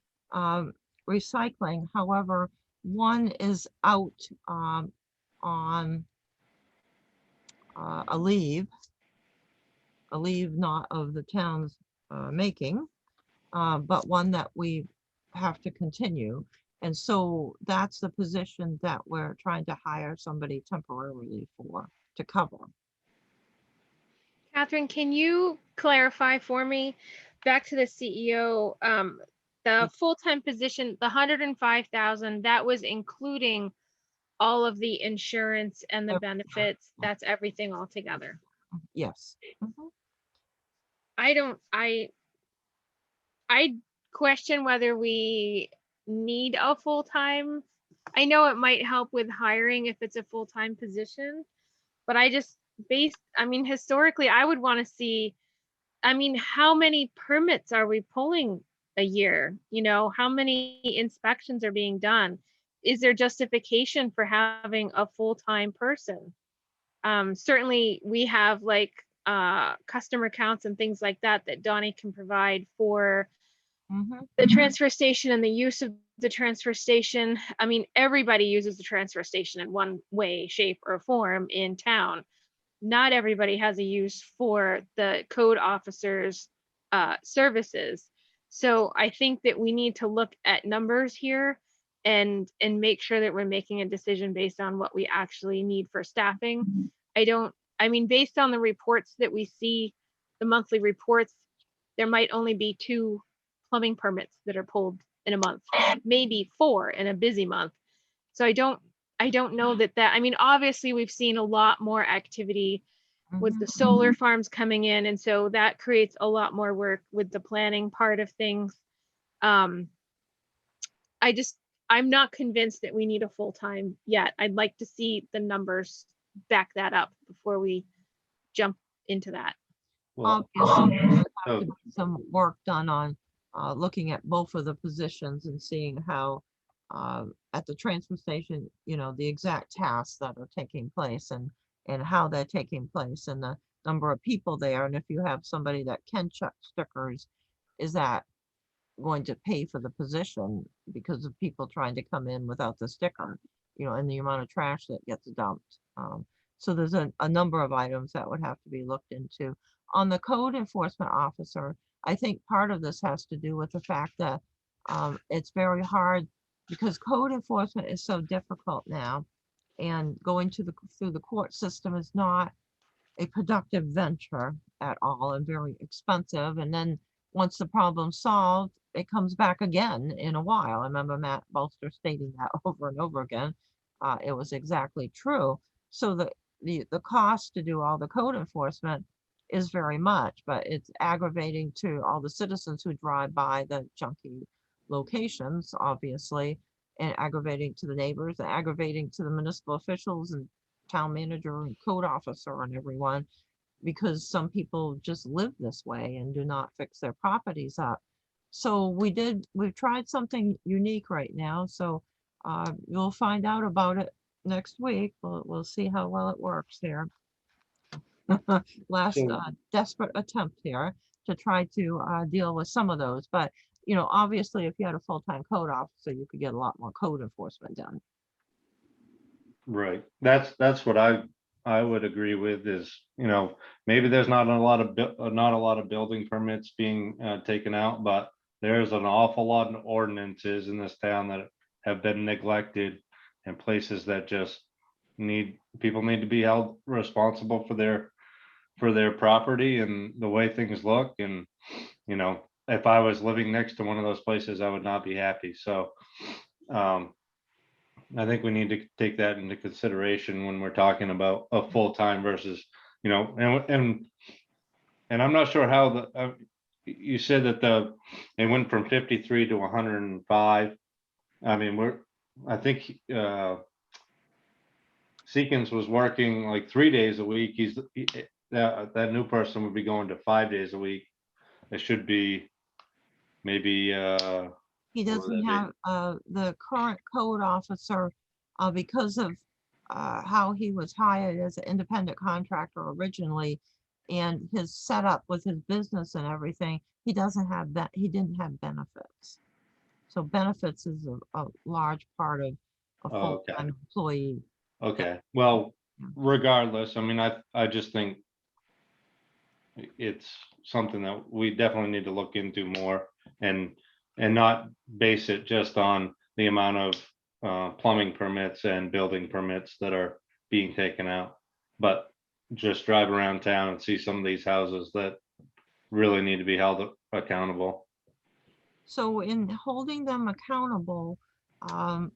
recycling. However, 1 is out on a leave not of the town's making, but one that we have to continue. And so that's the position that we're trying to hire somebody temporarily to cover. Catherine, can you clarify for me, back to the CEO, the full-time position, the 105,000, that was including all of the insurance and the benefits, that's everything all together? Yes. Mhm. I question whether we need a full-time. I know it might help with hiring if it's a full-time position, but historically, I would want to see, how many permits are we pulling a year? How many inspections are being done? Is there justification for having a full-time person? Certainly we have like customer counts and things like that Donnie can provide for the transfer station and the use of the transfer station. Everybody uses the transfer station in one way, shape, or form in town. Not everybody has a use for the code officer's services. So I think that we need to look at numbers here and make sure that we're making a decision based on what we actually need for staffing. Based on the reports that we see, the monthly reports, there might only be 2 plumbing permits that are pulled in a month, maybe 4 in a busy month. So I don't know that, I mean, obviously we've seen a lot more activity with the Mhm. solar farms coming in. And so that creates a lot more work with the planning part of things. Um, I'm not convinced that we need a full-time yet. I'd like to see the numbers back that up before we jump into that. Well, Obviously, there's have so- to be some work done on looking at both of the positions and seeing how at the transfer station, you know, the exact tasks that are taking place and how they're taking place and the number of people there. And if you have somebody that can check stickers, is that going to pay for the position because of people trying to come in without the sticker, you know, and the amount of trash that gets dumped. So there's a number of items that would have to be looked into. On the code enforcement officer, I think part of this has to do with the fact that it's very hard because code enforcement is so difficult now, and going through the court system is not a productive venture at all and very expensive. And then once the problem's solved, it comes back again in a while. I remember Matt Bolster stating that over and over again. It was exactly true. So the cost to do all the code enforcement is very much, but it's aggravating to all the citizens who drive by the junky locations, obviously, and aggravating to the neighbors, and aggravating to the municipal officials and town manager and code officer and everyone, because some people just live this way and do not fix their properties up. So we've tried something unique right now. So you'll find out about it next week. We'll see how well it works here. Last So- desperate attempt here to try to deal with some of those. But, you know, obviously if you had a full-time code officer, you could get a lot more code enforcement done. Right, that's what I would agree with is, you know, maybe there's not a lot of building permits being taken out, but there's an awful lot of ordinances in this town that have been neglected and places that just people need to be held responsible for their property and the way things look. And, you know, if I was living next to one of those places, I would not be happy. So, I think we need to take that into consideration when we're talking about a full-time versus, you know, and I'm not sure how you said that it went from 53 to 105. I mean, I think Seekins was working like 3 days a week. That new person would be going to 5 days a week. It should be maybe, He What would doesn't that have, the current code officer, because of, how he was hired as an independent contractor originally, and his setup with his business and everything, he doesn't have that, he didn't have benefits. So benefits is a large part of a Oh, okay. full-time employee. okay, well, Yeah. regardless, I mean, I just think it's something that we definitely need to look into more and not base it just on the amount of plumbing permits and building permits that are being taken out. But just drive around town and see some of these houses that really need to be held accountable. So in holding them accountable, um,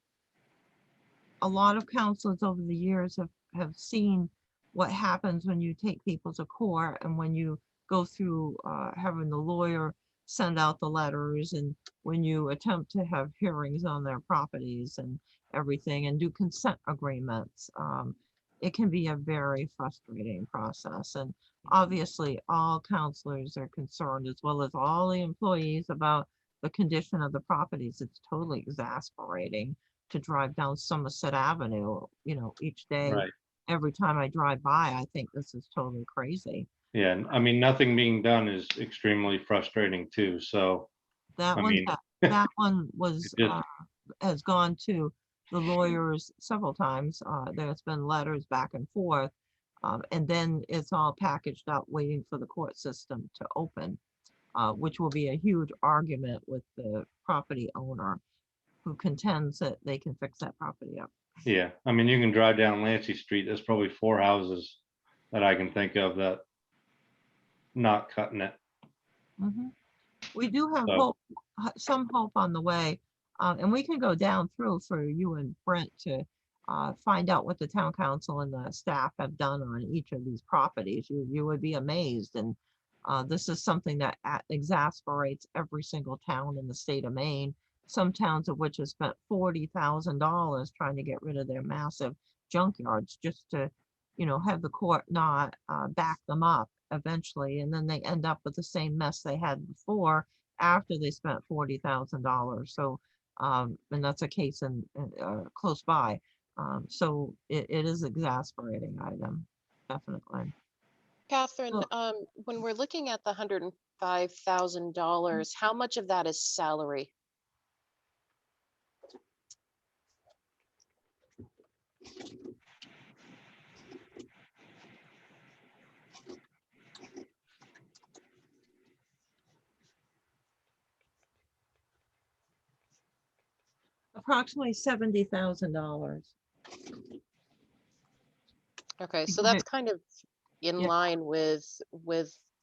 a lot of counselors over the years have seen what happens when you take people to court and when you go through having the lawyer send out the letters and when you attempt to have hearings on their properties and everything and do consent agreements. It can be a very frustrating process. And obviously all counselors are concerned as well as all the employees about the condition of the properties. It's totally exasperating to drive down Somerset Avenue, you know, each day. Right. Every time I drive by, I think this is totally crazy. Yeah, and I mean, nothing being done is extremely frustrating too, so, That I one, mean, that one was, it just- has gone to the lawyers several times. There's been letters back and forth. And then it's all packaged up, waiting for the court system to open, which will be a huge argument with the property owner who contends that they can fix that property up. yeah, I mean, you can drive down Lancy Street, there's probably 4 houses that I can think of that not cutting it. Mhm. We do have So- hope, some hope on the way. And we can go down through for you and Brent to find out what the town council and the staff have done on each of these properties. You would be amazed. And this is something that exasperates every single town in the state of Maine. Some towns of which have spent $40,000 trying to get rid of their massive junkyards just to, have the court not back them up eventually. And then they end up with the same mess they had before after they spent $40,000. So, and that's a case in close by. So it is exasperating item, definitely. Catherine, Well- when we're looking at the $105,000, how much of that is salary? Approximately $70,000. Okay, so Because that's kind of in Yeah. line with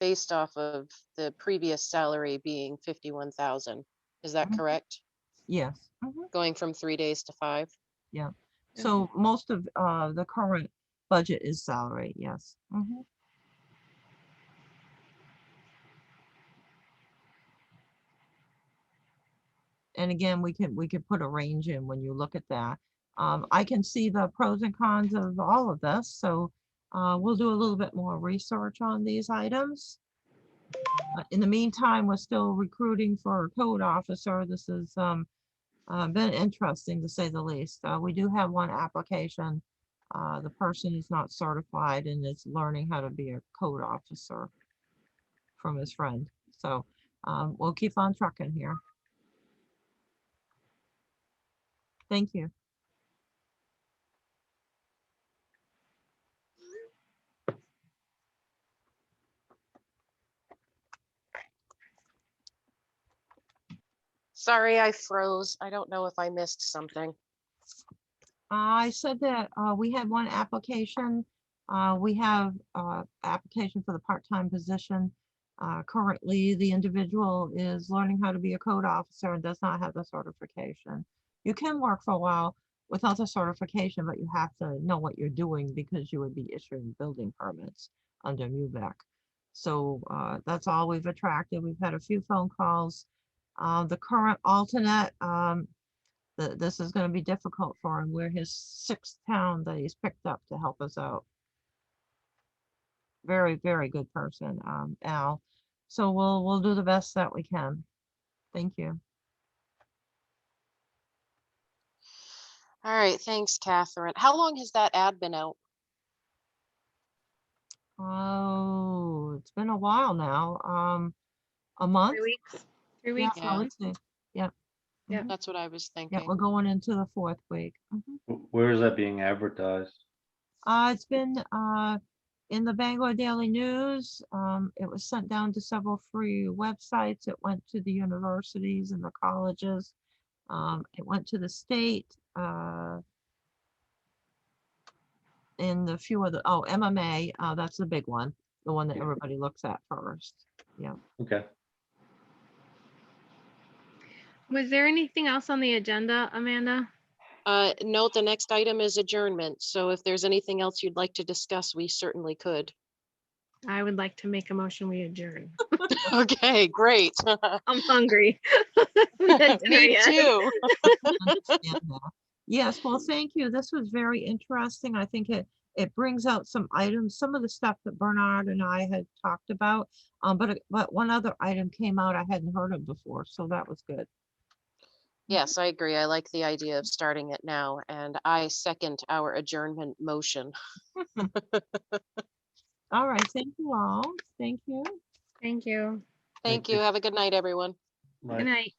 based off of the previous salary being 51,000. Is that Mhm. correct? Yes. Mhm. Going from 3 days to 5? So most of the current budget is salary, yes. Mhm. And again, we could put a range in when you look at that. I can see the pros and cons of all of this, so we'll do a little bit more research on these items. In the meantime, we're still recruiting for a code officer. This has been interesting to say the least. We do have one application. The person is not certified and is learning how to be a code officer from his friend. So we'll keep on trucking here. Thank you. Sorry, I froze. I don't know if I missed something. I said that we had one application. We have application for the part-time position. Currently, the individual is learning how to be a code officer and does not have the certification. You can work for a while without the certification, but you have to know what you're doing because you would be issuing building permits under MUBEC. So that's all we've attracted. We've had a few phone calls. The current alternate, this is going to be difficult for him. We're his sixth town that he's picked up to help us out. Very, very good person, Al. So we'll do the best that we can. Thank you. All right, thanks, Catherine. How long has that ad been out? Oh, it's been a while now. A month? 3 weeks. 3 Yeah, weeks. Yeah. I would say. Yeah. Yeah. Mhm. That's what I was Yeah, thinking. we're going into the fourth week. Mhm. Where is that being advertised? It's been in the Bangor Daily News. It was sent down to several free websites. It went to the universities and the colleges. It went to the state. And a few other, MMA, that's the big one, the one that everybody looks at first. Yeah. Okay. Was there anything else on the agenda, Amanda? No, the next item is adjournment. So if there's anything else you'd like to discuss, we certainly could. I would like to make a motion, we adjourn. Okay, great. I'm hungry. We had dinner Me yet. too. Understand that. Yes, well, thank you. This was very interesting. I think it brings out some items, some of the stuff that Bernard and I had talked about. But one other item came out I hadn't heard of before, so that was good. Yes, I agree. I like the idea of starting it now, and I second our adjournment motion. All right, thank you all. Thank you. Thank you. Thank you. Have a good night, everyone. Right. Good night.